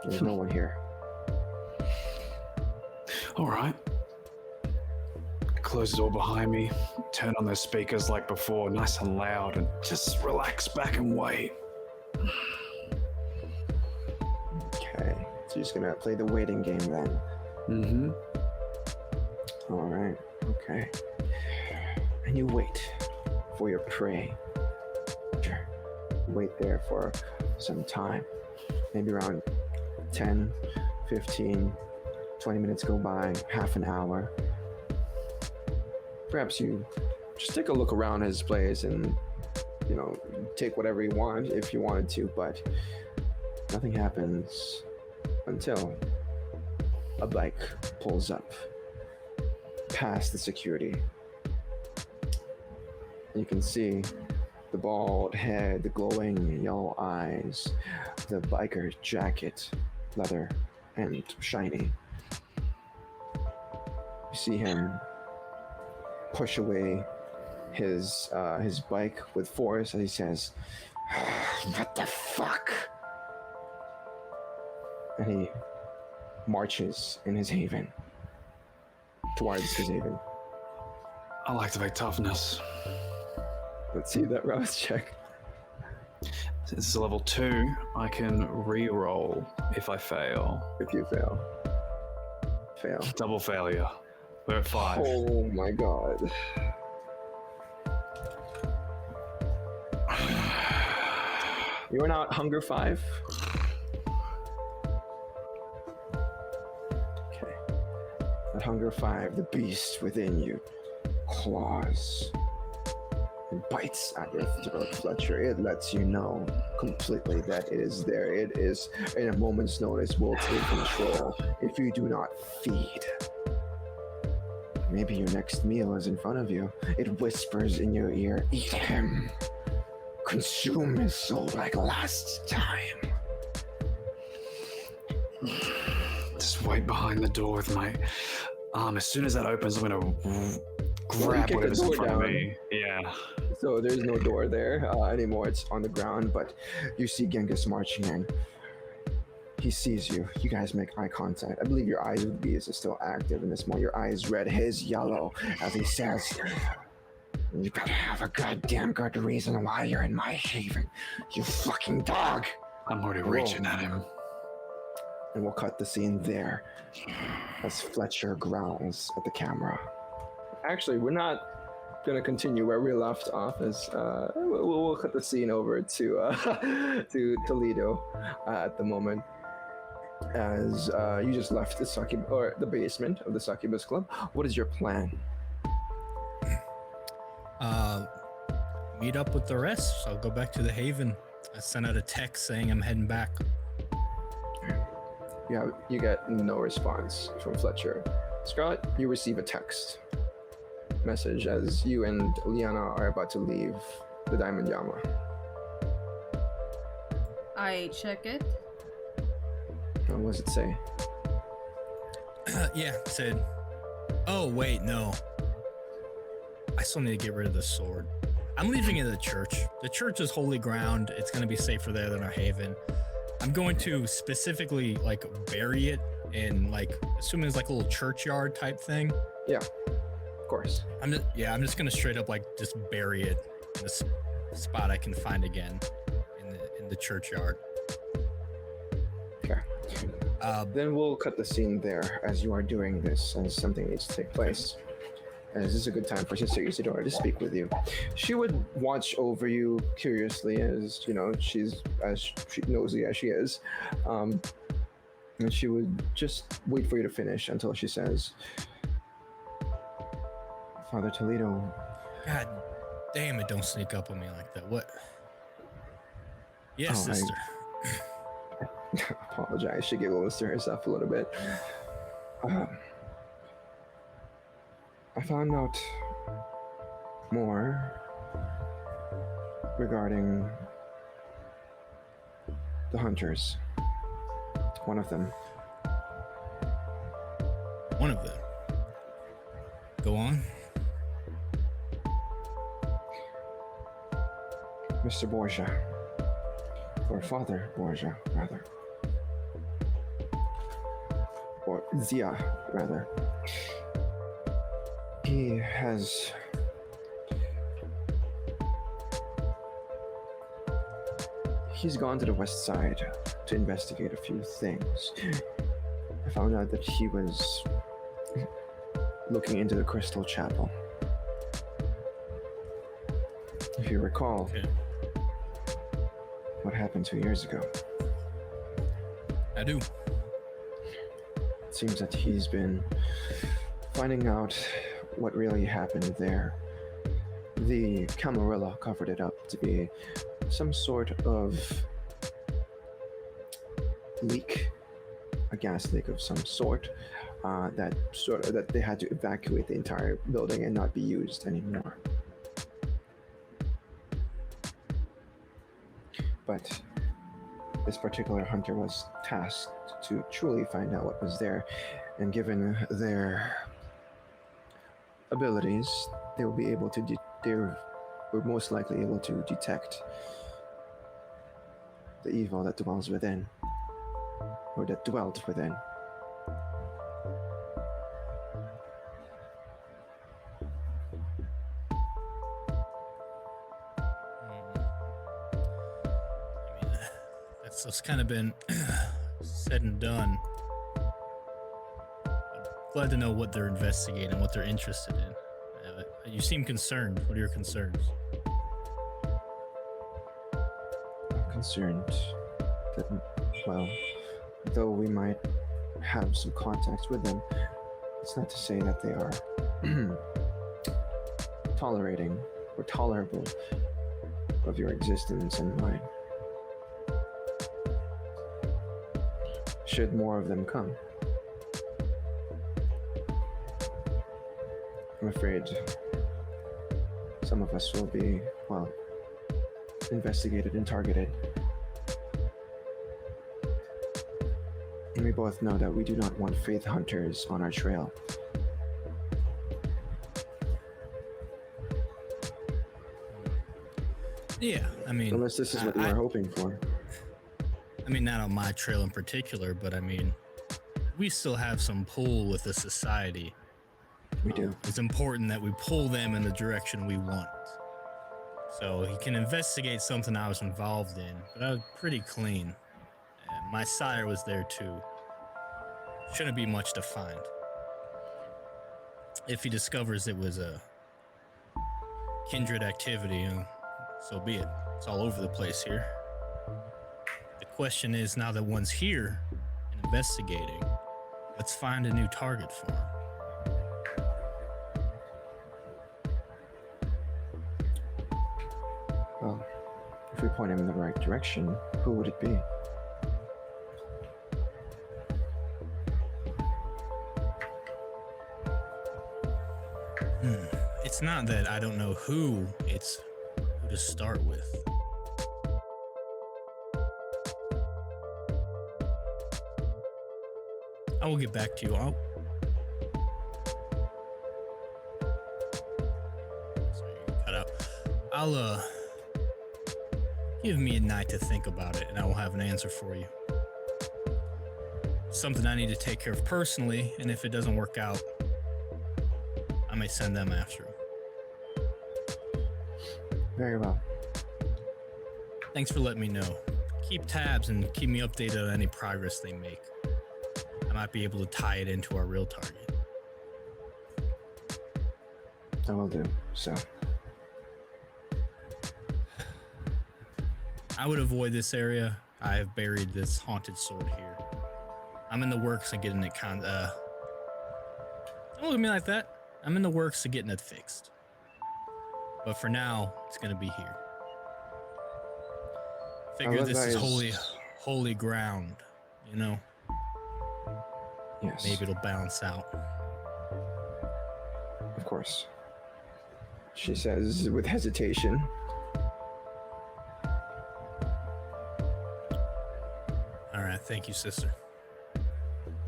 There's no one here. All right. Close the door behind me, turn on those speakers like before, nice and loud, and just relax back and wait. Okay, so you're just gonna play the waiting game then. Mm-hmm. All right, okay. And you wait for your prey. Wait there for some time. Maybe around 10, 15, 20 minutes go by, half an hour. Perhaps you just take a look around his place and, take whatever you want if you wanted to, but nothing happens until a bike pulls up past the security. You can see the bald head, the glowing yellow eyes, the biker jacket, leather and shiny. You see him push away his bike with force as he says, "What the fuck?" And he marches in his haven towards his haven. I like to make toughness. Let's see that rouse check. Since it's a level 2, I can re-roll if I fail. If you fail. Double failure. We're at 5. Oh my god. You are now at Hunger 5. Okay. At Hunger 5, the beast within you claws and bites at your throat, Fletcher. It lets you know completely that it is there. It is, in a moment's notice, will take control if you do not feed. Maybe your next meal is in front of you. It whispers in your ear, "Eat him. Consume his soul like last time." Just wait behind the door with my arm. As soon as that opens, I'm gonna grab whatever's in front of me. Yeah. So there's no door there anymore. It's on the ground, but you see Genghis marching in. He sees you. You guys make eye contact. I believe your eyes with bees are still active in this moment. Your eyes red, his yellow, as he says, "You better have a goddamn good reason why you're in my haven, you fucking dog." I'm already reaching at him. And we'll cut the scene there as Fletcher growls at the camera. Actually, we're not gonna continue where we left off. As we'll cut the scene over to to Toledo at the moment. As you just left the basement of the Succubus Club. What is your plan? Meet up with the rest. So I'll go back to the Haven. I sent out a text saying I'm heading back. Yeah, you get no response from Fletcher. Scarlett, you receive a text message as you and Liana are about to leave the Diamond Yama. I check it. What does it say? Yeah, it said, "Oh, wait, no. I still need to get rid of the sword. I'm leaving it at the church. The church is holy ground. It's going to be safer there than our haven. I'm going to specifically like bury it in like, assuming it's like a little churchyard type thing. Yeah, of course. I'm just going to straight up like just bury it in a spot I can find again in the churchyard. Okay. Then we'll cut the scene there as you are doing this, as something needs to take place. As this is a good time for Sister Isidora to speak with you. She would watch over you curiously, as you know, she's as nosy as she is, and she would just wait for you to finish until she says, "Father Toledo." God damn it! Don't sneak up on me like that. What? Yes, sister. Apologize. She giggles to herself a little bit. I found out more regarding the hunters. One of them. One of them. Go on. Mr. Borgia. Or Father Borgia, rather. Or Zia, rather. He has he's gone to the west side to investigate a few things. I found out that he was looking into the Crystal Chapel. If you recall, Okay. what happened 2 years ago. I do. It seems that he's been finding out what really happened there. The Camarilla covered it up to be some sort of leak, a gas leak of some sort, that they had to evacuate the entire building and not be used anymore. But this particular hunter was tasked to truly find out what was there, and given their abilities, they will be able to they were most likely able to detect the evil that dwells within, or that dwelt within. I mean, that's kind of been said and done. I'm glad to know what they're investigating, what they're interested in. You seem concerned. What are your concerns? I'm concerned that, well, though we might have some contacts with them, it's not to say that they are tolerating or tolerable of your existence and mine. Should more of them come, I'm afraid some of us will be, well, investigated and targeted. And we both know that we do not want faith hunters on our trail. Yeah, I mean, Unless this is what we were hoping for. I mean, not on my trail in particular, but I mean, we still have some pull with the society. We do. It's important that we pull them in the direction we want. So he can investigate something I was involved in, but I was pretty clean. And my sire was there too. Shouldn't be much to find. If he discovers it was a kindred activity, so be it. It's all over the place here. The question is, now that one's here and investigating, let's find a new target for him. Well, if we point him in the right direction, who would it be? It's not that I don't know who, it's who to start with. I will get back to you. Sorry, cut out. I'll give me a night to think about it, and I will have an answer for you. Something I need to take care of personally, and if it doesn't work out, I may send them after him. Very well. Thanks for letting me know. Keep tabs and keep me updated on any progress they make. I might be able to tie it into our real target. I will do so. I would avoid this area. I have buried this haunted sword here. I'm in the works of getting it don't look at me like that. I'm in the works of getting it fixed. But for now, it's gonna be here. Figure this is holy ground, you know? Yes. Maybe it'll balance out. Of course. She says with hesitation. All right, thank you, sister.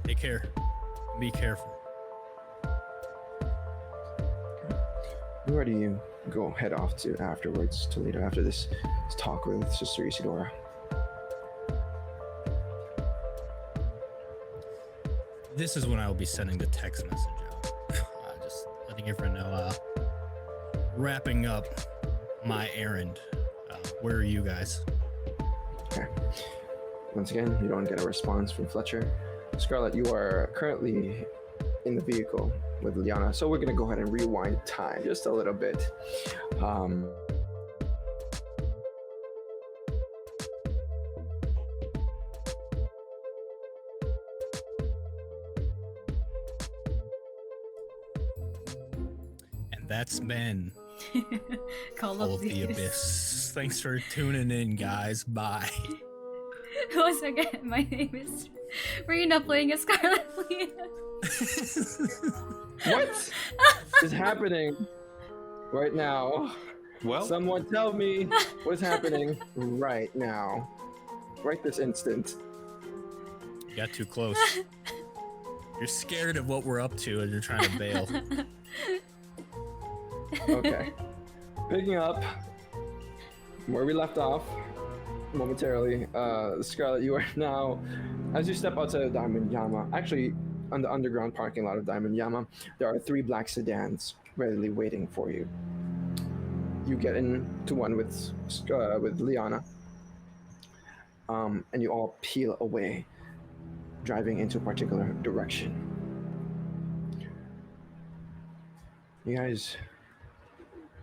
Take care. Be careful. Where do you go head off to afterwards, Toledo, after this talk with Sister Isidora? This is when I will be sending the text message out. Just letting everyone know, wrapping up my errand. Where are you guys? Okay. Once again, you don't get a response from Fletcher. Scarlett, you are currently in the vehicle with Liana, so we're going to go ahead and rewind time just a little bit. And that's been Call All of of the Abyss. Thanks for tuning in, guys. Bye. Once again, my name is Rena, playing a Scarlet Leah. What is happening right now? Well, Someone tell me what's happening right now. Right this instant. You got too close. You're scared of what we're up to and you're trying to bail. Okay. Picking up where we left off momentarily, Scarlett, you are now, as you step outside of Diamond Yama, actually on the underground parking lot of Diamond Yama, there are 3 black sedans readily waiting for you. You get into one with Liana, and you all peel away, driving into a particular direction. You guys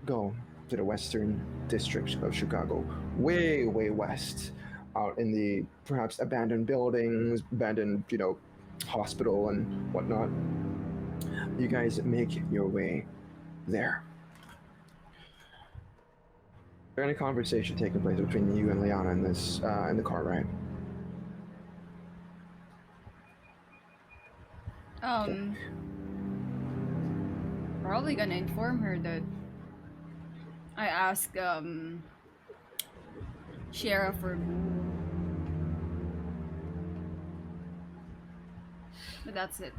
go to the western district of Chicago, way west, out in the perhaps abandoned buildings, abandoned, hospital and whatnot. You guys make your way there. Is there any conversation taking place between you and Liana in this in the car ride? Probably gonna inform her that I asked Sheriff for Boo. But that's it.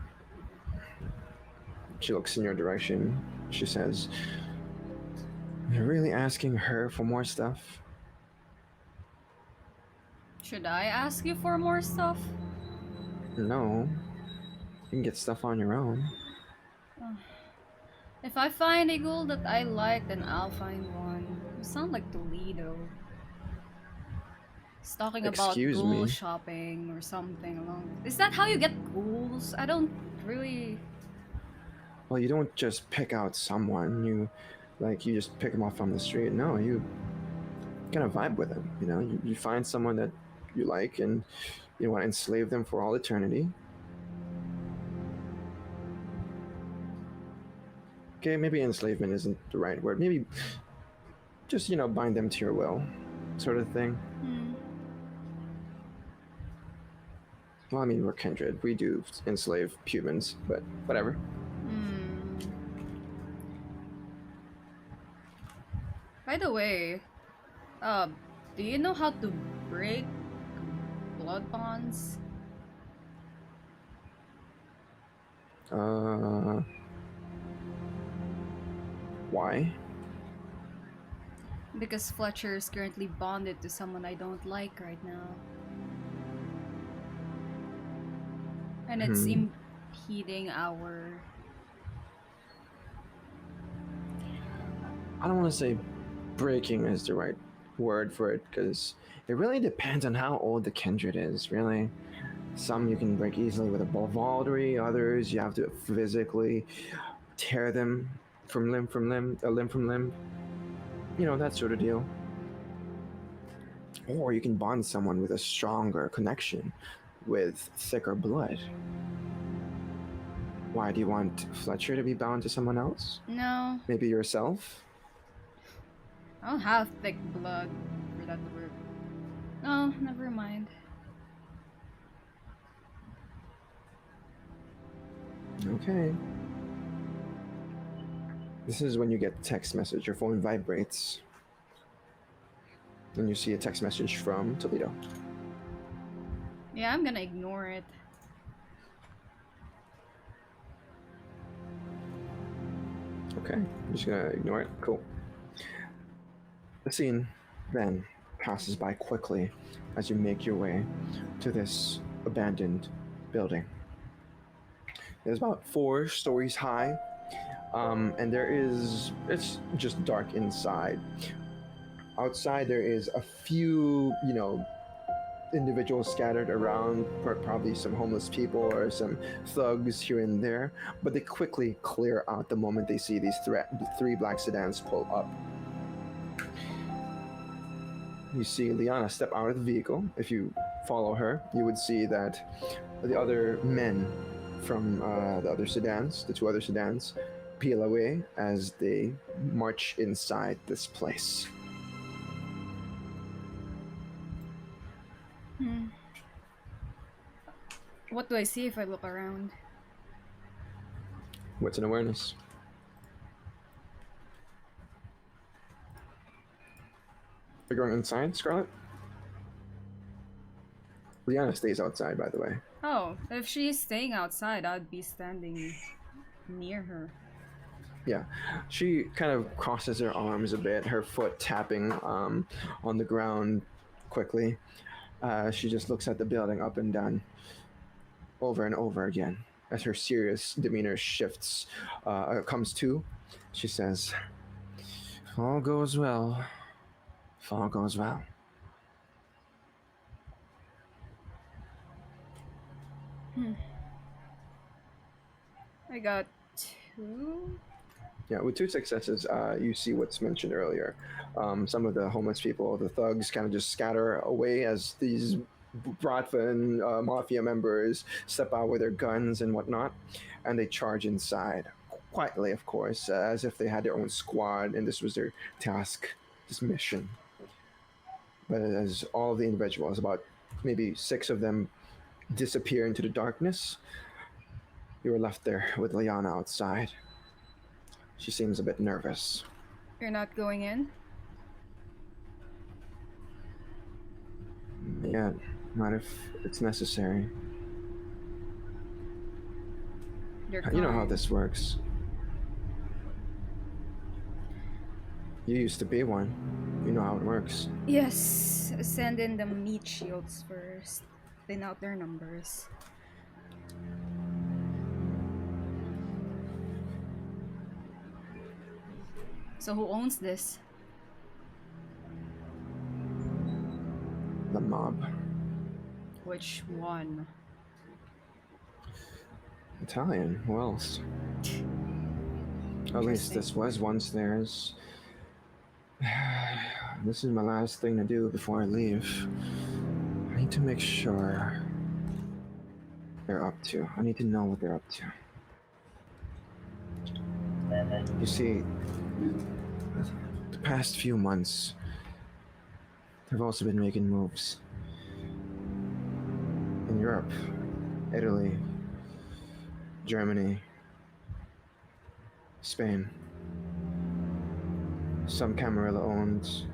She looks in your direction. She says, "You're really asking her for more stuff?" Should I ask you for more stuff? No. You can get stuff on your own. If I find a goal that I like, then I'll find one. You sound like Toledo. He's talking about Excuse ghoul me? shopping or something along. Is that how you get ghouls? I don't really. Well, you don't just pick out someone. You just pick them off from the street. No, you kind of vibe with them. You find someone that you like and you want to enslave them for all eternity. Okay, maybe enslavement isn't the right word. Maybe just, bind them to your will, sort of thing. Well, I mean, we're kindred. We do enslave humans, but whatever. By the way, do you know how to break blood bonds? Why? Because Fletcher is currently bonded to someone I don't like right now. And it's impeding our... I don't want to say breaking is the right word for it, because it really depends on how old the kindred is, really. Some you can break easily with a bavaldry, others you have to physically tear them from limb from limb, limb from limb. You know, that sort of deal. Or you can bond someone with a stronger connection, with thicker blood. Why do you want Fletcher to be bound to someone else? No, Maybe yourself? I don't have thick blood for that to work. No, never mind. Okay. This is when you get a text message. Your phone vibrates. And you see a text message from Toledo. Yeah, I'm gonna ignore it. Okay, I'm just gonna ignore it. Cool. The scene then passes by quickly as you make your way to this abandoned building. It's about 4 stories high, and it's just dark inside. Outside there is a few, individuals scattered around, probably some homeless people or some thugs here and there, but they quickly clear out the moment they see these 3 black sedans pull up. You see Liana step out of the vehicle. If you follow her, you would see that the other men from the other sedans, the 2 other sedans, peel away as they march inside this place. What do I see if I look around? What's an awareness? You're going inside, Scarlett? Liana stays outside, by the way. Oh, if she's staying outside, I'd be standing near her. Yeah, she kind of crosses her arms a bit, her foot tapping on the ground quickly. She just looks at the building up and down over and over again. As her serious demeanor shifts, comes to, she says, "If all goes well, if all goes well." I got 2. Yeah, with 2 successes, you see what's mentioned earlier. Some of the homeless people, the thugs, kind of just scatter away as these Bratvan mafia members step out with their guns and whatnot, and they charge inside. Quietly, of course, as if they had their own squad and this was their task, this mission. But as all of the individuals, about maybe 6 of them, disappear into the darkness, you are left there with Liana outside. She seems a bit nervous. You're not going in? Yeah, not if it's necessary. You know how this works. You used to be one. You know how it works. Yes, send in the meat shields first. Thin out their numbers. So who owns this? The mob. Which one? Italian. Who else? At least this was once theirs. This is my last thing to do before I leave. I need to make sure they're up to. I need to know what they're up to. You see, the past few months, they've also been making moves. In Europe, Italy, Germany, Spain. Some Camarilla owned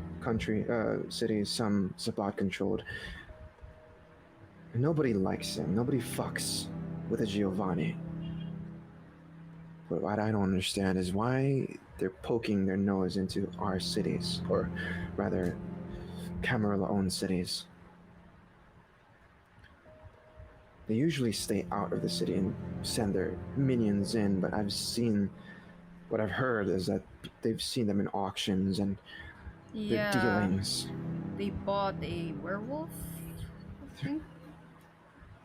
cities, some Sabbat controlled. Nobody likes him. Nobody fucks with a Giovanni. But what I don't understand is why they're poking their nose into our cities, or rather, Camarilla-owned cities. They usually stay out of the city and send their minions in, but what I've heard is that they've seen them in auctions and their Yeah, dealings. they bought a werewolf, I think.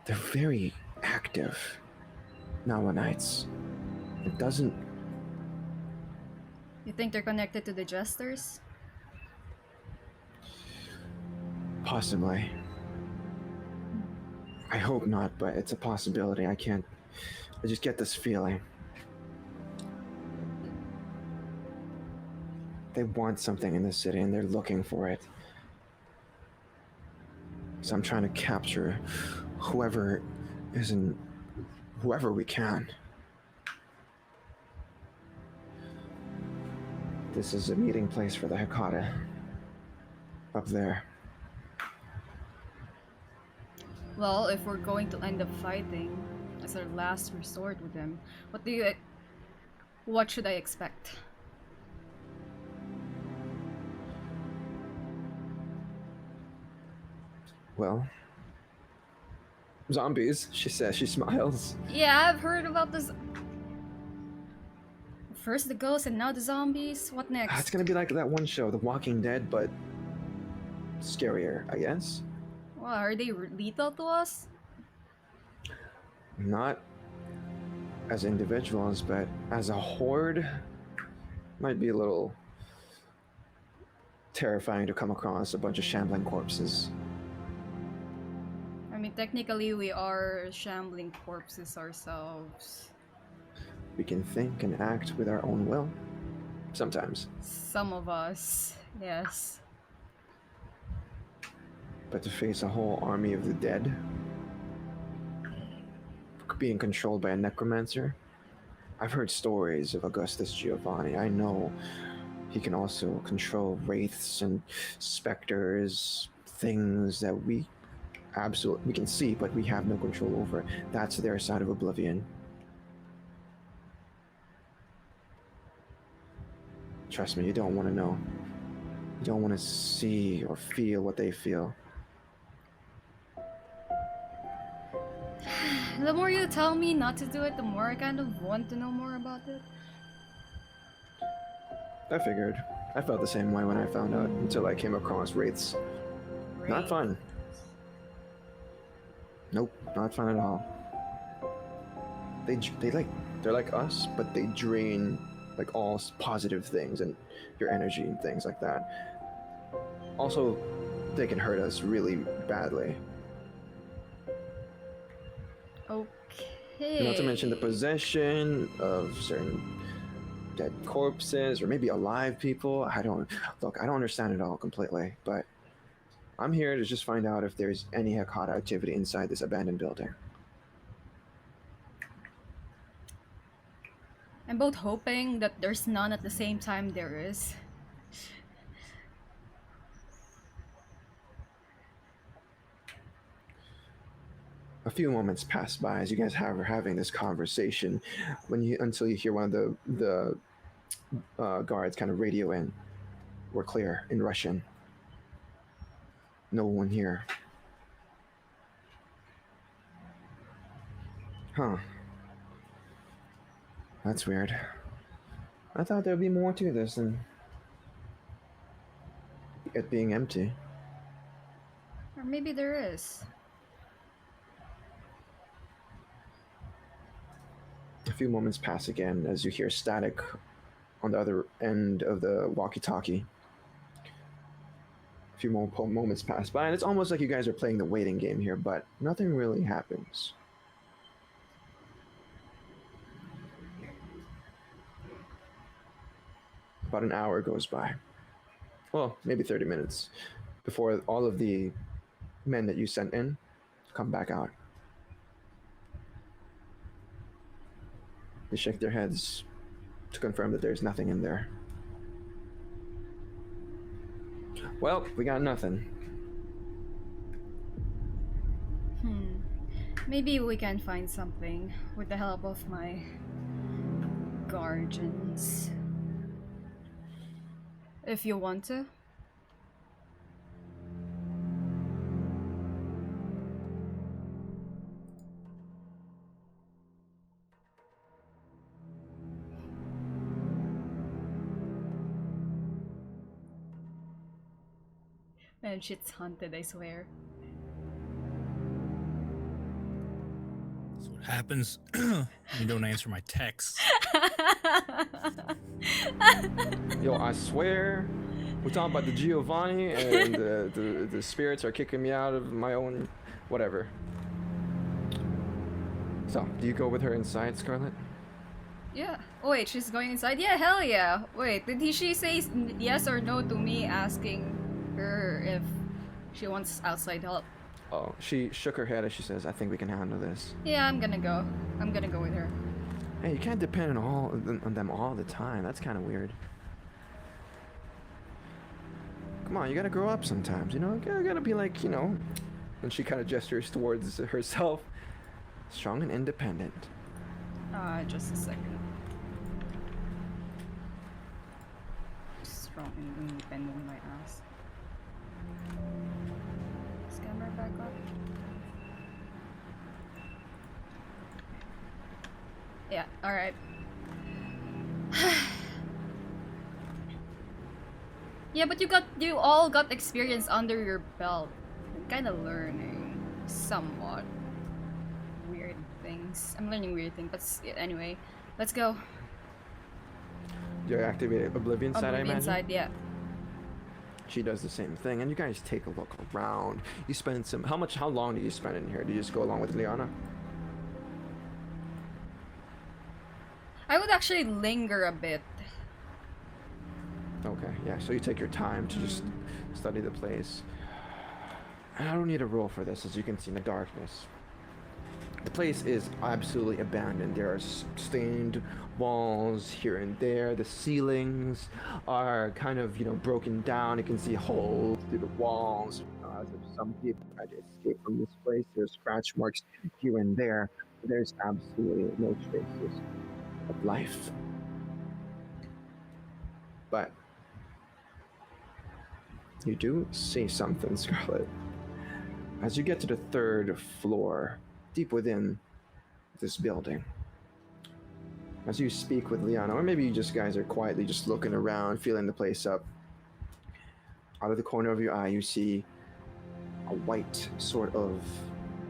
They're very active Nowanites. It doesn't. You think they're connected to the Jesters? Possibly. I hope not, but it's a possibility. I just get this feeling. They want something in the city and they're looking for it. So I'm trying to capture whoever we can. This is a meeting place for the Hecata. Up there. Well, if we're going to end up fighting as our last resort with them, what should I expect? Well, zombies, she says. She smiles. Yeah, I've heard about this. First the ghosts and now the zombies. What next? It's gonna be like that one show, The Walking Dead, but scarier, I guess. Well, are they lethal to us? Not as individuals, but as a horde, might be a little terrifying to come across a bunch of shambling corpses. I mean, technically we are shambling corpses ourselves. We can think and act with our own will. Sometimes. Some of us, yes. But to face a whole army of the dead, being controlled by a necromancer, I've heard stories of Augustus Giovanni. I know he can also control wraiths and specters, things that we can see, but we have no control over. That's their side of oblivion. Trust me, you don't want to know. You don't want to see or feel what they feel. The more you tell me not to do it, the more I kind of want to know more about it. I figured. I felt the same way when I found out until I came across wraiths. Not fun. Nope, not fun at all. They're like us, but they drain like all positive things and your energy and things like that. Also, they can hurt us really badly. Okay. Not to mention the possession of certain dead corpses or maybe alive people. I don't understand it all completely, but I'm here to just find out if there's any Hecata activity inside this abandoned building. I'm both hoping that there's none at the same time there is. A few moments pass by as you guys are having this conversation until you hear one of the guards kind of radio in. We're clear in Russian. No one here. Huh. That's weird. I thought there'd be more to this than it being empty. Or maybe there is. A few moments pass again as you hear static on the other end of the walkie-talkie. A few more moments pass by, and it's almost like you guys are playing the waiting game here, but nothing really happens. About an hour goes by. Well, maybe 30 minutes before all of the men that you sent in come back out. They shake their heads to confirm that there's nothing in there. Well, we got nothing. Maybe we can find something with the help of my guardians. If you want to. Man, shit's haunted, I swear. That's what happens when you don't answer my texts. Yo, I swear, we're talking about the Giovanni, and the spirits are kicking me out of my own whatever. So, do you go with her inside, Scarlett? Yeah. Oh, wait, she's going inside? Yeah, hell yeah. Wait, she say yes or no to me asking her if she wants outside help? Oh, she shook her head as she says, "I think we can handle this." Yeah, I'm gonna go. I'm gonna go with her. Hey, you can't depend on them all the time. That's kind of weird. Come on, you gotta grow up sometimes, you know? You gotta be like, you know... And she kind of gestures towards herself. Strong and independent. Just a second. Strong and independent in my ass. Is camera back up? Yeah, alright. Yeah, but you all got experience under your belt. I'm kinda learning somewhat weird things. I'm learning weird things, but anyway, let's go. You activate Oblivion side, I imagine? Side, yeah. She does the same thing, and you guys take a look around. You spend some... How long do you spend in here? Do you just go along with Liana? I would actually linger a bit. Okay, yeah, so you take your time to just study the place. And I don't need a roll for this, as you can see in the darkness. The place is absolutely abandoned. There are stained walls here and there. The ceilings are kind of, you know, broken down. You can see holes through the walls. As if some people tried to escape from this place. There's scratch marks here and there. There's absolutely no traces of life. But you do see something, Scarlett. As you get to the 3rd floor, deep within this building, as you speak with Liana, or maybe you just guys are quietly just looking around, feeling the place up, out of the corner of your eye, you see a white sort of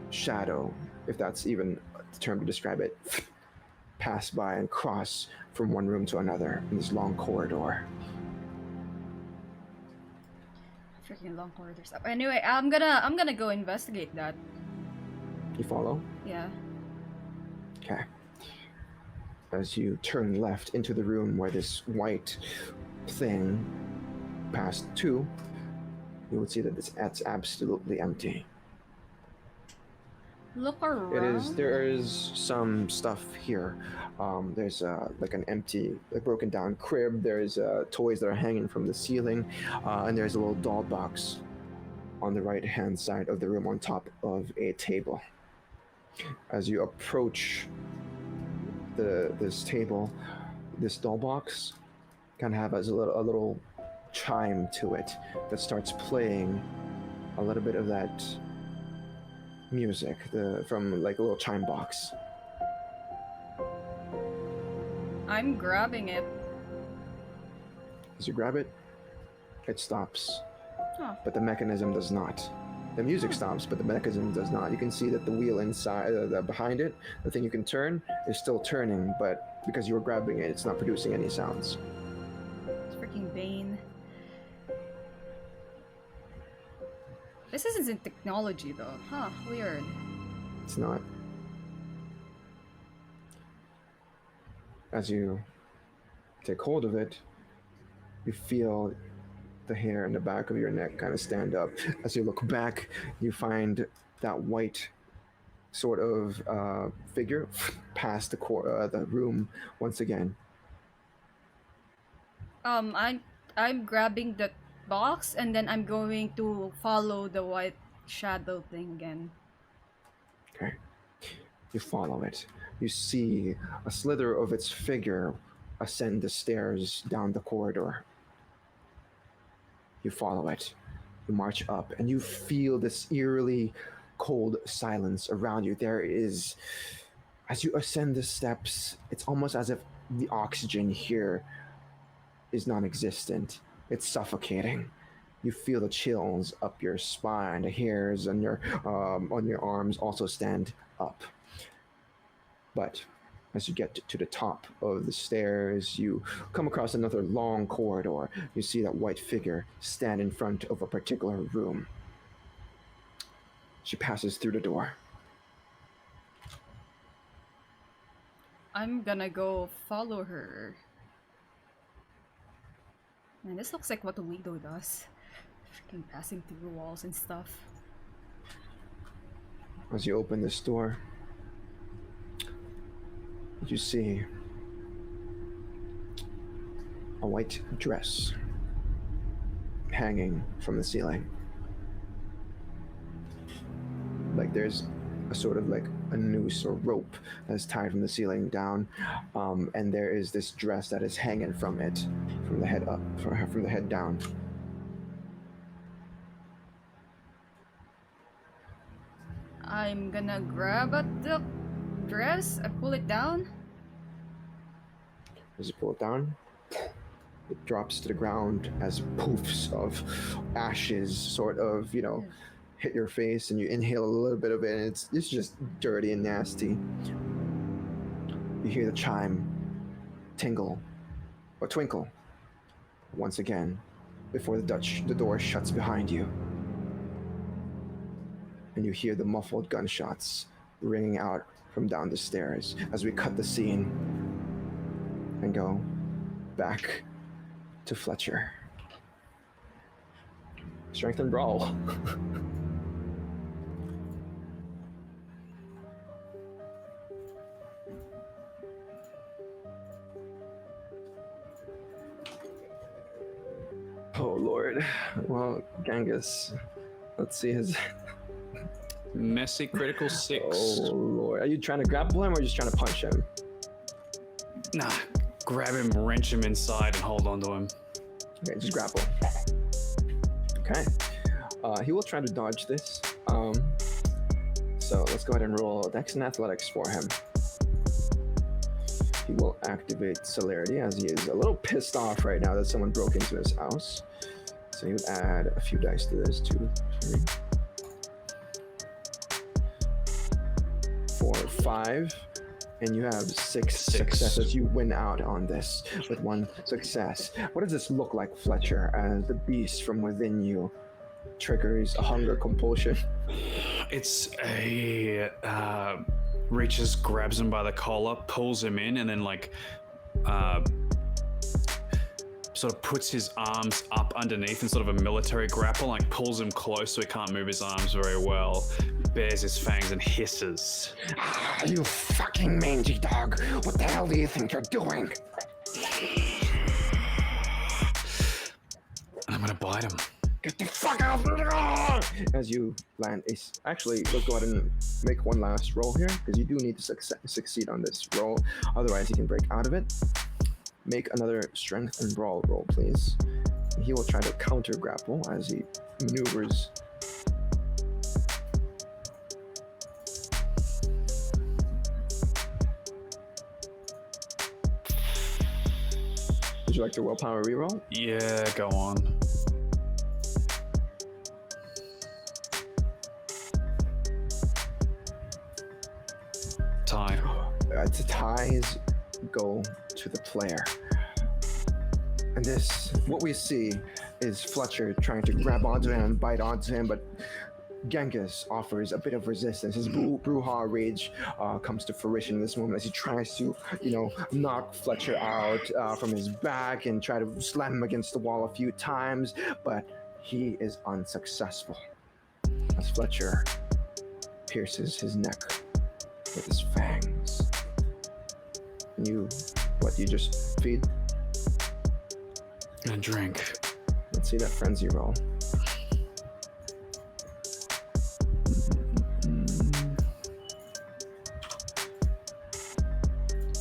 shadow, if that's even the term to describe it, pass by and cross from one room to another in this long corridor. Freaking long corridors up. Anyway, I'm gonna go investigate that. You follow? Yeah. Okay. As you turn left into the room where this white thing passed to, you would see that it's absolutely empty. Look around. There is some stuff here. There's like an empty, like broken down crib. There's toys that are hanging from the ceiling, and there's a little doll box on the right hand side of the room on top of a table. As you approach this table, this doll box kind of has a little chime to it that starts playing a little bit of that music from like a little chime box. I'm grabbing it. As you grab it, it stops. Huh. But the mechanism does not. The music stops, but the mechanism does not. You can see that the wheel inside, behind it, the thing you can turn, is still turning, but because you were grabbing it, it's not producing any sounds. It's freaking Bane. This isn't technology though. Huh, weird. It's not. As you take hold of it, you feel the hair in the back of your neck kind of stand up. As you look back, you find that white sort of figure pass the room once again. I'm grabbing the box and then I'm going to follow the white shadow thing again. Okay. You follow it. You see a slither of its figure ascend the stairs down the corridor. You follow it. You march up, and you feel this eerily cold silence around you. There is, as you ascend the steps, it's almost as if the oxygen here is non-existent. It's suffocating. You feel the chills up your spine. The hairs on your arms also stand up. But as you get to the top of the stairs, you come across another long corridor. You see that white figure stand in front of a particular room. She passes through the door. I'm gonna go follow her. Man, this looks like what Toledo does. Freaking passing through walls and stuff. As you open this door, you see a white dress hanging from the ceiling. Like there's a sort of like a noose or rope that's tied from the ceiling down, and there is this dress that is hanging from it, from the head up, from the head down. I'm gonna grab at the dress, I pull it down. As you pull it down, it drops to the ground as poofs of ashes sort of, hit your face, and you inhale a little bit of it, and it's just dirty and nasty. You hear the chime tingle or twinkle once again before the door shuts behind you. And you hear the muffled gunshots ringing out from down the stairs as we cut the scene and go back to Fletcher. Strength and brawl. Oh Lord. Well, Genghis, let's see his... Messy critical 6. Oh Lord. Are you trying to grapple him or just trying to punch him? Nah, grab him, wrench him inside, and hold on to him. Okay, just grapple. Okay. He will try to dodge this. So let's go ahead and roll Dex and Athletics for him. He will activate Celerity as he is a little pissed off right now that someone broke into his house. So he would add a few dice to this. 2, 3, 4, 5. And you have 6 successes. You win out on this with 1 success. What does this look like, Fletcher, as the beast from within you triggers a hunger compulsion? It's a reaches, grabs him by the collar, pulls him in, and then sort of puts his arms up underneath in sort of a military grapple, like pulls him close so he can't move his arms very well, bares his fangs and hisses. Ah, you fucking mangy dog! What the hell do you think you're doing? And I'm gonna bite him. Get the fuck out! As you land ace. Actually, let's go ahead and make one last roll here, because you do need to succeed on this roll. Otherwise, you can break out of it. Make another strength and brawl roll, please. He will try to counter grapple as he maneuvers. Would you like to willpower reroll? Yeah, go on. Tie. The ties go to the player. And what we see is Fletcher trying to grab onto him, bite onto him, but Genghis offers a bit of resistance. His brouhaha rage comes to fruition in this moment as he tries to, knock Fletcher out from his back and try to slam him against the wall a few times, but he is unsuccessful as Fletcher pierces his neck with his fangs. And you just feed? And drink. Let's see that frenzy roll.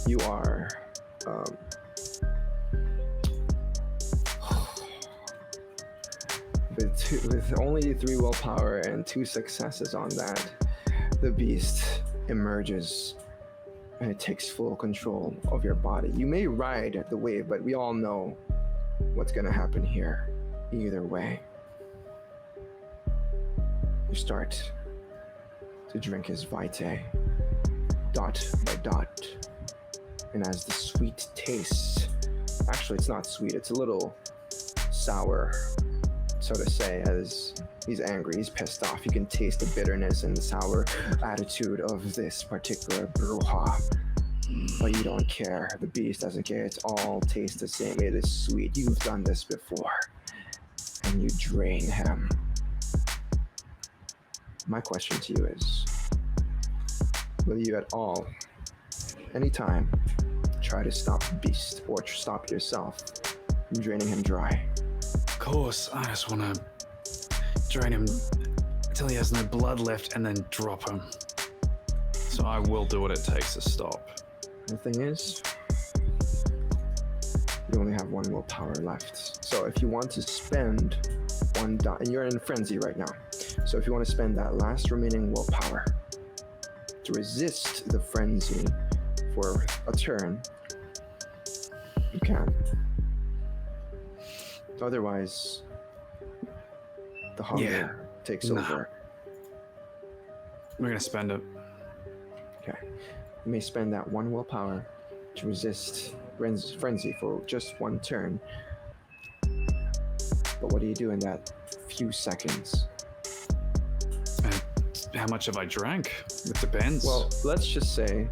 You are with only 3 willpower and 2 successes on that, the beast emerges and it takes full control of your body. You may ride the wave, but we all know what's gonna happen here either way. You start to drink his vitae, dot by dot. And as the sweet taste, actually it's not sweet, it's a little sour, so to say, as he's angry, he's pissed off. You can taste the bitterness and the sour attitude of this particular bruja. But you don't care. The beast doesn't care. It's all taste the same. It is sweet. You've done this before. And you drain him. My question to you is, will you at all, anytime, try to stop the beast or stop yourself from draining him dry? Of course, I just want to drain him until he has no blood left and then drop him. So I will do what it takes to stop. The thing is, you only have 1 willpower left. So if you want to spend 1 dot, and you're in frenzy right now, so if you want to spend that last remaining willpower to resist the frenzy for a turn, you can. Otherwise, the hunger takes over. We're gonna spend it. Okay. You may spend that 1 willpower to resist frenzy for just 1 turn. But what do you do in that few seconds? And how much have I drank? It depends. Well, let's just say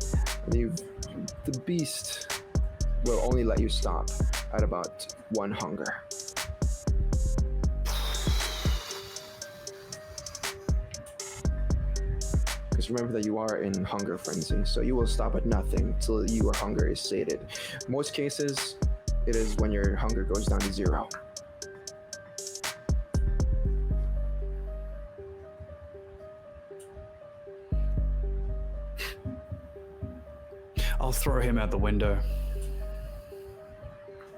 the beast will only let you stop at about 1 hunger. Because remember that you are in hunger frenzy, so you will stop at nothing till your hunger is sated. Most cases, it is when your hunger goes down to 0. I'll throw him out the window.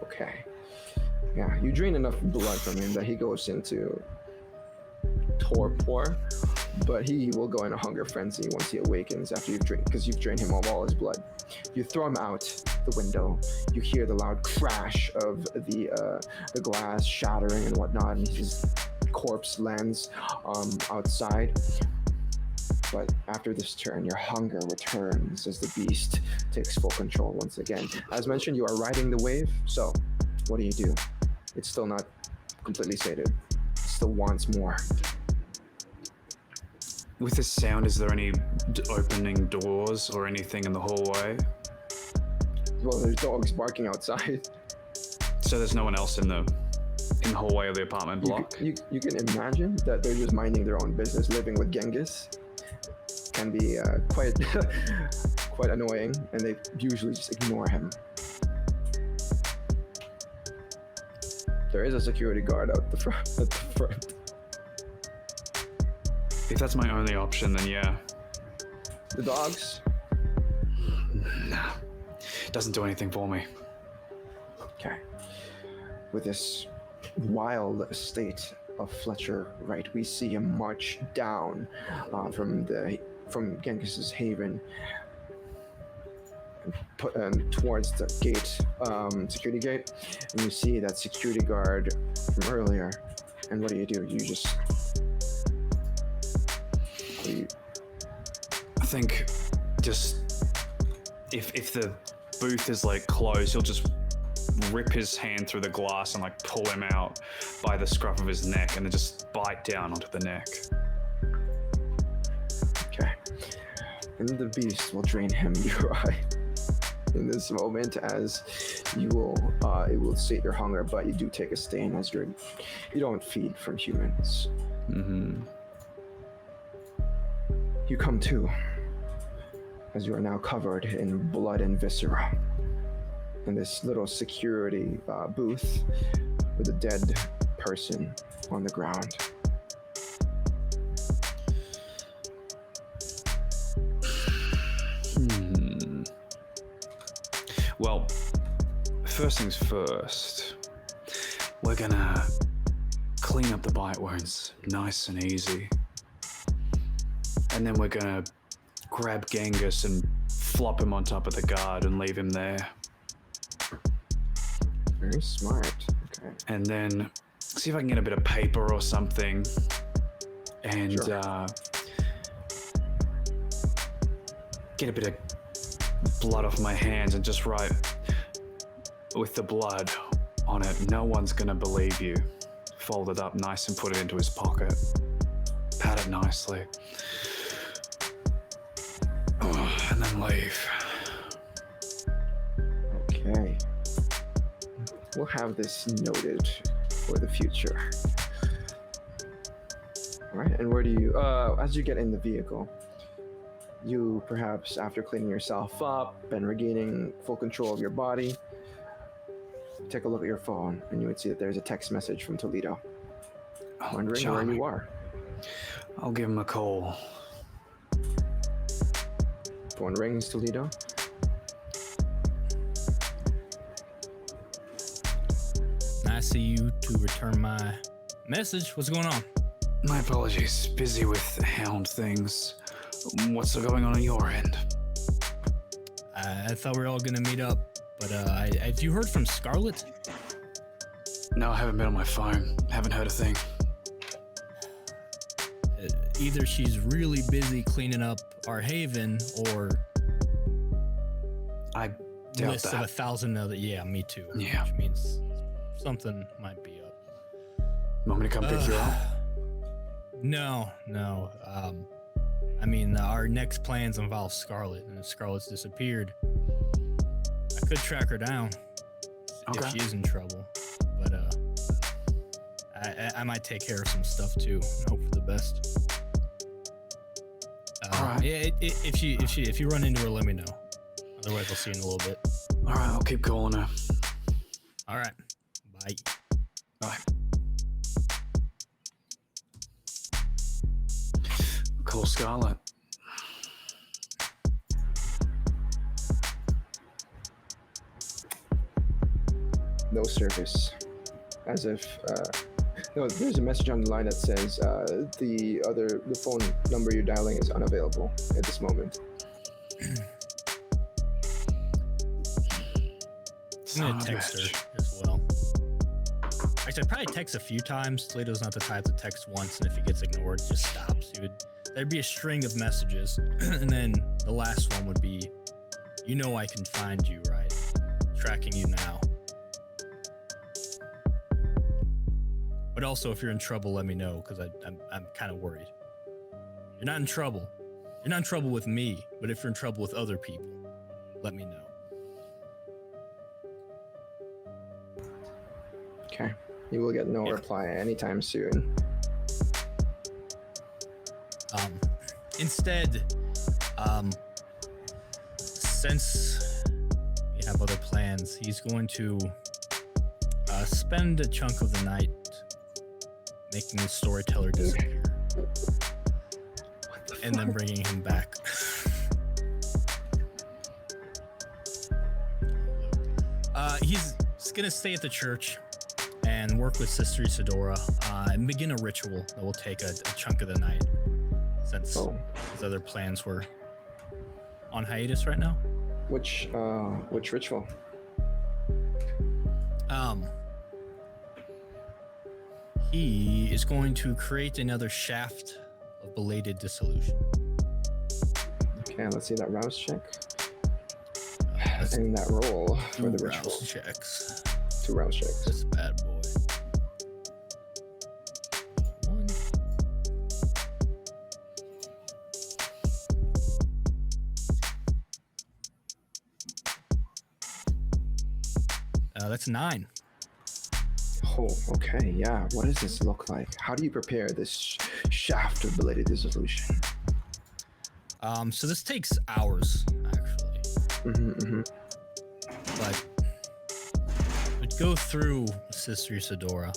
Okay. Yeah, you drain enough blood from him that he goes into torpor, but he will go in a hunger frenzy once he awakens after you've drained, because you've drained him of all his blood. You throw him out the window. You hear the loud crash of the glass shattering and whatnot, and his corpse lands outside. But after this turn, your hunger returns as the beast takes full control once again. As mentioned, you are riding the wave, so what do you do? It's still not completely sated. It still wants more. With this sound, is there any opening doors or anything in the hallway? Well, there's dogs barking outside. So there's no one else in the hallway of the apartment block? You can imagine that they're just minding their own business, living with Genghis. Can be quite quite annoying, and they usually just ignore him. There is a security guard out the front. If that's my only option, then yeah. The dogs? Nah. Doesn't do anything for me. Okay. With this wild state of Fletcher, right, we see him march down from Genghis's haven towards the gate, security gate, and you see that security guard from earlier. And what do? You just I think just if the booth is like closed, he'll just rip his hand through the glass and like pull him out by the scruff of his neck and then just bite down onto the neck. Okay. And the beast will drain him dry in this moment, as it will sate your hunger, but you do take a stain as you don't feed from humans. Mm-hmm. You come to, as you are now covered in blood and viscera, in this little security booth with a dead person on the ground. Well, first things first, we're gonna clean up the bite wounds nice and easy. And then we're gonna grab Genghis and flop him on top of the guard and leave him there. Very smart. Okay. And then see if I can get a bit of paper or something. And Sure. Get a bit of blood off my hands and just write with the blood on it, "No one's gonna believe you." Fold it up nice and put it into his pocket. Pat it nicely. And then leave. Okay. We'll have this noted for the future. All right, and where do you, as you get in the vehicle, you perhaps, after cleaning yourself up and regaining full control of your body, take a look at your phone, and you would see that there's a text message from Toledo, wondering where charming. you are. I'll give him a call. Phone rings, Toledo. Nice of you to return my message. What's going on? My apologies. Busy with hound things. What's going on your end? I thought we were all gonna meet up, but have you heard from Scarlett? No, I haven't been on my phone. Haven't heard a thing. Either she's really busy cleaning up our haven, or I doubt lists of that. 1,000 other. Yeah, me too. Yeah. Which means something might be up. Want me to come pick you up? No. I mean, our next plans involve Scarlett, and if Scarlett's disappeared, I could track her down Okay. if she is in trouble. But I might take care of some stuff too, and hope for the best. All right. If you run into her, let me know. Otherwise, I'll see you in a little bit. All right, I'll keep calling her. All right. Bye. Bye. Call Scarlett. No service. As if, no, there's a message on the line that says the phone number you're dialing is unavailable at this moment. I'm gonna text her as well. Actually, I'd probably text a few times. Toledo's not the type to text once, and if he gets ignored, just stops. There'd be a string of messages, and then the last one would be, "You know I can find you, right? Tracking you now. But also, if you're in trouble, let me know, because I'm kind of worried. You're not in trouble. You're not in trouble with me, but if you're in trouble with other people, let me know." Okay. You will get no Yeah. reply anytime soon. Instead, since we have other plans, he's going to spend a chunk of the night making the storyteller disappear, and then bringing him back. He's gonna stay at the church and work with Sister Isadora and begin a ritual that will take a chunk of the night, since his other plans were on hiatus right now. Which ritual? He is going to create another shaft of belated dissolution. Okay, let's see that rouse check. That's And that roll for the rouse ritual. checks. 2 rouse checks. This bad boy. 1. That's 9. Oh, okay, yeah. What does this look like? How do you prepare this shaft of belated dissolution? So this takes hours, actually. But we'd go through Sister Isadora,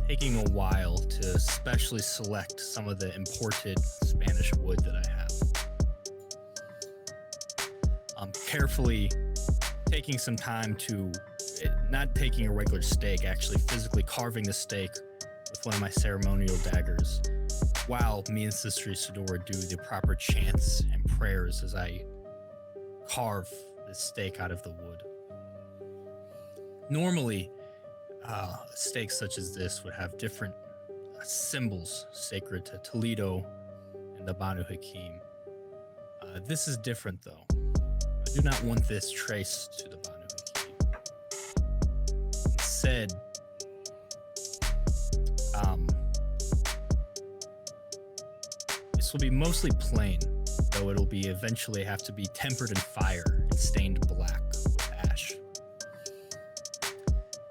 taking a while to specially select some of the imported Spanish wood that I have. Carefully taking some time to not taking a regular stake, actually physically carving the stake with one of my ceremonial daggers, while me and Sister Isadora do the proper chants and prayers as I carve this stake out of the wood. Normally, stakes such as this would have different symbols sacred to Toledo and the Banu Hakim. This is different, though. I do not want this traced to the Banu Hakim. Instead, this will be mostly plain, though it'll be eventually have to be tempered in fire and stained black with ash.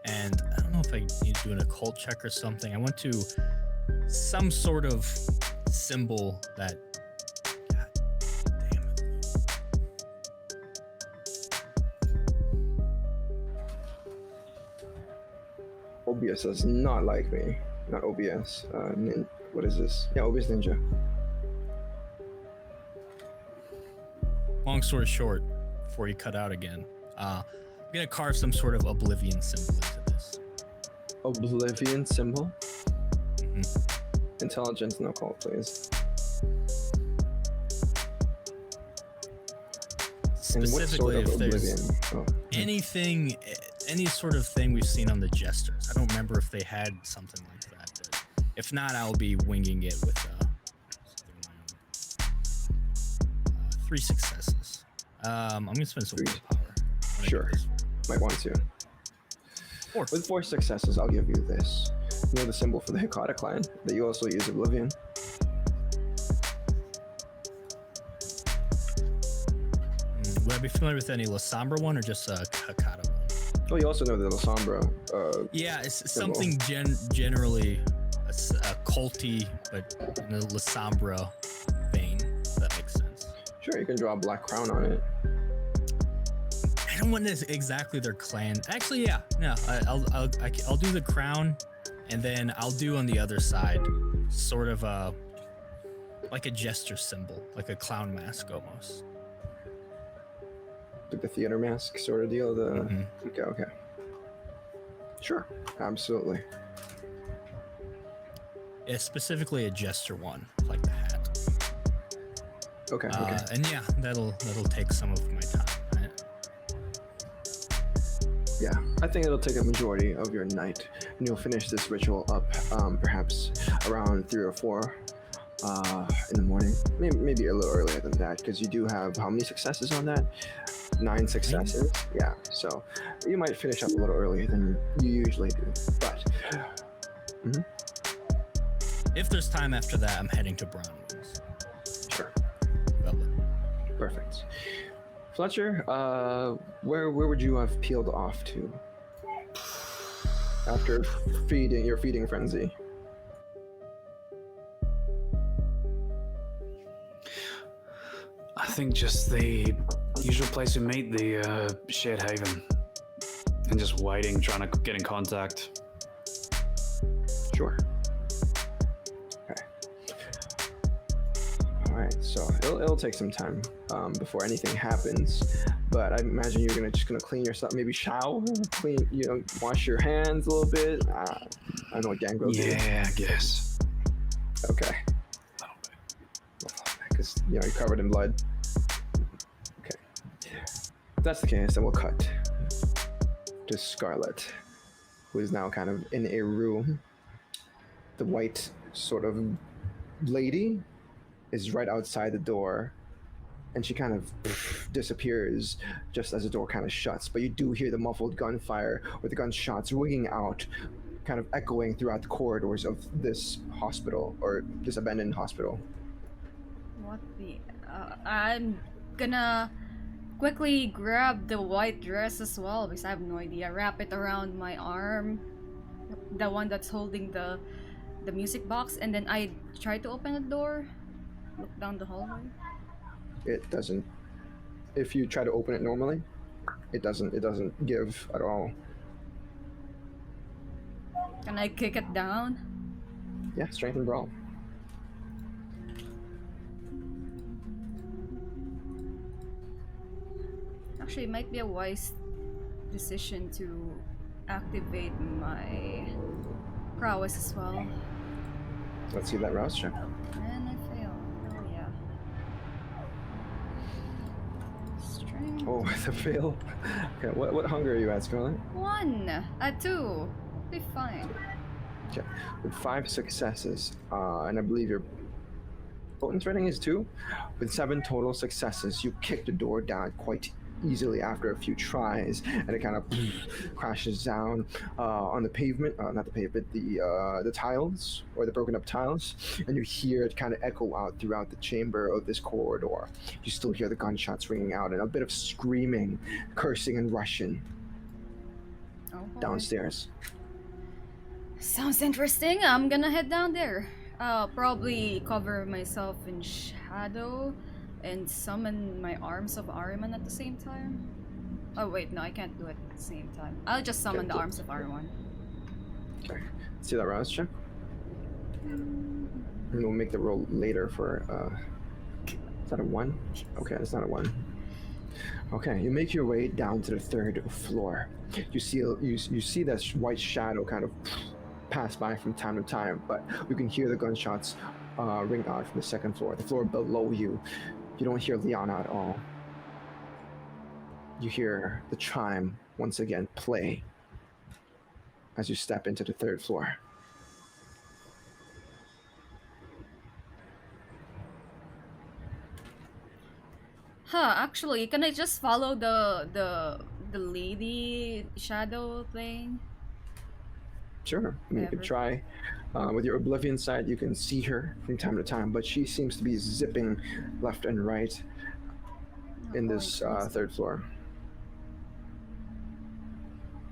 And I don't know if I need to do an occult check or something. I want to some sort of symbol that. God damn it. OBS does not like me. Not OBS. What is this? Yeah, OBS Ninja. Long story short, before you cut out again, I'm gonna carve some sort of oblivion symbol into this. Oblivion symbol? Mm-hmm. Intelligence, no call, please. And what sort Specifically, of if there's oblivion? anything, any sort of thing we've seen on the Jesters. I don't remember if they had something like that. If not, I'll be winging it with something of my own. 3 successes. I'm gonna spend some willpower. Sure. Might want to. 4. With 4 successes, I'll give you this. You know the symbol for the Hikata clan that you also use Oblivion? Would I be familiar with any La Sombra one or just a Hikata one? Oh, you also know the La Sombra. Yeah, it's symbol. something generally a culty, but in the La Sombra vein. If that makes sense. Sure, you can draw a black crown on it. I don't want this exactly their clan. Actually, yeah, no. I'll do the crown, and then I'll do on the other side, sort of like a jester symbol, like a clown mask almost. Like the theater mask sort of deal. Okay. Sure, absolutely. Yeah, specifically a jester one, like the hat. Okay. And yeah, that'll take some of my time. Right? Yeah, I think it'll take a majority of your night, and you'll finish this ritual up perhaps around 3 or 4 in the morning. Maybe a little earlier than that, because you do have how many successes on that? 9 successes. Yeah, so you might finish up a little earlier than you usually do. But if there's time after that, I'm heading to Brown Wings. sure, Velvet. perfect. Fletcher, where would you have peeled off to after your feeding frenzy? I think just the usual place we meet, the shared haven, and just waiting, trying to get in contact. Sure. Okay. All right. So it'll take some time before anything happens, but I imagine you're just gonna clean yourself, maybe shower, wash your hands a little bit. I know what gangrel do. Yeah, I guess. Okay. Because you're covered in blood. Okay. If that's the case, then we'll cut to Scarlett, who is now kind of in a room. The white sort of lady is right outside the door, and she kind of disappears just as the door kind of shuts. But you do hear the muffled gunfire or the gunshots ringing out, kind of echoing throughout the corridors of this hospital, or this abandoned hospital. What the? I'm gonna quickly grab the white dress as well because I have no idea. Wrap it around my arm, the one that's holding the music box, and then I try to open the door. Look down the hallway. It doesn't. If you try to open it normally, it doesn't give at all. Can I kick it down? Yeah, strength and brawl. Actually, it might be a wise decision to activate my prowess as well. Let's see that rouse check. And I fail. Oh yeah. Strength. Oh, the fail. Okay, what hunger are you at, Scarlett? 1. 2. Be fine. Okay, with 5 successes, and I believe your potent rating is 2. With 7 total successes, you kick the door down quite easily after a few tries, and it kind of crashes down on the pavement, not the pavement, the tiles, or the broken up tiles, and you hear it kind of echo out throughout the chamber of this corridor. You still hear the gunshots ringing out and a bit of screaming, cursing in Russian Oh boy. downstairs. Sounds interesting. I'm gonna head down there. I'll probably cover myself in shadow and summon my arms of Ahriman at the same time. Oh wait, no, I can't do it at the same time. I'll just summon the arms of Ahriman. Okay, see that rouse check? And we'll make the roll later for, is that a 1? Okay, that's not a 1. Okay, you make your way down to the 3rd floor. You see that white shadow kind of pass by from time to time, but you can hear the gunshots ring out from the 2nd floor, the floor below you. You don't hear Liana at all. You hear the chime once again play as you step into the 3rd floor. Actually, can I just follow the lady shadow thing? Sure, I mean, you could try. With your Oblivion sight, you can see her from time to time, but she seems to be zipping left and right in this 3rd floor.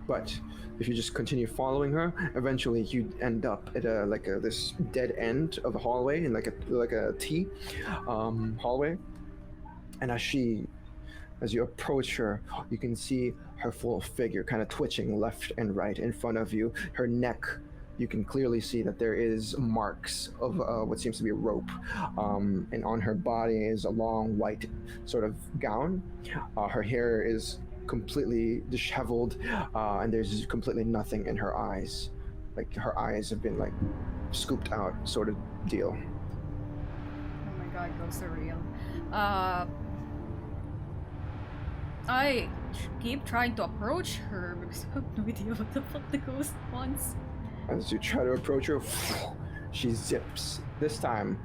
But if you just continue following her, eventually you end up at this dead end of a hallway, in like a T hallway. And as you approach her, you can see her full figure kind of twitching left and right in front of you. Her neck, you can clearly see that there is marks of what seems to be a rope. And on her body is a long white sort of gown. Her hair is completely disheveled, and there's completely nothing in her eyes. Like her eyes have been like scooped out sort of deal. Oh my god, ghosts are real. I keep trying to approach her because I have no idea what the fuck the ghost wants. As you try to approach her, she zips, this time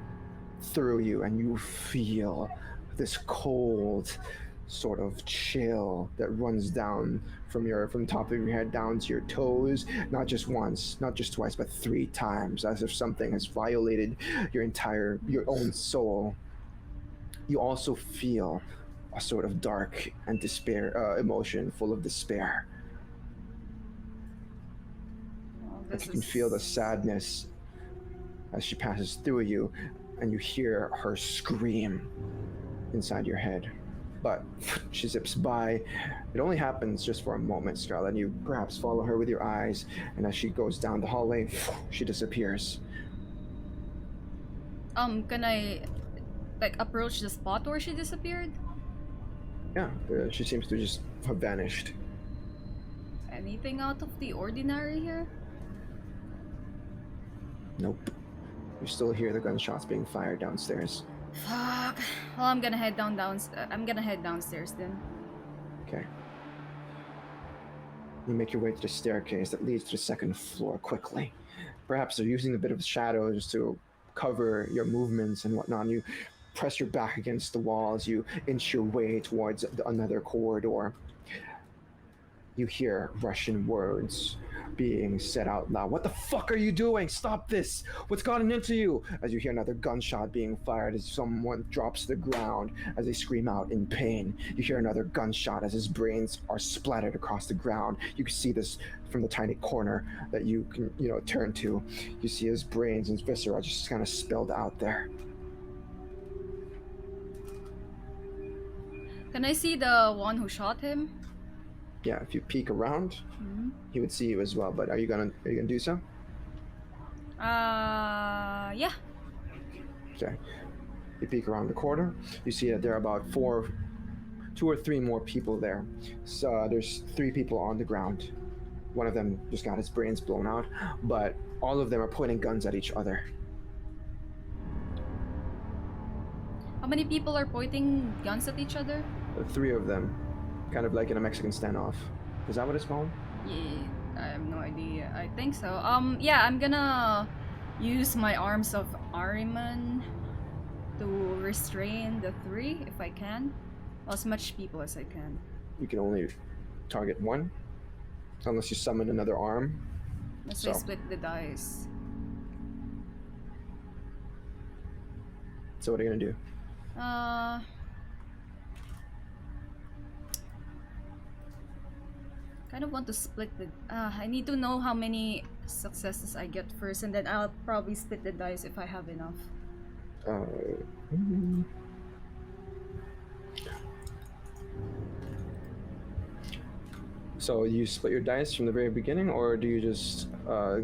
through you, and you feel this cold sort of chill that runs down from top of your head down to your toes, not just once, not just twice, but 3 times, as if something has violated your own soul. You also feel a sort of dark and despair emotion, full of despair. Like you can feel the sadness as she passes through you, and you hear her scream inside your head. But she zips by. It only happens just for a moment, Scarlett. You perhaps follow her with your eyes, and as she goes down the hallway, she disappears. Can I approach the spot where she disappeared? Yeah, she seems to just have vanished. Anything out of the ordinary here? Nope. You still hear the gunshots being fired downstairs. Fuck. Well, I'm gonna head downstairs then. Okay. You make your way to the staircase that leads to the 2nd floor quickly. Perhaps they're using a bit of shadows to cover your movements and whatnot. You press your back against the wall as you inch your way towards another corridor. You hear Russian words being said out loud. "What the fuck are you doing? Stop this! What's gotten into you?" As you hear another gunshot being fired as someone drops to the ground as they scream out in pain. You hear another gunshot as his brains are splattered across the ground. You can see this from the tiny corner that you can, turn to. You see his brains and viscera just kind of spilled out there. Can I see the one who shot him? Yeah, if you peek around, he would see you as well. But are you gonna do so? Yeah. Okay. You peek around the corner. You see that there are about 4 two or three more people there. So there's 3 people on the ground. One of them just got his brains blown out, but all of them are pointing guns at each other. How many people are pointing guns at each other? 3 of them, kind of like in a Mexican standoff. Is that what it's called? Yeah, I have no idea. I think so. Yeah, I'm gonna use my arms of Ahriman to restrain the 3 if I can. As much people as I can. You can only target 1, unless you summon another arm. Let's say split the dice. So what are you gonna do? Kind of want to split the. I need to know how many successes I get first, and then I'll probably split the dice if I have enough. So you split your dice from the very beginning, or do you just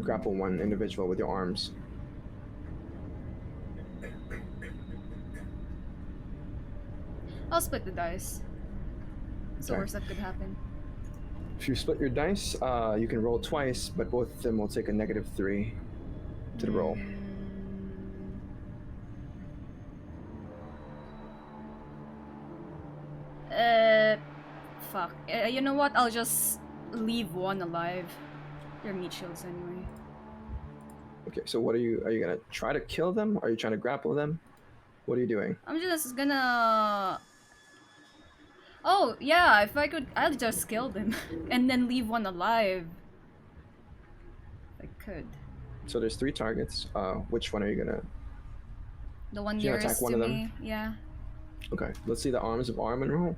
grapple one individual with your arms? I'll split the dice. So Okay. worst that could happen. If you split your dice, you can roll twice, but both of them will take a -3 to the roll. Fuck. You know what? I'll just leave one alive. They're meat shields anyway. Okay, so what are you gonna try to kill them? Are you trying to grapple them? What are you doing? I'm just gonna. Oh yeah, if I could, I'll just kill them and then leave one alive. I could. So there's 3 targets. Which one are you gonna? The one You gonna nearest attack one to of them? me. Yeah. Okay, let's see the arms of Armin roll.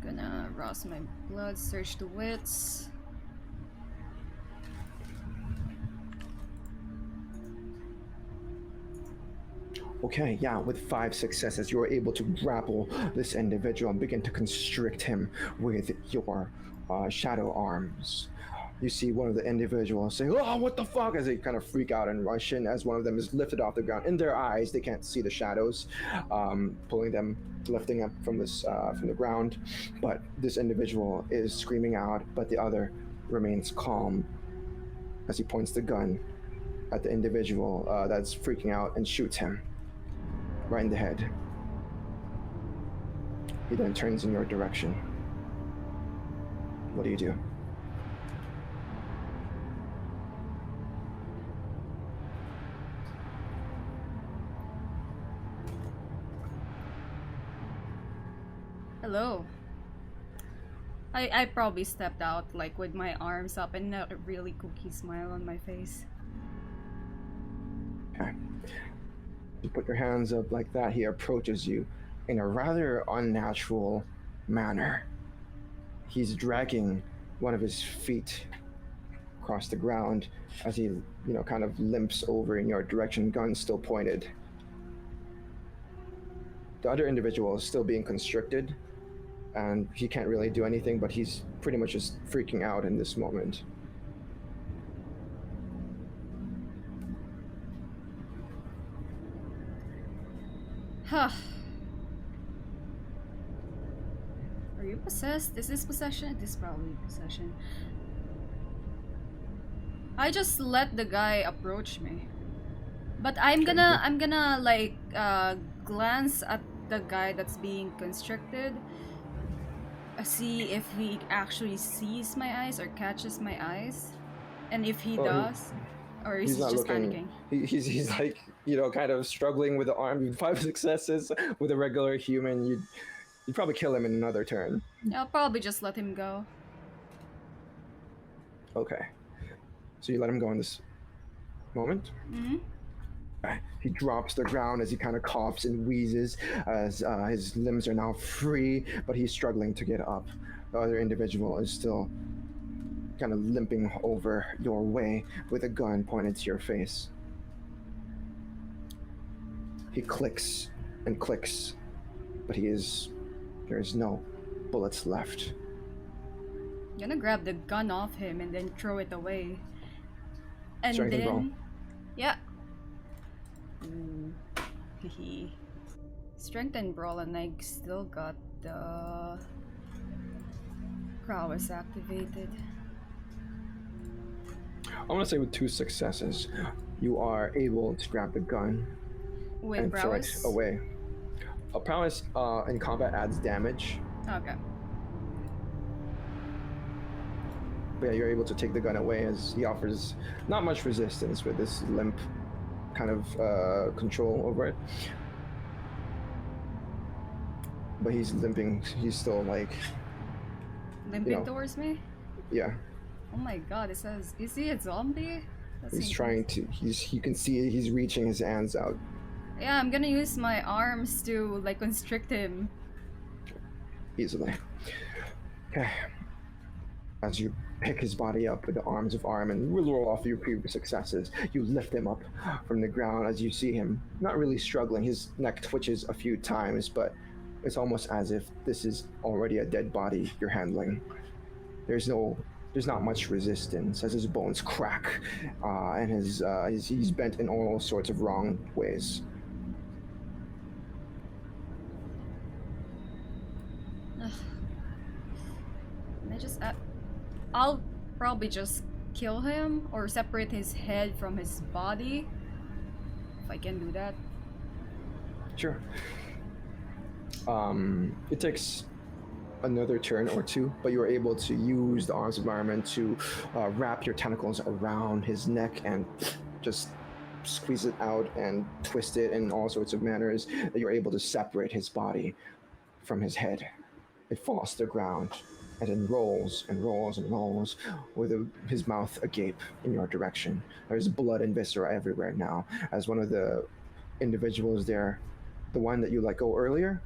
Gonna rouse my blood, search the wits. Okay, yeah, with 5 successes, you're able to grapple this individual and begin to constrict him with your shadow arms. You see one of the individuals say, "Oh, what the fuck?" as they kind of freak out and rush in as one of them is lifted off the ground. In their eyes, they can't see the shadows, pulling them, lifting up from the ground. But this individual is screaming out, but the other remains calm as he points the gun at the individual that's freaking out and shoots him right in the head. He then turns in your direction. What do you do? Hello. I probably stepped out like with my arms up and a really cookie smile on my face. Okay. You put your hands up like that, he approaches you in a rather unnatural manner. He's dragging one of his feet across the ground as he, kind of limps over in your direction, gun still pointed. The other individual is still being constricted, and he can't really do anything, but he's pretty much just freaking out in this moment. Huh. Are you possessed? Is this possession? This is probably possession. I just let the guy approach me. But I'm gonna like glance at the guy that's being constricted. See if he actually sees my eyes or catches my eyes. And if he does, or is he not just looking. panicking? He's like, kind of struggling with the arm. 5 successes with a regular human, you'd probably kill him in another turn. I'll probably just let him go. Okay. So you let him go in this moment? Mm-hmm. He drops to the ground as he kind of coughs and wheezes as his limbs are now free, but he's struggling to get up. The other individual is still kind of limping over your way with a gun pointed to your face. He clicks and clicks, but there is no bullets left. I'm gonna grab the gun off him and then throw it away. And Strength and then roll. yeah. Ooh. Hehe. Strength and brawl, and I still got the prowess activated. I want to say with 2 successes, you are able to grab the gun With and throw it prowess? away. A prowess in combat adds damage, Okay. but yeah, you're able to take the gun away as he offers not much resistance with this limp kind of control over it. But he's limping. He's still like, Limping towards me? yeah. Oh my god, it says, is he a zombie? That He's seems- trying to. You can see he's reaching his hands out. Yeah, I'm gonna use my arms to like constrict him. Easily. Okay. As you pick his body up with the arms of Arm and roll off your previous successes, you lift him up from the ground as you see him not really struggling. His neck twitches a few times, but it's almost as if this is already a dead body you're handling. There's not much resistance as his bones crack, and he's bent in all sorts of wrong ways. Can I just I'll probably just kill him or separate his head from his body. If I can do that. Sure. It takes another turn or 2, but you're able to use the arms environment to wrap your tentacles around his neck and just squeeze it out and twist it in all sorts of manners that you're able to separate his body from his head. It falls to the ground and then rolls and rolls and rolls with his mouth agape in your direction. There's blood and viscera everywhere now as one of the individuals there, the one that you let go earlier,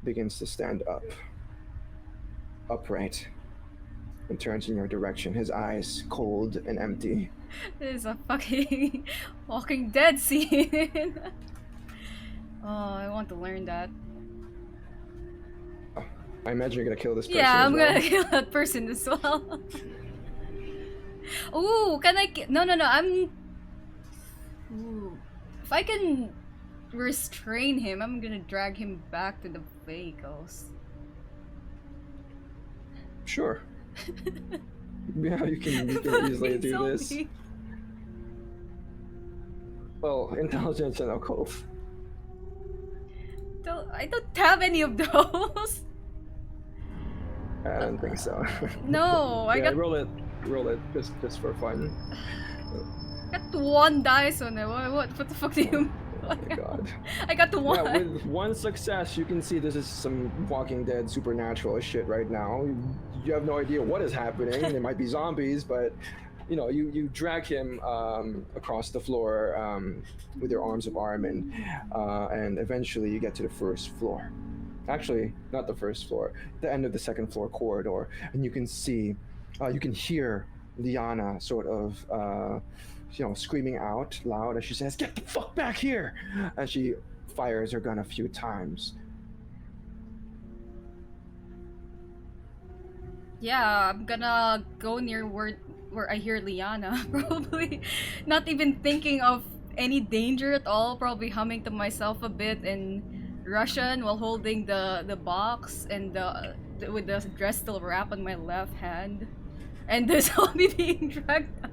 begins to stand upright, and turns in your direction, his eyes cold and empty. This is a fucking Walking Dead scene. Oh, I want to learn that. I imagine you're gonna kill this person. Yeah, as I'm well. gonna kill that person as well. Ooh, can I No, I'm... Ooh. If I can restrain him, I'm gonna drag him back to the vehicles. Sure. Yeah, you can easily do this. Zombie. Well, intelligence and occult. I don't have any of those. I don't think so. No, I Yeah, got roll it, just for fun. one dice on it. What the fuck do you... Oh my god. I got the one. Yeah, with 1 success, you can see this is some Walking Dead supernatural shit right now. You have no idea what is happening. There might be zombies, but you drag him across the floor with your arms of Arm, and eventually you get to the first floor. Actually, not the first floor, the end of the second floor corridor, and you can see, you can hear Liana sort of, screaming out loud as she says, "Get the fuck back here!" As she fires her gun a few times. Yeah, I'm gonna go near where I hear Liana. Probably not even thinking of any danger at all. Probably humming to myself a bit in Russian while holding the box and with the dress still wrapped on my left hand, and the zombie being dragged out.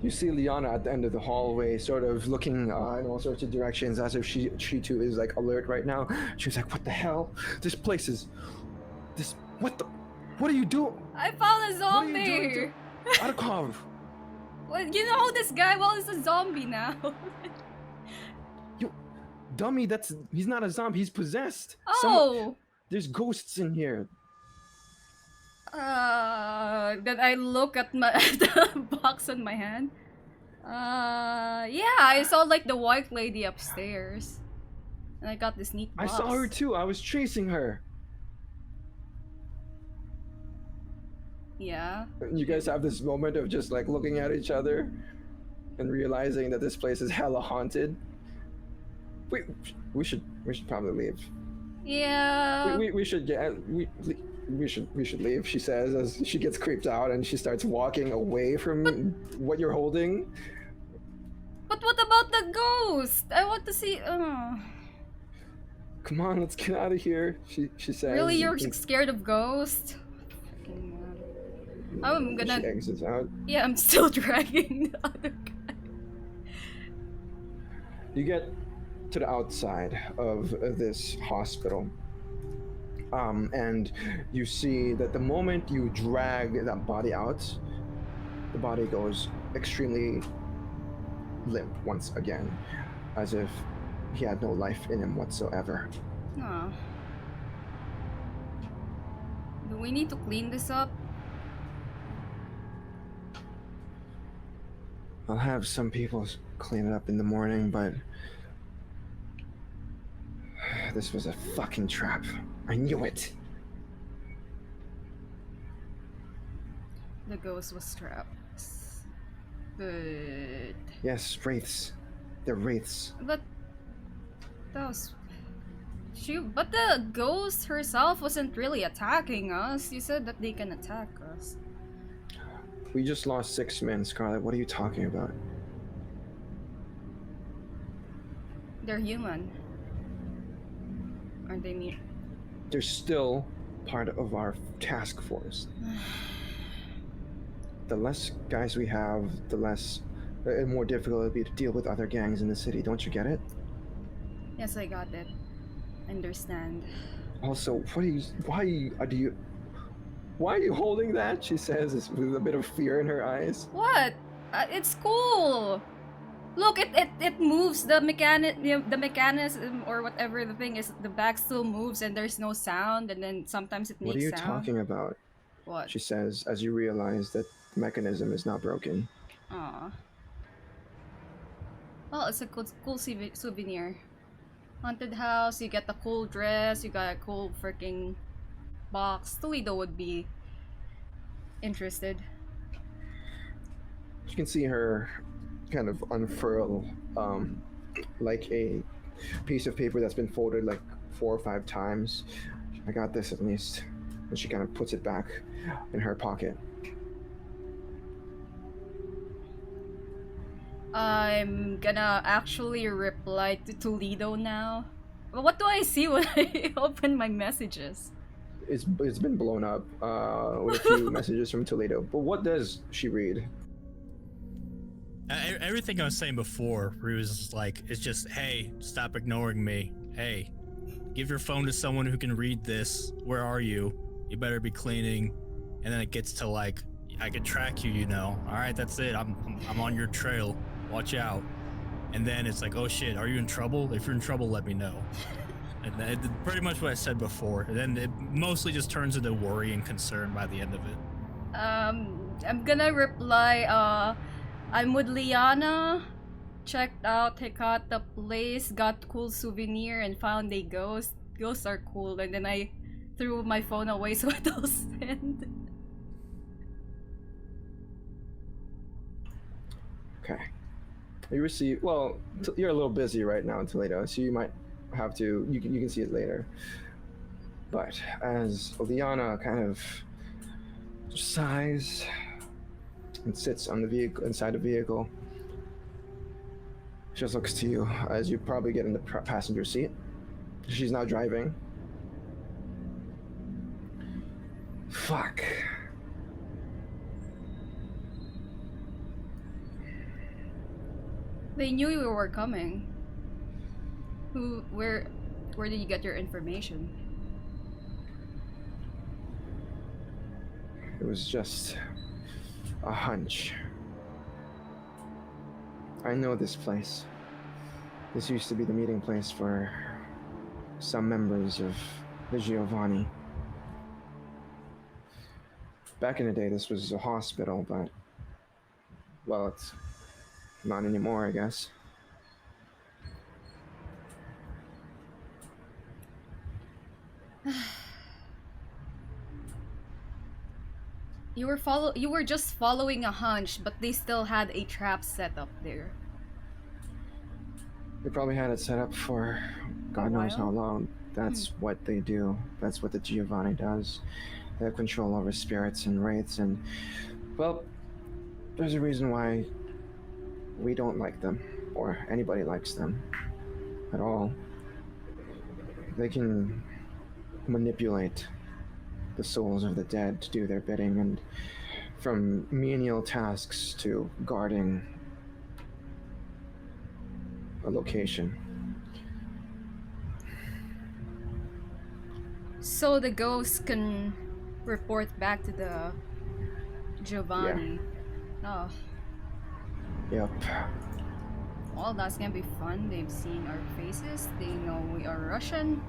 You see Liana at the end of the hallway, sort of looking in all sorts of directions, as if she too is like alert right now. She's like, "What the hell? This place is, what are you doing? I found a What are you doing zombie. to Arkov? Well, you know this guy. Well, he's a zombie now. You dummy! He's not a zombie. He's possessed. Oh. There's ghosts in here." Then I look at the box on my hand. Yeah, I saw like the white lady upstairs. And I got this neat I box. saw her too. I was chasing her. Yeah. And you guys have this moment of just like looking at each other and realizing that this place is hella haunted. Wait, we should probably leave. Yeah. We should get we should leave, she says as she gets creeped out and she starts walking away from what you're holding. But what about the ghost? I want to see. Come on, let's get out of here. She says. Really, you're scared of ghosts? I'm She gonna. exits out. Yeah, I'm still dragging the other guy. You get to the outside of this hospital. And you see that the moment you drag that body out, the body goes extremely limp once again, as if he had no life in him whatsoever. Aw. Do we need to clean this up? I'll have some people clean it up in the morning, but this was a fucking trap. I knew it. The ghost was trapped. Good. Yes, wraiths. They're wraiths. But that was but the ghost herself wasn't really attacking us. You said that they can attack us. We just lost 6 men, Scarlett. What are you talking about? They're human. Aren't they mute? They're still part of our task force. The less guys we have, the less more difficult it'll be to deal with other gangs in the city. Don't you get it? Yes, I got it. Understand. Also, why are you holding that? She says with a bit of fear in her eyes. What? It's cool. Look, it moves. The mechanism or whatever the thing is, the back still moves and there's no sound, and then sometimes it makes What are you sound. talking about? What? She says as you realize that the mechanism is not broken. Aw. Well, it's a cool souvenir. Haunted house, you get a cool dress, you got a cool freaking box. Toledo would be interested. You can see her kind of unfurl like a piece of paper that's been folded like 4 or 5 times. I got this at least. And she kind of puts it back in her pocket. I'm gonna actually reply to Toledo now. But what do I see when I open my messages? It's been blown up with a few messages from Toledo. But what does she read? Everything I was saying before, where he was just like, it's just, hey, stop ignoring me. Hey, give your phone to someone who can read this. Where are you? You better be cleaning. And then it gets to like, I can track you, you know. All right, that's it. I'm on your trail. Watch out. And then it's like, oh shit, are you in trouble? If you're in trouble, let me know. And pretty much what I said before. And then it mostly just turns into worry and concern by the end of it. I'm gonna reply, I'm with Liana. Checked out Hecata place, got cool souvenir, and found a ghost. Ghosts are cool. And then I threw my phone away so it'll send. Okay. You receive. Well, you're a little busy right now in Toledo, so you might have to. You can see it later. But as Liana kind of sighs and sits on the vehicle, inside the vehicle, she just looks to you as you probably get in the passenger seat. She's now driving. Fuck. They knew you were coming. Where did you get your information? It was just a hunch. I know this place. This used to be the meeting place for some members of the Giovanni. Back in the day, this was a hospital, but, well, it's not anymore, I guess. You were just following a hunch, but they still had a trap set up there. They probably had it set up for God knows how long. That's what they do. That's what the Giovanni does. They have control over spirits and wraiths, and, well, there's a reason why we don't like them. or anybody likes them at all. They can manipulate the souls of the dead to do their bidding, and from menial tasks to guarding a location. So the ghost can report back to the Giovanni. Oh, Yep. well, that's gonna be fun. They've seen our faces. They know we are Russian.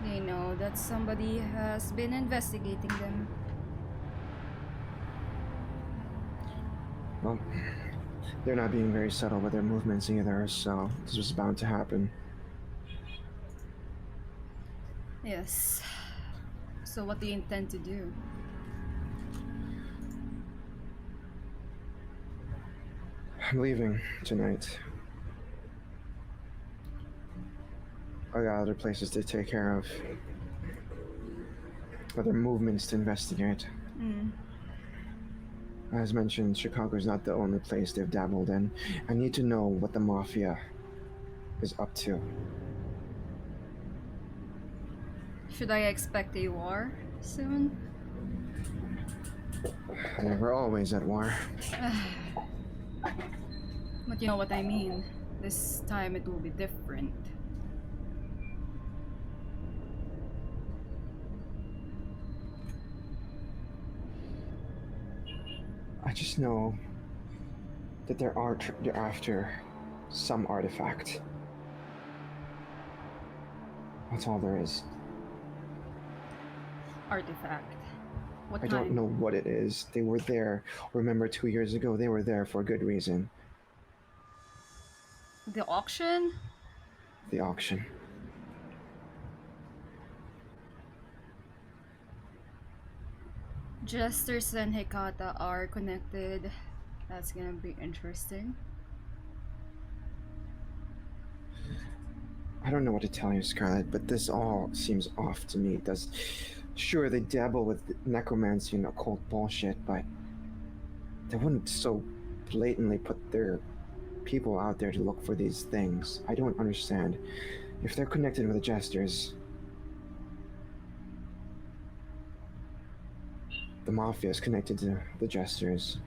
They know that somebody has been investigating them. Well, they're not being very subtle with their movements either, so this was bound to happen. Yes. So what do you intend to do? I'm leaving tonight. I got other places to take care of. Other movements to investigate. As mentioned, Chicago's not the only place they've dabbled in. I need to know what the Mafia is up to. Should I expect a war soon? I mean, we're always at war. But you know what I mean. This time it will be different. I just know that they're after some artifact. That's all there is. Artifact. What I kind? don't know what it is. They were there. Remember 2 years ago, they were there for a good reason. The auction? The auction. Jesters and Hecata are connected. That's gonna be interesting. I don't know what to tell you, Scarlett, but this all seems off to me. Sure, they dabble with necromancy and occult bullshit, but they wouldn't so blatantly put their people out there to look for these things. I don't understand. If they're connected with the Jesters, the Mafia is connected to the Jesters.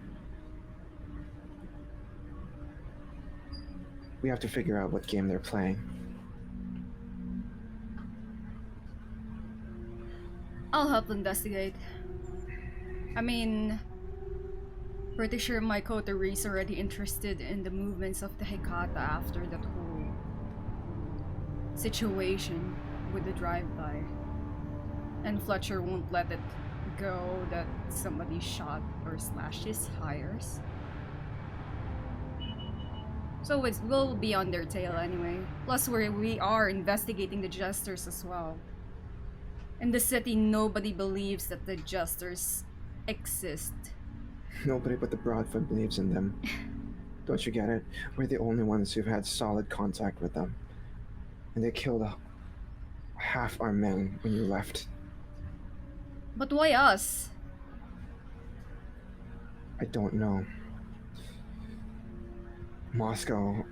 We have to figure out what game they're playing. I'll help investigate. I mean, pretty sure my coterie is already interested in the movements of the Hecata after that whole situation with the drive-by. And Fletcher won't let it go that somebody shot or slashed his tires. So it will be on their tail anyway. Plus we are investigating the Jesters as well. In the city, nobody believes that the Jesters exist. Nobody but the Broadfoot believes in them. Don't you get it? We're the only ones who've had solid contact with them. And they killed half our men when you left. But why us? I don't know. Moscow,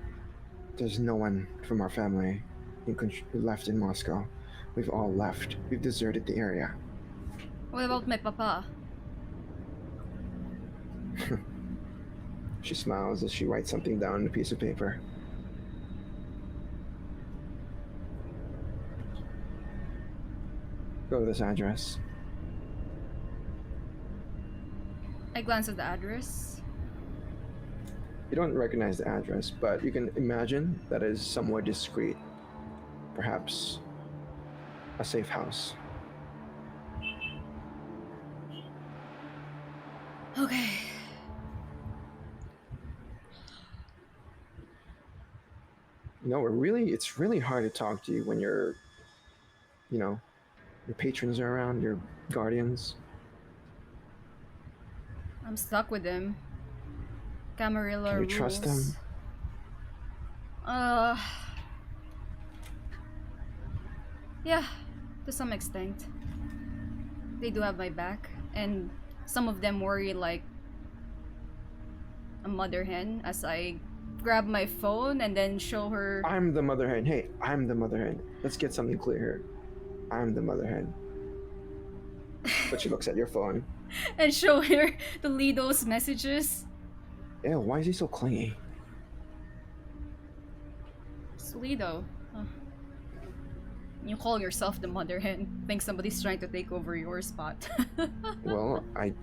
there's no one from our family who left in Moscow. We've all left. We've deserted the area. What about my papa? She smiles as she writes something down on a piece of paper. Go to this address. I glance at the address. You don't recognize the address, but you can imagine that it is somewhat discreet. Perhaps a safe house. Okay. You know, it's really hard to talk to you when your patrons are around, your guardians. I'm stuck with them. Camarilla Can you rules. trust them? Yeah, to some extent. They do have my back, and some of them worry like a mother hen as I grab my phone and then show her. I'm the mother hen. Hey, I'm the mother hen. Let's get something clear here. I'm the mother hen. But she looks at your phone. And show her Toledo's messages. Ew, why is he so clingy? Toledo. You call yourself the mother hen. Think somebody's trying to take over your spot. Well, I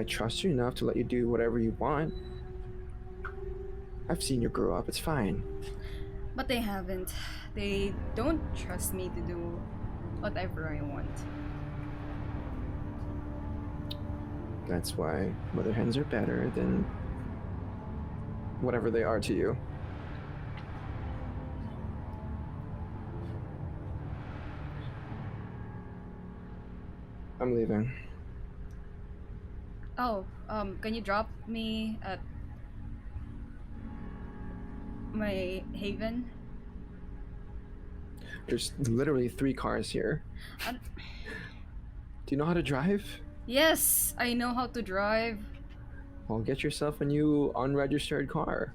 trust you enough to let you do whatever you want. I've seen you grow up, it's fine. But they haven't. They don't trust me to do whatever I want. That's why mother hens are better than whatever they are to you. I'm leaving. Oh, can you drop me at my haven? There's literally 3 cars here. Uh, Do you know how to drive? Yes, I know how to drive. Well, get yourself a new unregistered car.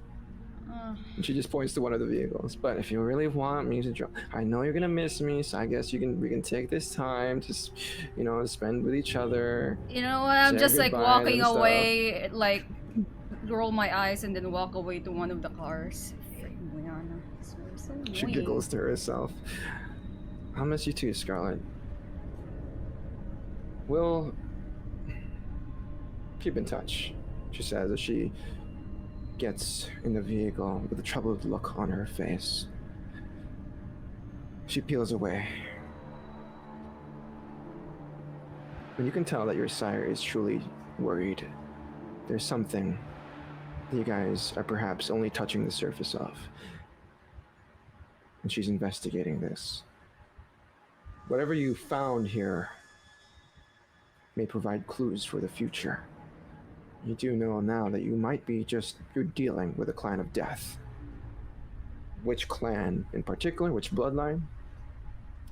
And she just points to one of the vehicles. But if you really want me to drive, I know you're gonna miss me, so I guess we can take this time to, spend with each other. You know what? I'm Say just like goodbye walking and stuff. away, like roll my eyes and then walk away to one of the cars. Freaking Liana. So She annoying. giggles to herself. I'll miss you too, Scarlett. We'll keep in touch, she says as she gets in the vehicle with a troubled look on her face. She peels away. And you can tell that your sire is truly worried. There's something that you guys are perhaps only touching the surface of. And she's investigating this. Whatever you found here may provide clues for the future. You do know now that you're dealing with a clan of death. Which clan in particular, which bloodline?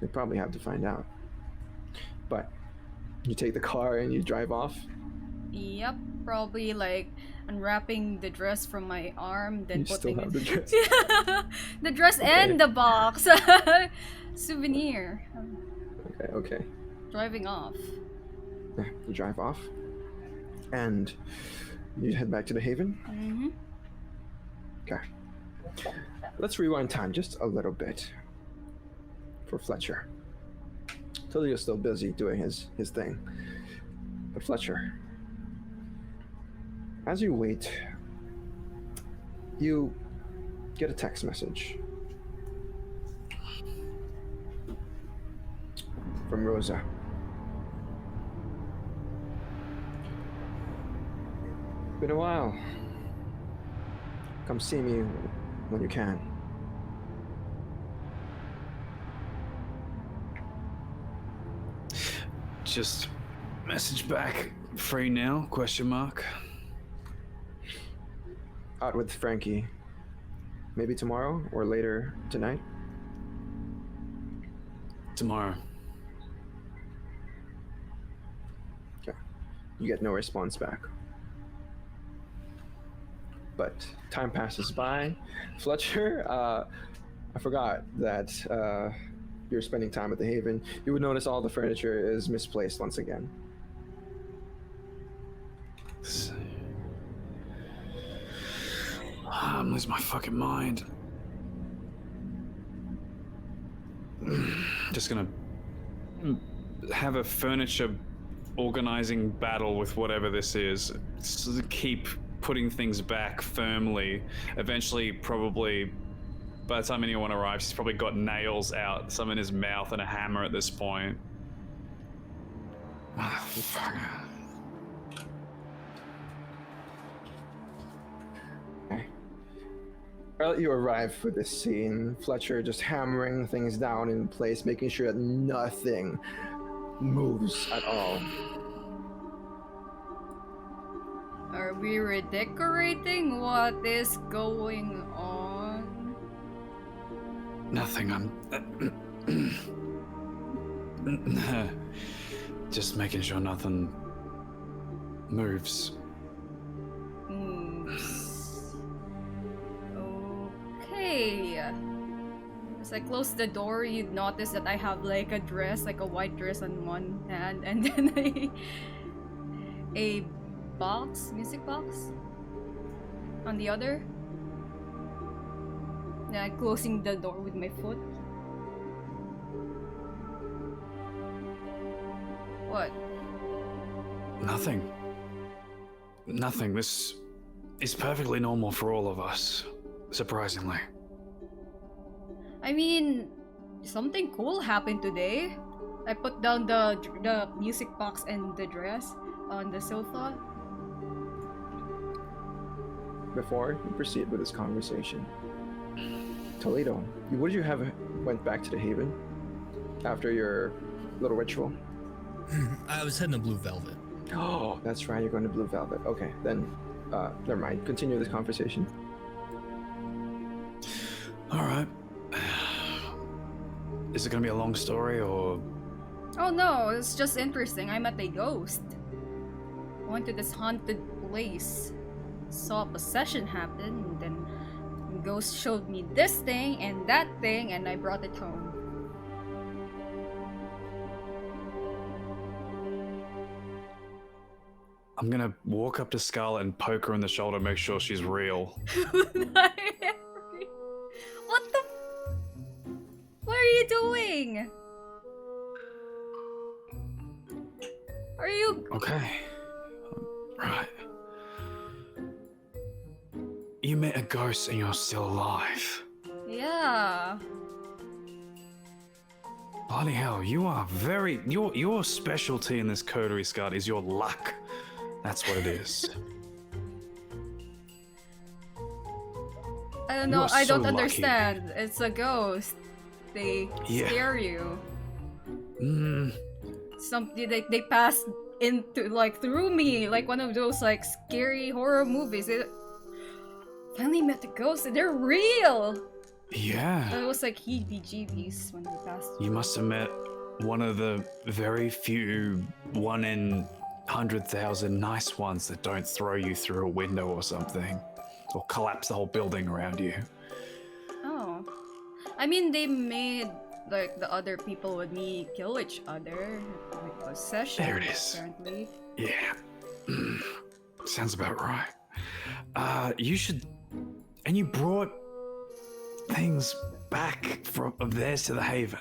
You probably have to find out. But you take the car and you drive off. Yep, probably like unwrapping the dress from my arm, then You putting still have the dress. the dress Okay. and the box. Souvenir. Okay. Driving off. Yeah, you drive off. And you head back to the Haven. Mm-hmm. Okay. Let's rewind time just a little bit for Fletcher. Toledo's still busy doing his thing. But Fletcher, as you wait, you get a text message from Rosa. Been a while. Come see me when you can. Just message back. Free now? Question mark. Out with Frankie. Maybe tomorrow or later tonight. Tomorrow. Okay. You get no response back. But time passes by. Fletcher, I forgot that you're spending time at the Haven. You would notice all the furniture is misplaced once again. I'm losing my fucking mind. Just gonna have a furniture organizing battle with whatever this is. Just keep putting things back firmly. Eventually, probably, by the time anyone arrives, he's probably got nails out, some in his mouth, and a hammer at this point. Fuck. Well, you arrive for this scene. Fletcher just hammering things down in place, making sure that nothing moves at all. Are we redecorating? What is going on? Nothing, just making sure nothing moves. Moves. I close the door, you'd notice that I have like a dress, like a white dress on one hand, and then a box, music box, on the other. Yeah, closing the door with my foot. What? Nothing. Nothing. This is perfectly normal for all of us, surprisingly. I mean, something cool happened today. I put down the music box and the dress on the sofa. Before we proceed with this conversation, Toledo, would you have went back to the Haven after your little ritual? I was heading to Blue Velvet. Oh, that's right. You're going to Blue Velvet. Okay, then, never mind. Continue this conversation. All right. Is it gonna be a long story or? Oh no, it's just interesting. I met a ghost. Went to this haunted place. Saw a possession happen, and then the ghost showed me this thing and that thing, and I brought it home. I'm gonna walk up to Scarlett and poke her in the shoulder, make sure she's real. What the? What are you doing? Are you? Okay. Right. You met a ghost and you're still alive. Yeah. Bloody hell, you are very... Your specialty in this coterie, Scott, is your luck. That's what it is. I don't You know. are I so don't lucky. understand. It's a ghost. They Yeah. scare you. Mm, Something they passed into like through me, like one of those like scary horror movies. It finally met the ghosts. And they're real. yeah. It was like heebie-jeebies when they passed. You must have met one of the very few 1 in 100,000 nice ones that don't throw you through a window or something. Or collapse the whole building around you. Oh, I mean they made like the other people with me kill each other with possession. There it is. Apparently. Yeah. Sounds about right. You should... And you brought things back from of theirs to the Haven.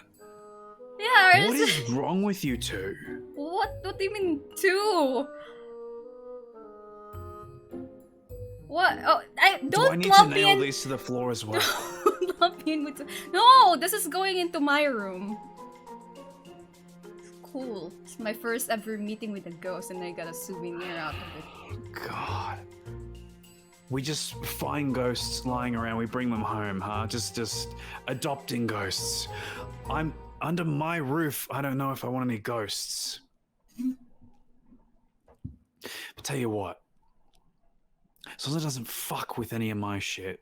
Yeah. What is wrong with you two? What do you mean two? What? Oh, Do I need to lump me nail in. these to the floor as well? Lump me in with. No, this is going into my room. Cool. It's my first ever meeting with a ghost, and I got a souvenir out of it. God. We just find ghosts lying around, we bring them home, huh? Just adopting ghosts. I'm under my roof, I don't know if I want any ghosts. But tell you what. As long as it doesn't fuck with any of my shit,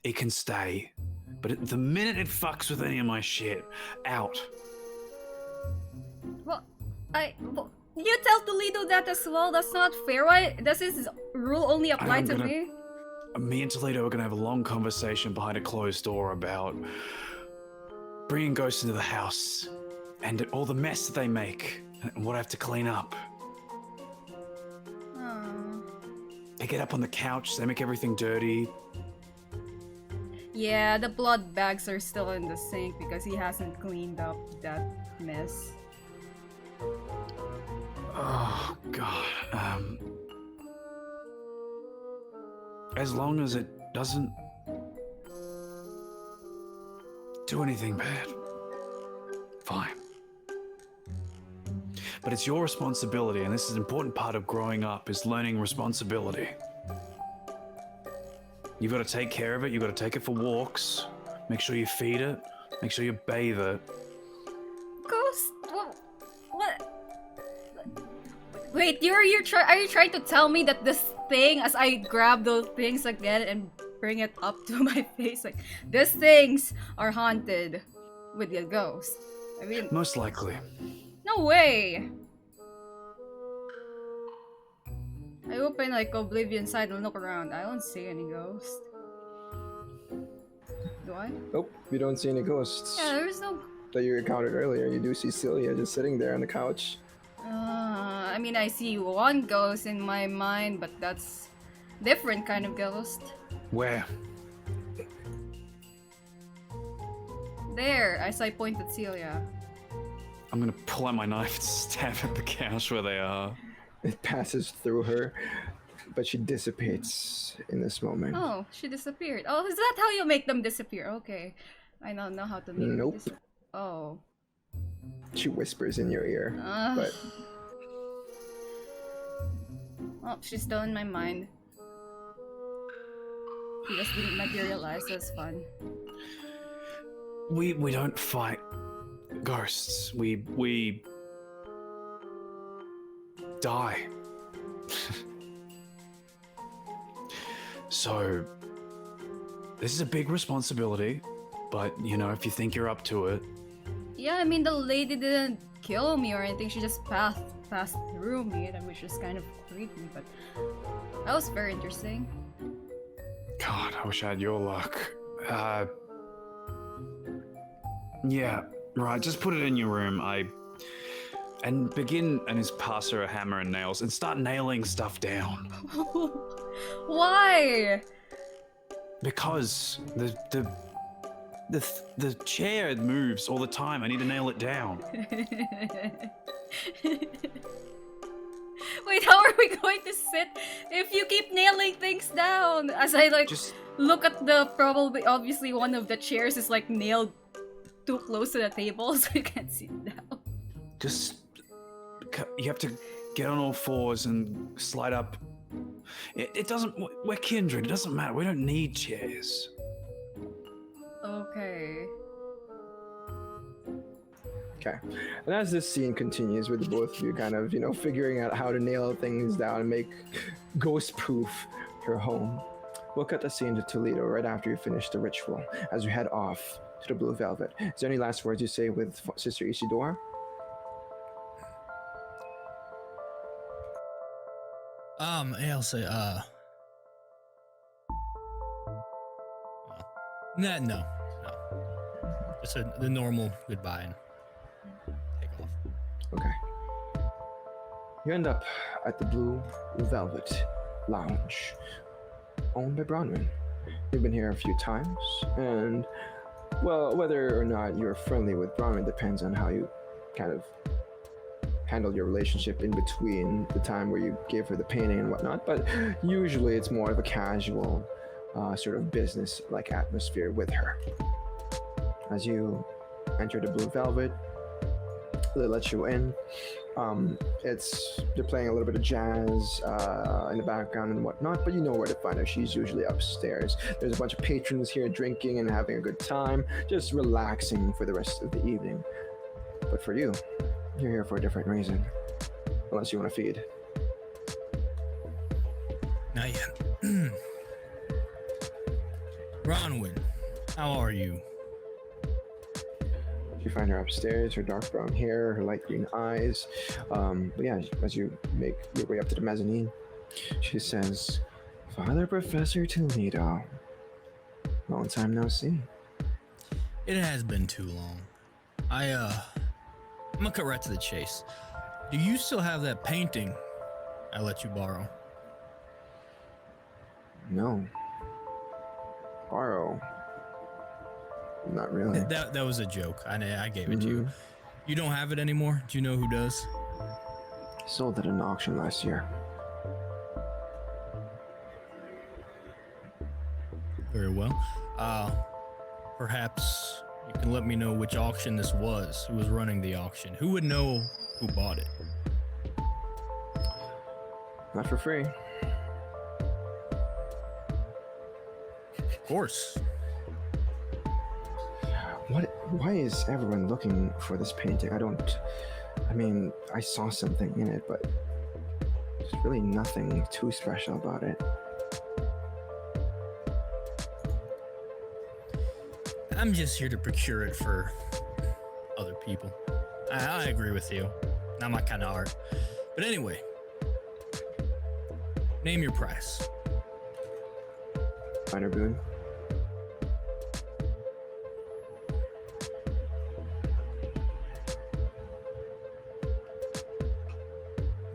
it can stay. But the minute it fucks with any of my shit, out. Well, you tell Toledo that as well. That's not fair. Why does this rule only apply I'm to gonna- me? Me and Toledo are gonna have a long conversation behind a closed door about bringing ghosts into the house and all the mess that they make and what I have to clean up. Oh. They get up on the couch, they make everything dirty. Yeah, the blood bags are still in the sink because he hasn't cleaned up that mess. Oh, God. As long as it doesn't do anything bad, fine. But it's your responsibility, and this is an important part of growing up, is learning responsibility. You've got to take care of it, you've got to take it for walks, make sure you feed it, make sure you bathe it. Ghost? What? Wait, are you trying to tell me that this thing, as I grab those things again and bring it up to my face, like, these things are haunted with a ghost? I mean, Most likely. no way! I open like Oblivion side and look around. I don't see any ghost. Do I? Nope, you don't see any ghosts Yeah, there's no. that you encountered earlier. You do see Celia just sitting there on the couch. I mean, I see one ghost in my mind, but that's different kind of ghost. Where? There, as I point at Celia. I'm gonna pull out my knife and stab at the couch where they are. It passes through her, but she dissipates in this moment. Oh, she disappeared. Oh, is that how you make them disappear? Okay. I don't know how to make them Nope. disappear. Oh. She whispers in your ear, but Oh, she's still in my mind. She just didn't materialize, that's fun. We don't fight ghosts. We die. So this is a big responsibility, but you know, if you think you're up to it. Yeah, I mean, the lady didn't kill me or anything, she just passed through me, which was kind of creepy, but that was very interesting. God, I wish I had your luck. Yeah, right, just put it in your room. And begin and just pass her a hammer and nails and start nailing stuff down. Why? Because the chair moves all the time. I need to nail it down. Wait, how are we going to sit if you keep nailing things down? As I look at the probably obviously one of the chairs is like nailed too close to the table, so you can't sit down. You have to get on all fours and slide up. It doesn't. We're kindred. It doesn't matter. We don't need chairs. Okay. okay. And as this scene continues with the both of you kind of, figuring out how to nail things down and make ghost-proof your home, we'll cut the scene to Toledo right after you finish the ritual, as you head off to the Blue Velvet. Is there any last words you say with Sister Isidore? I'll say, no. Just the normal goodbye and take off. Okay. You end up at the Blue Velvet Lounge, owned by Bronwyn. You've been here a few times, and, well, whether or not you're friendly with Bronwyn depends on how you kind of handle your relationship in between the time where you gave her the painting and whatnot, but usually it's more of a casual sort of business-like atmosphere with her. As you enter the Blue Velvet, they let you in. They're playing a little bit of jazz in the background and whatnot, but you know where to find her. She's usually upstairs. There's a bunch of patrons here drinking and having a good time, just relaxing for the rest of the evening. But for you, you're here for a different reason. Unless you want to feed. Not yet. Bronwyn, how are you? You find her upstairs, her dark brown hair, her light green eyes. But yeah, as you make your way up to the mezzanine, she says, Father Professor Toledo, long time no see. It has been too long. I'm gonna cut right to the chase. Do you still have that painting I let you borrow? No. Borrow. Not really. That was a joke. I gave it to you. You don't have it anymore? Do you know who does? Sold at an auction last year. Very well. Perhaps you can let me know which auction this was. Who was running the auction? Who would know who bought it? Not for free. Of course. Why is everyone looking for this painting? I saw something in it, but there's really nothing too special about it. I'm just here to procure it for other people. I agree with you. Not my kind of art. But anyway, name your price. Minor boon.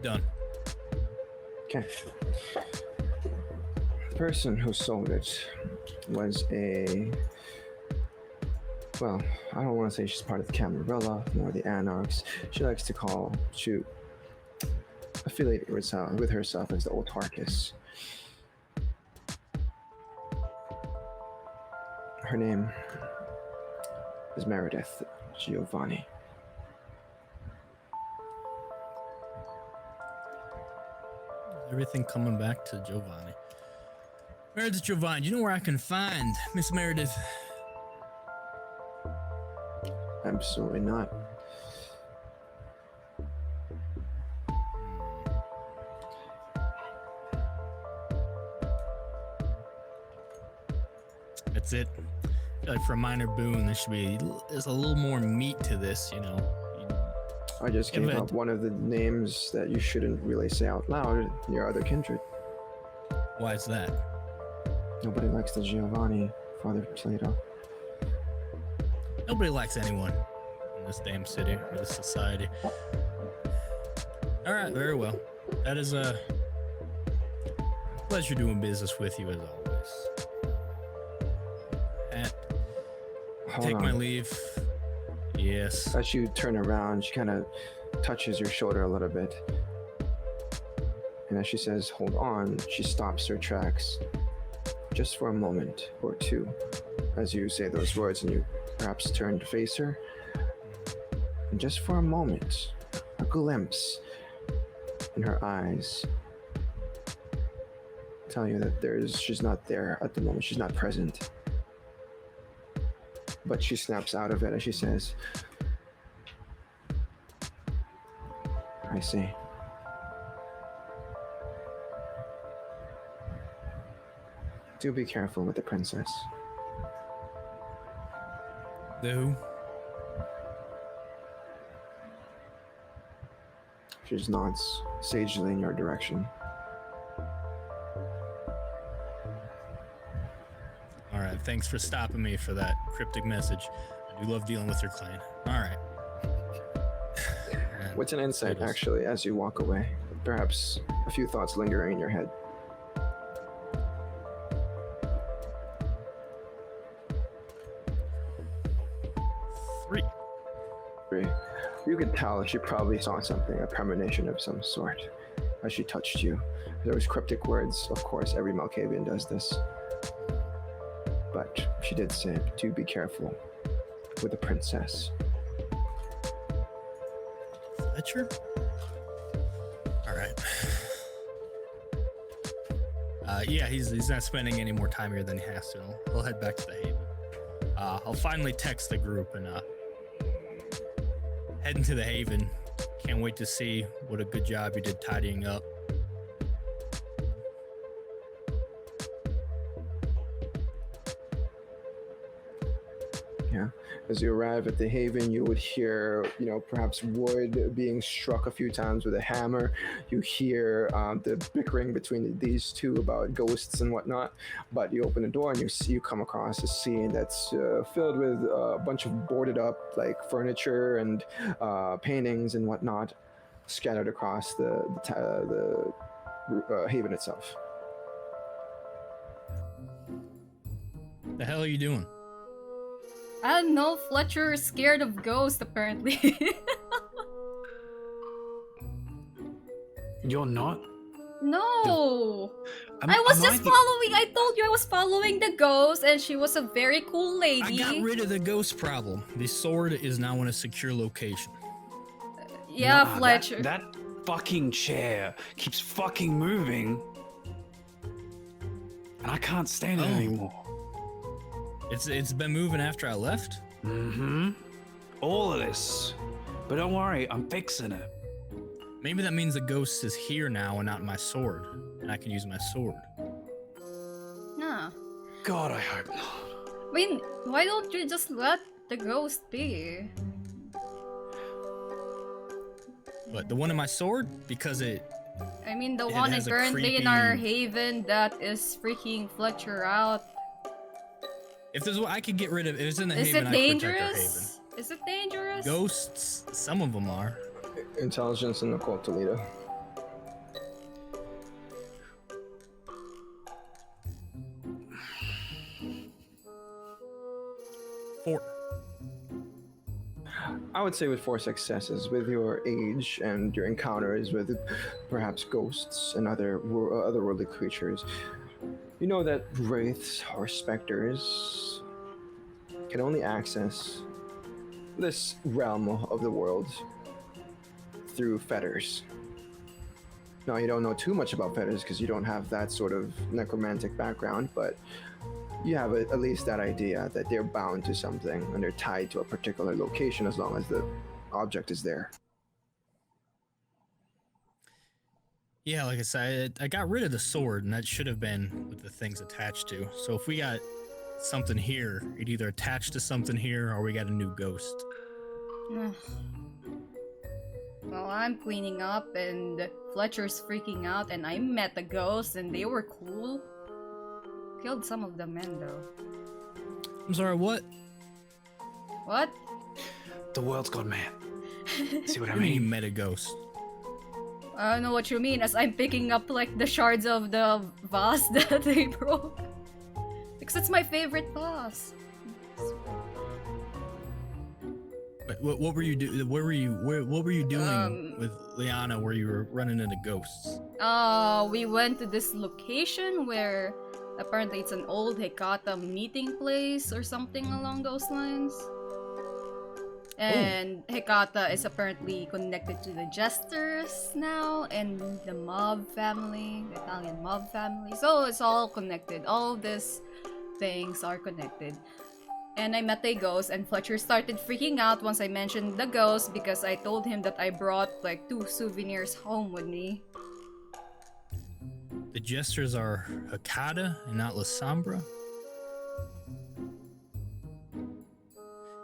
Done. Okay. The person who sold it was well, I don't want to say she's part of the Camarilla nor the Anarchs. She likes to affiliate with herself as the Autarchus. Her name is Meredith Giovanni. Everything coming back to Giovanni. Meredith Giovanni, you know where I can find Miss Meredith? Absolutely not. That's it. I feel like for a minor boon, there's a little more meat to this, you know. I just gave up one of the names that you shouldn't really say out loud, your other kindred. Why is that? Nobody likes the Giovanni, Father Toledo. Nobody likes anyone in this damn city or this society. All right, very well. That is a pleasure doing business with you as always. And take my leave. Yes. As you turn around, she kind of touches your shoulder a little bit. And as she says, hold on, she stops her tracks just for a moment or two as you say those words and you perhaps turn to face her. And just for a moment, a glimpse in her eyes tell you that she's not there at the moment, she's not present. But she snaps out of it as she says, I see. Do be careful with the princess. The who? She just nods sagely in your direction. All right, thanks for stopping me for that cryptic message. I do love dealing with your clan. All right. What's an insight, actually, as you walk away? Perhaps a few thoughts lingering in your head. 3. You could tell she probably saw something, a premonition of some sort, as she touched you. There was cryptic words, of course, every Malkavian does this. But she did say, do be careful with the princess. Fletcher? All right. Yeah, he's not spending any more time here than he has to. He'll head back to the Haven. I'll finally text the group and head into the Haven. Can't wait to see what a good job you did tidying up. Yeah. As you arrive at the Haven, you would hear, perhaps wood being struck a few times with a hammer. You hear the bickering between these two about ghosts and whatnot. But you open the door and you come across a scene that's filled with a bunch of boarded up furniture and paintings and whatnot scattered across the Haven itself. The hell are you doing? I don't know, Fletcher is scared of ghosts apparently. You're not? No! I was just following, I told you I was following the ghost and she was a very cool lady. I got rid of the ghost problem. The sword is now in a secure location. Yeah, Fletcher. That fucking chair keeps fucking moving. And I can't stand it anymore. It's been moving after I left? Mm-hmm. All of this. But don't worry, I'm fixing it. Maybe that means the ghost is here now and not my sword. And I can use my sword. Nah. God, I hope not. I mean, why don't you just let the ghost be? But the one in my sword? Because I mean, the one currently in our haven that is freaking Fletcher out. If there's what I could get rid of, if it's in the Is Haven, it dangerous? Is it dangerous? Ghosts, some of them are. Intelligence in the cult Toledo. I would say with 4 successes, with your age and your encounters with perhaps ghosts and otherworldly creatures, you know that wraiths or specters can only access this realm of the world through fetters. Now, you don't know too much about fetters because you don't have that sort of necromantic background, but you have at least that idea that they're bound to something and they're tied to a particular location as long as the object is there. Yeah, like I said, I got rid of the sword, and that should have been with the things attached to. So if we got something here, it either attached to something here or we got a new ghost. Well, I'm cleaning up and Fletcher's freaking out and I met the ghosts and they were cool. Killed some of the men though. I'm sorry, what? What? The world's gone mad. See what I I mean, you mean? met a ghost. I don't know what you mean, as I'm picking up like the shards of the vase that they broke. Because it's my favorite vase. What were you doing? What were you doing with Liana where you were running into ghosts? We went to this location where apparently it's an old Hekata meeting place or something along those lines. And Hekata is apparently connected to the Jesters now and the mob family, the Italian mob family. So it's all connected. All these things are connected. And I met a ghost and Fletcher started freaking out once I mentioned the ghost because I told him that I brought like 2 souvenirs home with me. The Jesters are Hakata and not La Sombra?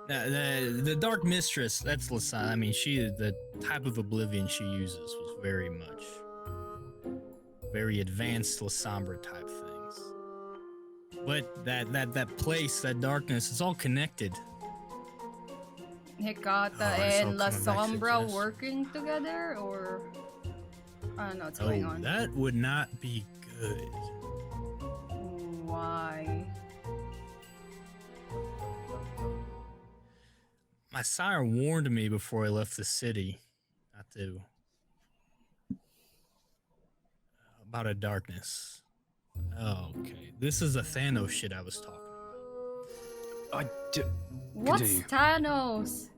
Now, the Dark Mistress, that's La Sombra. I mean, the type of oblivion she uses was very advanced La Sombra type things. But that place, that darkness, it's all connected. Hekata Oh, it's all and La coming back to Sombra this. working together, or I don't know what's going on. That would not be good. Why? My sire warned me before I left the city not to about a darkness. Oh, okay. This is the Thanos shit I was talking about. What's Continue. Thanos?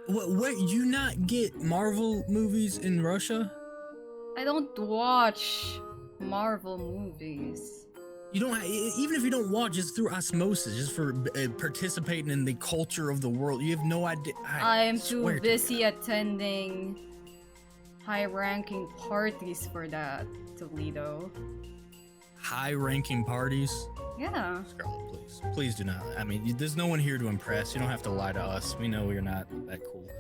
What you not get Marvel movies in Russia? I don't watch Marvel movies. You don't even if you don't watch, just through osmosis, just for participating in the culture of the world. You have no idea. I am swear too to busy God. attending high-ranking parties for that, Toledo. High-ranking parties. Yeah. Scarlett, please do not. I mean, there's no one here to impress. You don't have to lie to us. We know you're not that cool.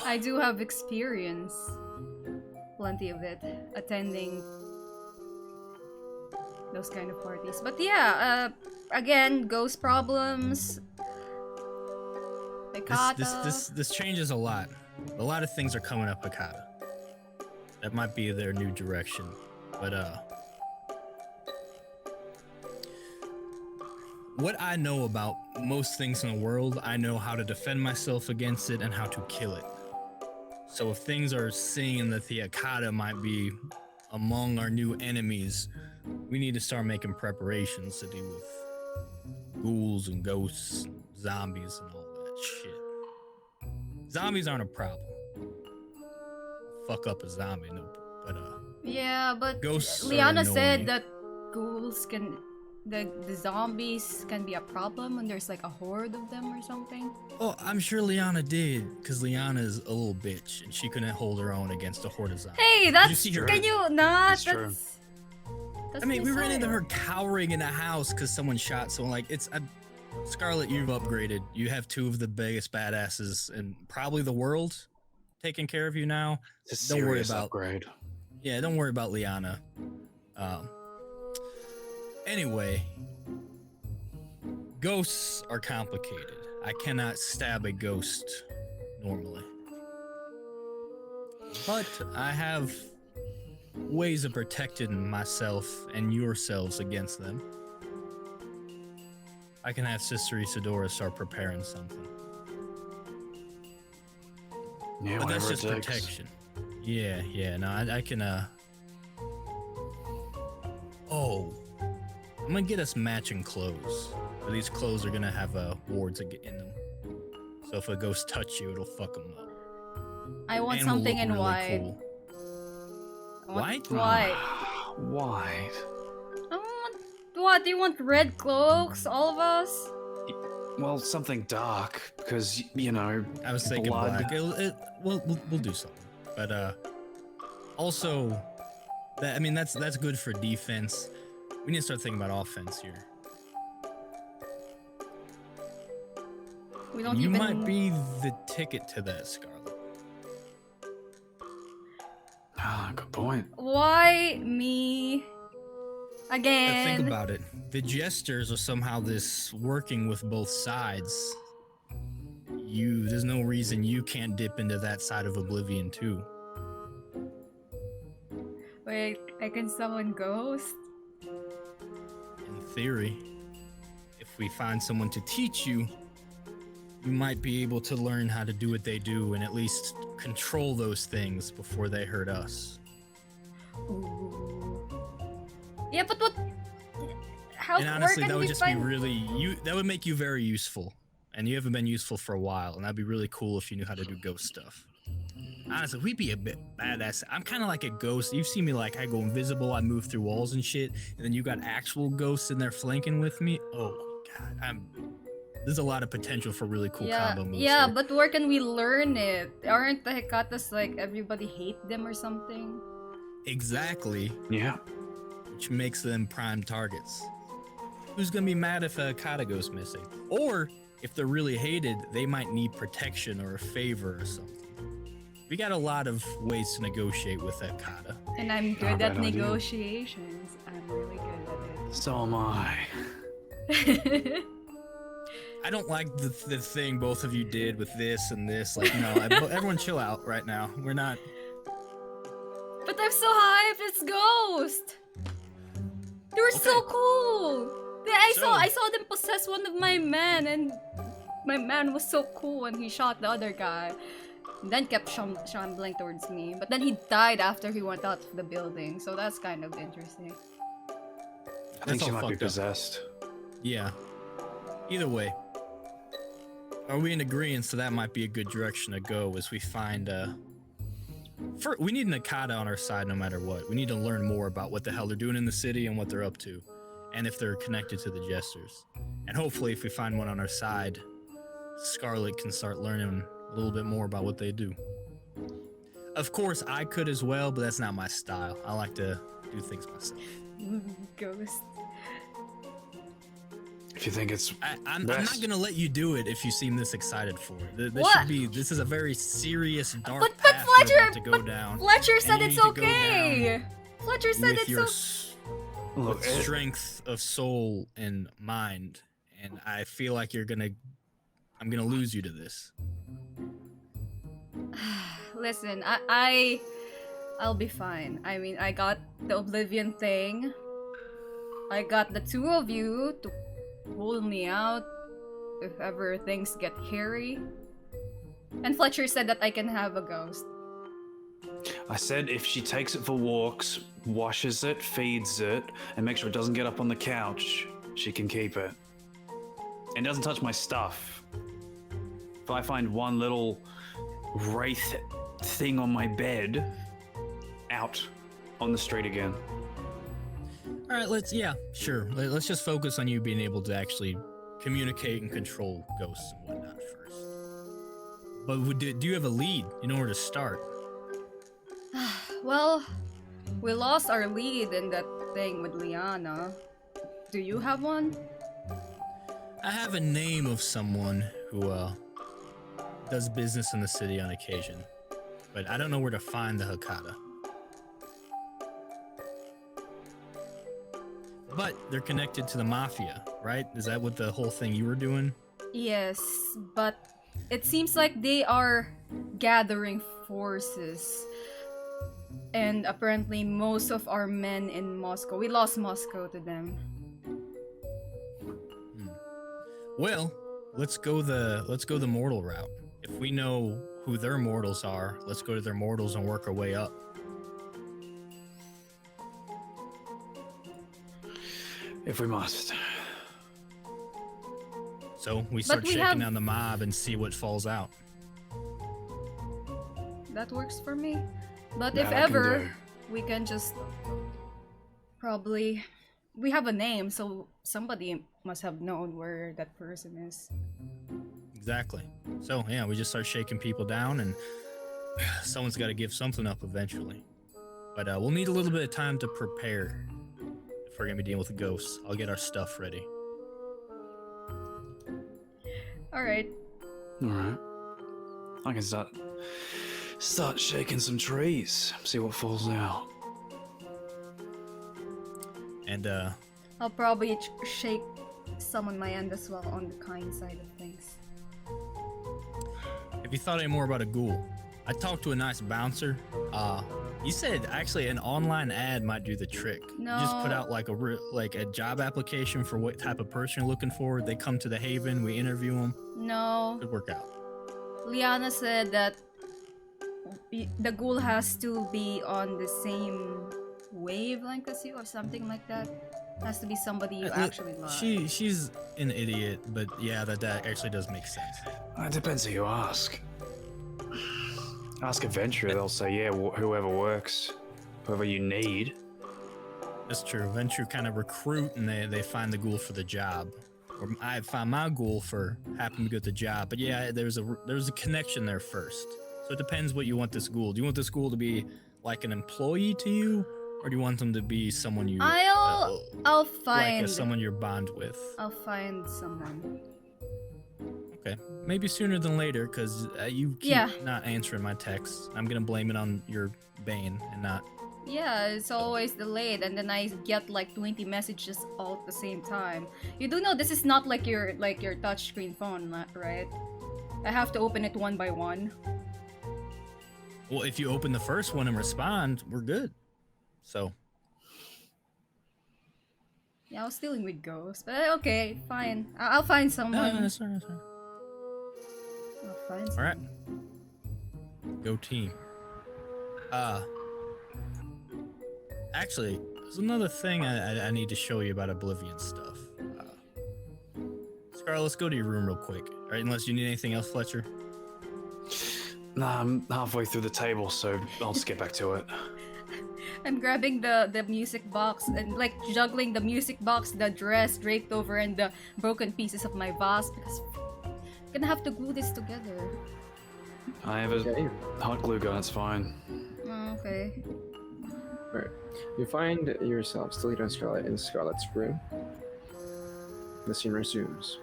I do have experience. Plenty of it. Attending those kind of parties. But yeah, again, ghost problems. Hekata. This changes a lot. A lot of things are coming up, Hakata. That might be their new direction. But what I know about most things in the world, I know how to defend myself against it and how to kill it. So if things are seeing that the Hakata might be among our new enemies, we need to start making preparations to deal with ghouls and ghosts, zombies, and all that shit. Zombies aren't a problem. Fuck up a zombie, no, but Yeah, but ghosts are Liana said annoying. that ghouls can... The zombies can be a problem when there's like a horde of them or something. Oh, I'm sure Liana did, because Liana is a little bitch and she couldn't hold her own against a horde of zombies. Hey, Did that's... you see her? Can you not? That's true. That's I mean, we ran into bizarre. her cowering in a house because someone shot someone. Like, Scarlett, you've upgraded. You have 2 of the biggest badasses in probably the world taking care of you now. It's a Don't worry serious about- upgrade. Yeah, don't worry about Liana. Anyway, ghosts are complicated. I cannot stab a ghost normally. But I have ways of protecting myself and yourselves against them. I can have Sister Isadora start preparing something. Yeah, But that's whatever just it takes. protection. Yeah. No, I can. Oh, I'm gonna get us matching clothes. These clothes are gonna have wards in them. So if a ghost touch you, it'll fuck them up. I want And we'll something look in really white. cool. I want White? white. White. I want what? Do you want red cloaks? All of us? Well, something dark, because, you know, I was thinking blood. black. We'll do something. But also, that's good for defense. We need to start thinking about offense here. We don't You even. might be the ticket to that, Scarlett. Ah, good point. Why me? Again. Think about it. The Jesters are somehow this working with both sides. There's no reason you can't dip into that side of Oblivion too. Wait, I can summon ghosts? In theory, if we find someone to teach you, you might be able to learn how to do what they do and at least control those things before they hurt us. Ooh. Yeah, but what? How? And honestly, where that can would we just find? be really that would make you very useful. And you haven't been useful for a while, and that'd be really cool if you knew how to do ghost stuff. Honestly, we'd be a bit badass. I'm kind of like a ghost. You've seen me like I go invisible, I move through walls and shit, and then you got actual ghosts in there flanking with me. Oh god, there's a lot of potential for really cool combo moves. Yeah, here. but where can we learn it? Aren't the Hekatas like everybody hate them or something? Exactly, Yeah. which makes them prime targets. Who's gonna be mad if a Kata goes missing? Or if they're really hated, they might need protection or a favor or something. We got a lot of ways to negotiate with that Kata. And I'm good Not a at bad idea. negotiations. I'm really good So am I. at it. I don't like the thing both of you did with this and this. Like, no, everyone chill out right now. We're not. But I'm so hyped. It's Ghost. They were so Okay. cool. Yeah, So- I saw them possess one of my men, and my man was so cool when he shot the other guy. And then kept shambling towards me. But then he died after he went out of the building, so that's kind of interesting. I think all she might be fucked up. possessed. Yeah. Either way, are we in agreement? So that might be a good direction to go as we find. We need an Akata on our side no matter what. We need to learn more about what the hell they're doing in the city and what they're up to, and if they're connected to the Jesters. And hopefully, if we find one on our side, Scarlett can start learning a little bit more about what they do. Of course, I could as well, but that's not my style. I like to do things myself. Ghost. If you think it's I'm best. not gonna let you do it if you seem this excited for it. This What? This is a very serious dark But path we're Fletcher, about to go down. Fletcher said you it's need to go okay. Fletcher said with it's your okay. look, with strength of soul and mind, and I feel like I'm gonna lose you to this. Listen, I'll be fine. I mean, I got the Oblivion thing. I got the two of you to pull me out if ever things get hairy. And Fletcher said that I can have a ghost. I said if she takes it for walks, washes it, feeds it, and makes sure it doesn't get up on the couch, she can keep it. And doesn't touch my stuff. If I find one little wraith thing on my bed, out on the street again. All right, let's Let's just focus on you being able to actually communicate and control ghosts and whatnot first. But do you have a lead in order to start? Well, we lost our lead in that thing with Liana. Do you have one? I have a name of someone who does business in the city on occasion, but I don't know where to find the Hakata. But they're connected to the mafia, right? Is that what the whole thing you were doing? Yes, but it seems like they are gathering forces. And apparently most of our men in Moscow, we lost Moscow to them. Well, let's go the mortal route. If we know who their mortals are. Let's go to their mortals and work our way up. If we must. So we start we shaking have- down the mob and see what falls out. That works for me. But That if I can ever, do. we can just probably... We have a name, so somebody must have known where that person is. Exactly. So yeah, we just start shaking people down, and someone's got to give something up eventually. But we'll need a little bit of time to prepare if we're gonna be dealing with ghosts. I'll get our stuff ready. Alright. Alright. I can start shaking some trees, see what falls out. And I'll probably shake some on my end as well on the kind side of things. if you thought any more about a ghoul, I talked to a nice bouncer. He said actually an online ad might do the trick. No. You just put out like a job application for what type of person you're looking for. They come to the Haven, we interview them. No. Could work out. Liana said that the ghoul has to be on the same wavelength as you or something like that. Has to be somebody you actually love. She's an idiot, but yeah, that actually does make sense. It depends who you ask. Ask a venturer, they'll say, yeah, whoever works, whoever you need. That's true. Venture kind of recruit and they find the ghoul for the job. Or I find my ghoul for happening to get the job. But yeah, there's a connection there first. So it depends what you want this ghoul. Do you want this ghoul to be like an employee to you? Or do you want them to be someone you I'll find like someone you're bond with? I'll find someone. Okay, maybe sooner than later, because you keep not answering my texts. I'm gonna blame it on your Bane and not. Yeah, it's always delayed, and then I get like 20 messages all at the same time. You do know this is not like your touchscreen phone, right? I have to open it one by one. Well, if you open the first one and respond, we're good. So. Yeah, I was dealing with ghosts, but okay, fine. I'll find someone. No, that's all right. I'll find All someone. right. Go team. Actually, there's another thing I need to show you about Oblivion stuff. Scarlett, let's go to your room real quick. All right, unless you need anything else, Fletcher. Nah, I'm halfway through the table, so I'll just get back to it. I'm grabbing the music box and like juggling the music box, the dress draped over, and the broken pieces of my vase because I'm gonna have to glue this together. I have a hot glue gun, it's fine. Oh, okay. Alright. You find yourself, Toledo and Scarlett, in Scarlett's room. The scene resumes.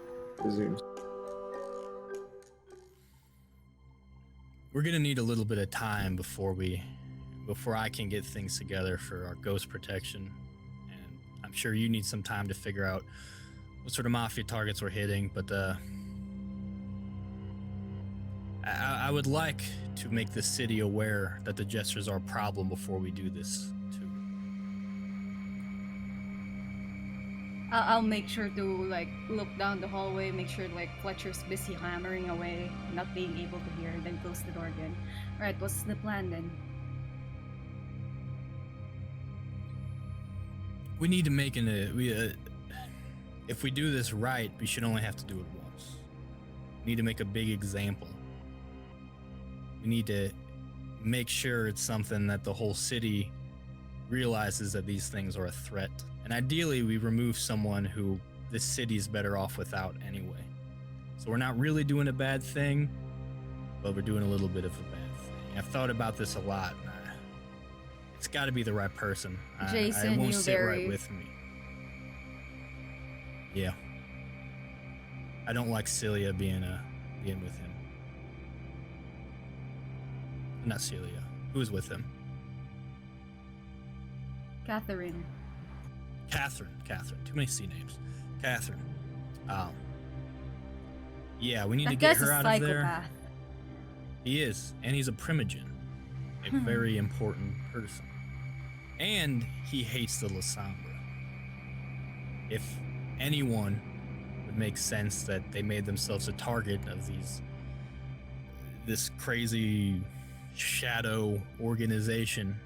We're gonna need a little bit of time before I can get things together for our ghost protection, and I'm sure you need some time to figure out what sort of mafia targets we're hitting. But I would like to make the city aware that the Jesters are a problem before we do this too. I'll make sure to like look down the hallway, make sure like Fletcher's busy hammering away, not being able to hear, and then close the door again. Alright, what's the plan then? We need to make if we do this right, we should only have to do it once. We need to make a big example. We need to make sure it's something that the whole city realizes that these things are a threat. And ideally, we remove someone who this city is better off without anyway. So we're not really doing a bad thing, but we're doing a little bit of a bad thing. I've thought about this a lot. It's got to be the right person. Jason, I won't you sit very... right with me. Yeah. I don't like Celia being with him. Not Celia. Who's with him? Catherine. Catherine. Too many C names. Catherine. Yeah, we need to get her out of there. Psychopath. He is, and he's a primogen. A very important person. And he hates the Lasombra. If anyone would make sense that they made themselves a target of these this crazy shadow organization,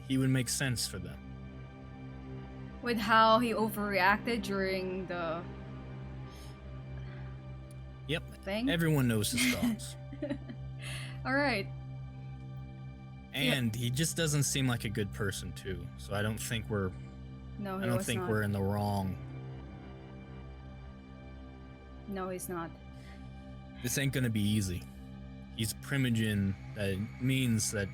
he would make sense for them. With how he overreacted during the Yep. thing? Everyone knows his thoughts. Alright. And he just doesn't seem like a good person too. So I don't think we're No, he I don't was think not. we're in the wrong. No, he's not. This ain't gonna be easy. He's primogen. That means that.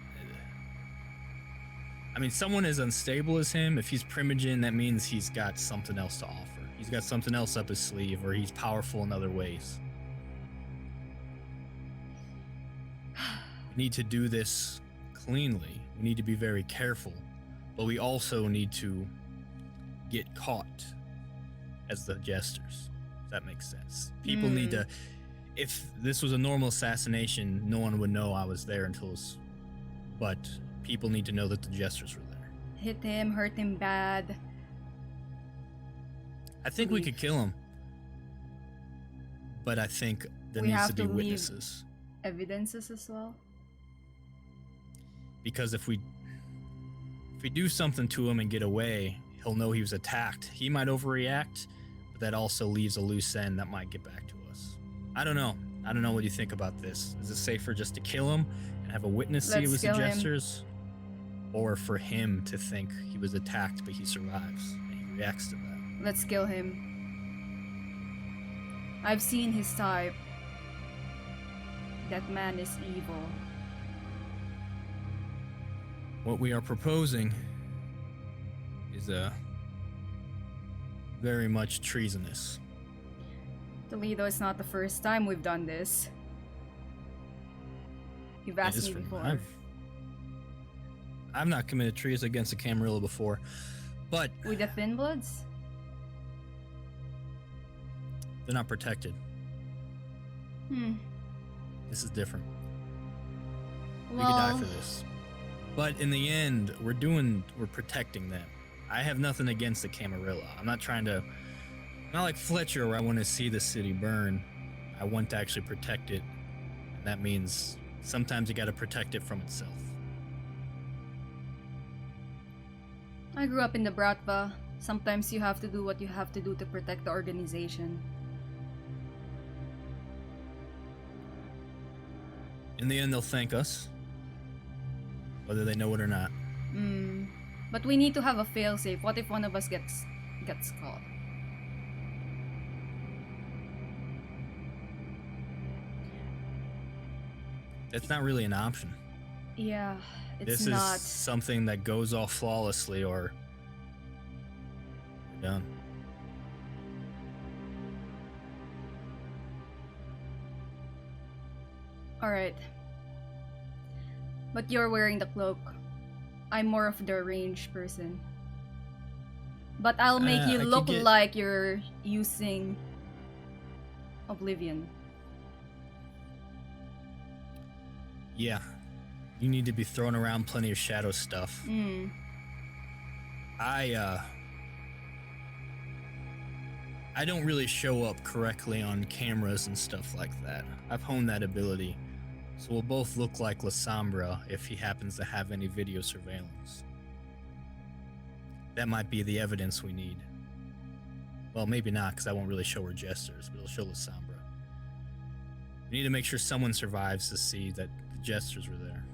I mean, someone as unstable as him, if he's primogen, that means he's got something else to offer. He's got something else up his sleeve, or he's powerful in other ways. We need to do this cleanly. We need to be very careful. But we also need to get caught as the jesters. If that makes sense. People need to. If this was a normal assassination, no one would know I was there until it's. But people need to know that the jesters were there. Hit him, hurt him bad. I think we could kill him. But I think there We needs have to be to leave- witnesses. Evidences as well. Because if we do something to him and get away, he'll know he was attacked. He might overreact, but that also leaves a loose end that might get back to us. I don't know. I don't know what you think about this. Is it safer just to kill him and have a witness see it Let's was the kill him. jesters? Or for him to think he was attacked but he survives and he reacts to that? Let's kill him. I've seen his type. That man is evil. What we are proposing is very much treasonous. Toledo, it's not the first time we've done this. You've It asked is me for- before. I've not committed treason against the Camarilla before, but With the Thin Bloods? they're not protected. This is different. We could die Well, for this. But in the end, we're protecting them. I have nothing against the Camarilla. I'm not trying to, not like Fletcher where I want to see the city burn. I want to actually protect it. And that means sometimes you got to protect it from itself. I grew up in the Bratva. Sometimes you have to do what you have to do to protect the organization. In the end, they'll thank us, whether they know it or not. But we need to have a failsafe. What if one of us gets caught? That's not really an option. Yeah, it's This not. is something that goes off flawlessly or we're done. Alright. But you're wearing the cloak. I'm more of the ranged person. But I'll make you I could look get- like you're using Oblivion. Yeah. You need to be throwing around plenty of shadow stuff. I don't really show up correctly on cameras and stuff like that. I've honed that ability. So we'll both look like Lasombra if he happens to have any video surveillance. That might be the evidence we need. Well, maybe not, because I won't really show her Jesters, but it'll show Lasombra. We need to make sure someone survives to see that the Jesters were there.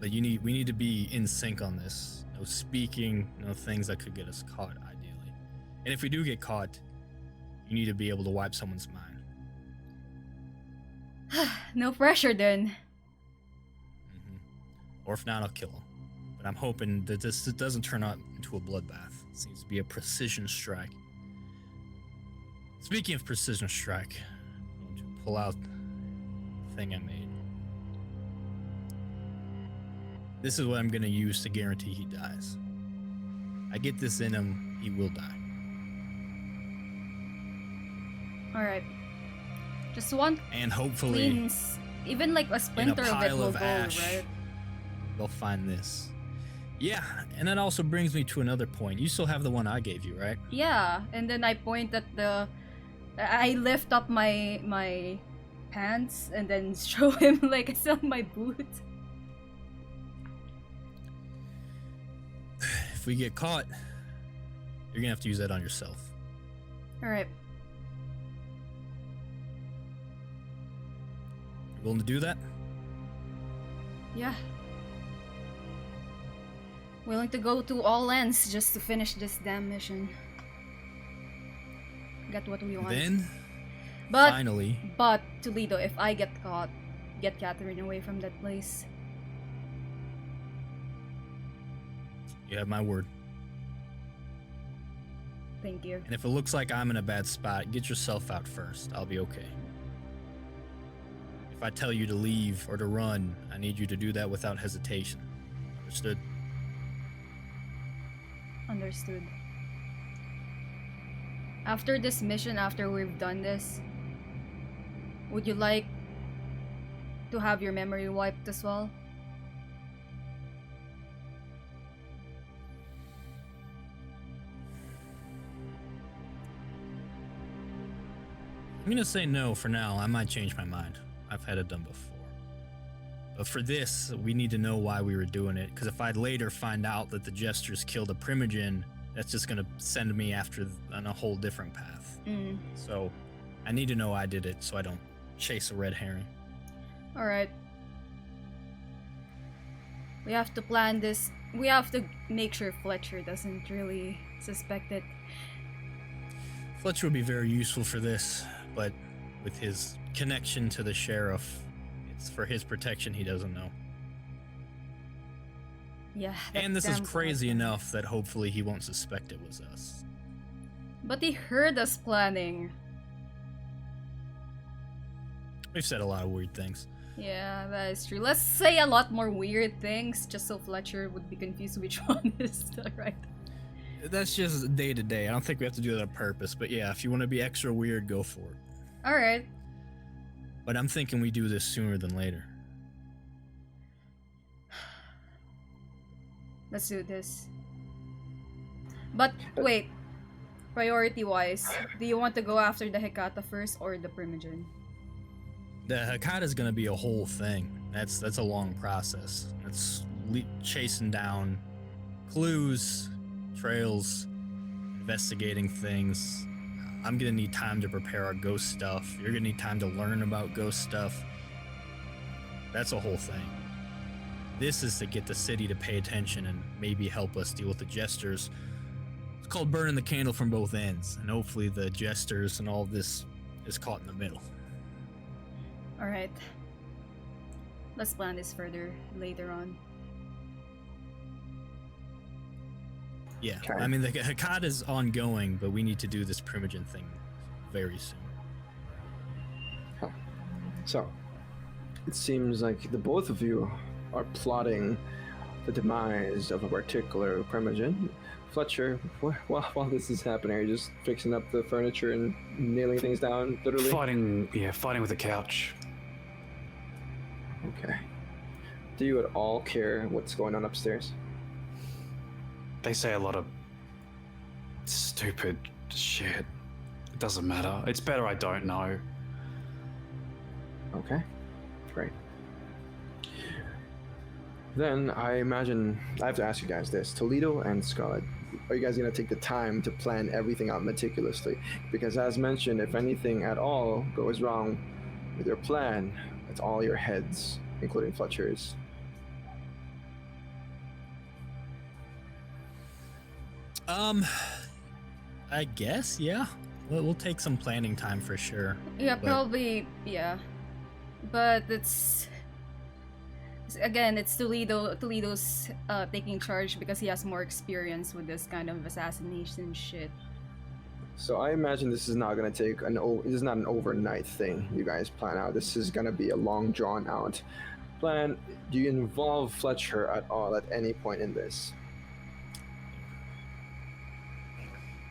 But we need to be in sync on this. No speaking, no things that could get us caught, ideally. And if we do get caught, you need to be able to wipe someone's mind. No pressure then. Or if not, I'll kill him. But I'm hoping that this doesn't turn out into a bloodbath. It seems to be a precision strike. Speaking of precision strike, I'm going to pull out the thing I made. This is what I'm going to use to guarantee he dies. I get this in him, he will die. Alright. Just one And hopefully, clean, even like a in a splinter of it pile will of go, ash, right? they'll find this. Yeah, and that also brings me to another point. You still have the one I gave you, right? Yeah, and then I point at I lift up my pants and then show him like it's on my boot. If we get caught, you're gonna have to use that on yourself. Alright. You willing to do that? Yeah. Willing to go to all ends just to finish this damn mission. Get what we want. Then, but finally, But Toledo, if I get caught, get Catherine away from that place. you have my word. Thank you. And if it looks like I'm in a bad spot, get yourself out first. I'll be okay. If I tell you to leave or to run, I need you to do that without hesitation. Understood? Understood. After this mission, after we've done this, would you like to have your memory wiped as well? I'm gonna say no for now. I might change my mind. I've had it done before. But for this, we need to know why we were doing it, because if I later find out that the Jesters killed a Primogen, that's just gonna send me after on a whole different path. So I need to know I did it so I don't chase a red herring. Alright. We have to plan this. We have to make sure Fletcher doesn't really suspect it. Fletcher would be very useful for this, but with his connection to the sheriff, it's for his protection he doesn't know. Yeah. And this is damn crazy Fletcher. enough that hopefully he won't suspect it was us. But he heard us planning. We've said a lot of weird things. Yeah, that is true. Let's say a lot more weird things just so Fletcher would be confused which one is the right. That's just day to day. I don't think we have to do that on purpose, but yeah, if you want to be extra weird, go for it. Alright. But I'm thinking we do this sooner than later. Let's do this. But wait. Priority wise, do you want to go after the Hecata first or the Primogen? The Hakata's gonna be a whole thing. That's a long process. It's chasing down clues, trails, investigating things. I'm gonna need time to prepare our ghost stuff. You're gonna need time to learn about ghost stuff. That's a whole thing. This is to get the city to pay attention and maybe help us deal with the Jesters. It's called burning the candle from both ends, and hopefully the Jesters and all of this is caught in the middle. Alright. Let's plan this further later on. Yeah, Okay. I mean, the Hakata is ongoing, but we need to do this Primogen thing very soon. So, it seems like the both of you are plotting the demise of a particular Primogen. Fletcher, while this is happening, are you just fixing up the furniture and nailing things down, literally? Fighting with the couch. Okay. Do you at all care what's going on upstairs? They say a lot of stupid shit. It doesn't matter. It's better I don't know. Okay, great. Then I imagine I have to ask you guys this: Toledo and Scarlett, are you guys gonna take the time to plan everything out meticulously? Because as mentioned, if anything at all goes wrong with your plan, it's all your heads, including Fletcher's. I guess, yeah. We'll take some planning time for sure. Yeah, But- probably, yeah. But again, it's Toledo's taking charge because he has more experience with this kind of assassination shit. So I imagine this is not gonna take this is not an overnight thing you guys plan out. This is gonna be a long drawn out plan. Do you involve Fletcher at all at any point in this?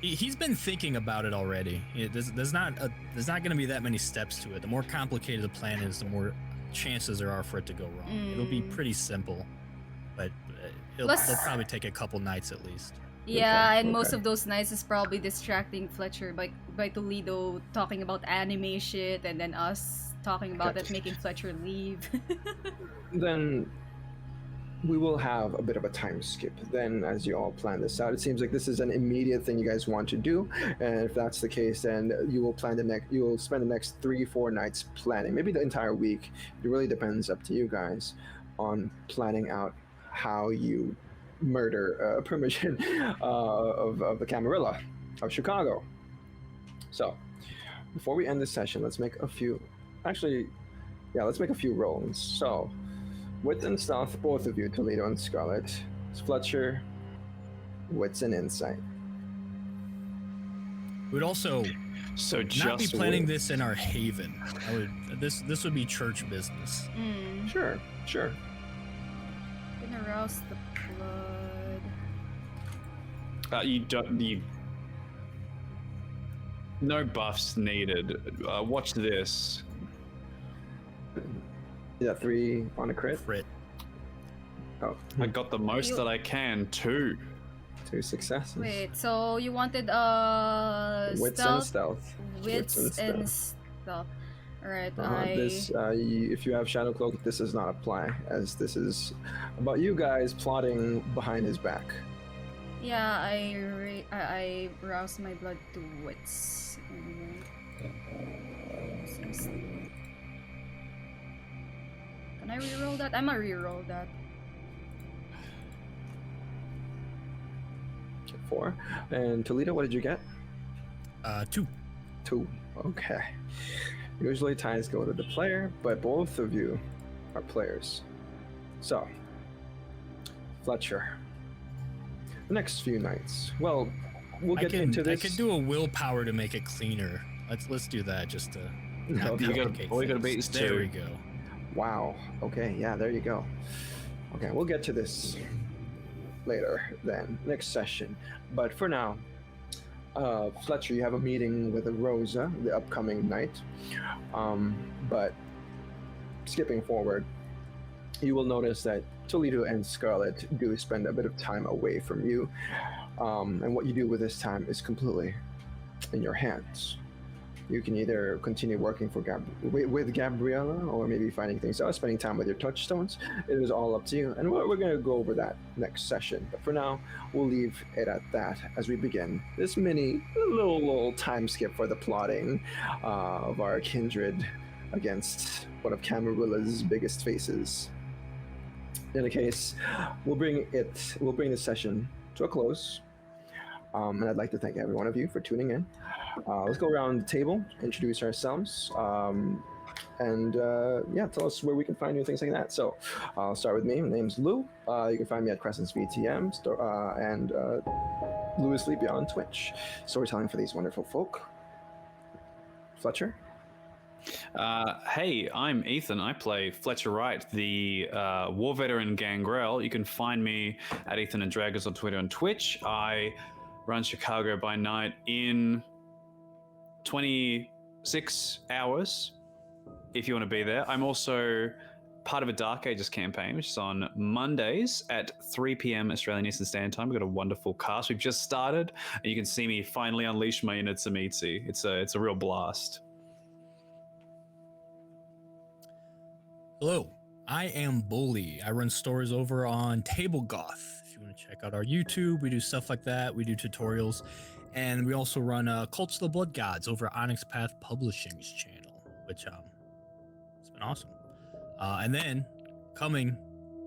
He's been thinking about it already. There's not going to be that many steps to it. The more complicated the plan is, the more chances there are for it to go wrong. It'll be pretty simple, but it'll probably take a couple nights at least. Yeah, Okay, and most okay. of those nights is probably distracting Fletcher by Toledo talking about anime shit and then us talking about Okay. it, making Fletcher leave. Then we will have a bit of a time skip then as you all plan this out. It seems like this is an immediate thing you guys want to do, and if that's the case, then you will spend the next 3-4 nights planning, maybe the entire week. It really depends, up to you guys, on planning out how you murder permission of the Camarilla of Chicago. So before we end this session, let's make a few rolls. So wits and stealth, both of you, Toledo and Scarlett. Fletcher, wits and insight. We'd also So not be just planning wait. this in our haven. This would be church business. Sure. Gonna rouse the blood. You no buffs needed. Watch this. Is that 3 on a crit? Crit. Oh, I got the most that I can too. 2 successes. Wait, so you wanted Wits and stealth. Wits and stealth. Alright, If you have Shadow Cloak, this does not apply, as this is about you guys plotting behind his back. Yeah, I rouse my blood to wits. Can I reroll that? I'm gonna reroll that. 4. And Toledo, what did you get? 2. 2. Okay. Usually ties go to the player, but both of you are players. So, Fletcher. The next few nights. Well, we'll get into this. I could do a willpower to make it cleaner. Let's do that just to. Okay. All you gotta beat is 2. There we go. Wow. Okay, yeah, there you go. Okay, we'll get to this later then, next session. But for now, Fletcher, you have a meeting with Rosa the upcoming night. But skipping forward, you will notice that Toledo and Scarlett do spend a bit of time away from you. And what you do with this time is completely in your hands. You can either continue working with Gabriella, or maybe finding things out, spending time with your touchstones. It is all up to you, and we're going to go over that next session. But for now, we'll leave it at that as we begin this little time skip for the plotting of our kindred against one of Camarilla's biggest faces. In any case, we'll bring this session to a close. And I'd like to thank every one of you for tuning in. Let's go around the table, introduce ourselves, and tell us where we can find you and things like that. So I'll start with me. My name's Lou. You can find me at Crescent's VTM and Lou is Sleepy on Twitch. Storytelling for these wonderful folk. Fletcher. Hey, I'm Ethan. I play Fletcher Wright, the war veteran Gangrel. You can find me at Ethan and Dragons on Twitter and Twitch. I run Chicago by night in 26 hours, if you want to be there. I'm also part of a Dark Ages campaign, which is on Mondays at 3 p.m. Australian Eastern Standard Time. We've got a wonderful cast. We've just started, and you can see me finally unleash my inner Tzimitzi. It's a real blast. Hello, I am Bully. I run stories over on Table Goth. If you want to check out our YouTube, we do stuff like that. We do tutorials, and we also run Cults of the Blood Gods over at Onyx Path Publishing's channel, which it's been awesome. And then coming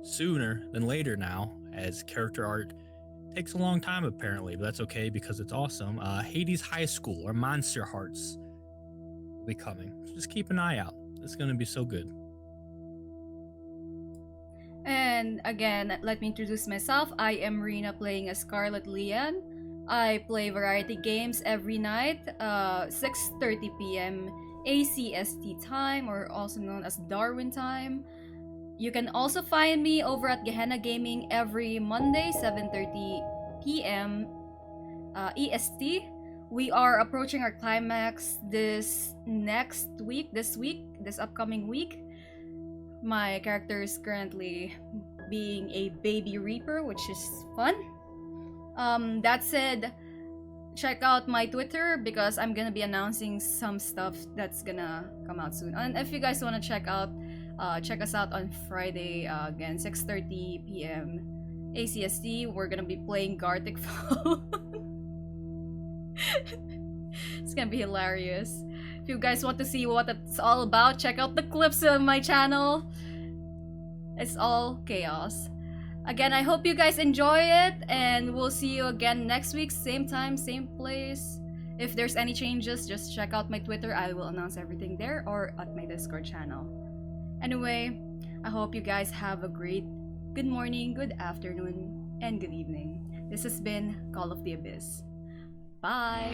sooner than later now, as character art takes a long time apparently, but that's okay because it's awesome. Hades High School or Monster Hearts will be coming. Just keep an eye out. It's going to be so good. And again, let me introduce myself. I am Rena, playing as Scarlett Leanne. I play variety games every night, 6:30 p.m. ACST time, or also known as Darwin time. You can also find me over at Gehenna Gaming every Monday, 7:30 p.m. EST. We are approaching our climax this upcoming week. My character is currently being a baby reaper, which is fun. That said, check out my Twitter because I'm gonna be announcing some stuff that's gonna come out soon. And if you guys wanna check us out on Friday again 6:30 p.m. ACST. We're gonna be playing Gartic Fall. It's gonna be hilarious. If you guys want to see what it's all about, check out the clips on my channel. It's all chaos. Again, I hope you guys enjoy it, and we'll see you again next week, same time, same place. If there's any changes, just check out my Twitter. I will announce everything there or at my Discord channel. Anyway, I hope you guys have a great good morning, good afternoon, and good evening. This has been Call of the Abyss. Bye!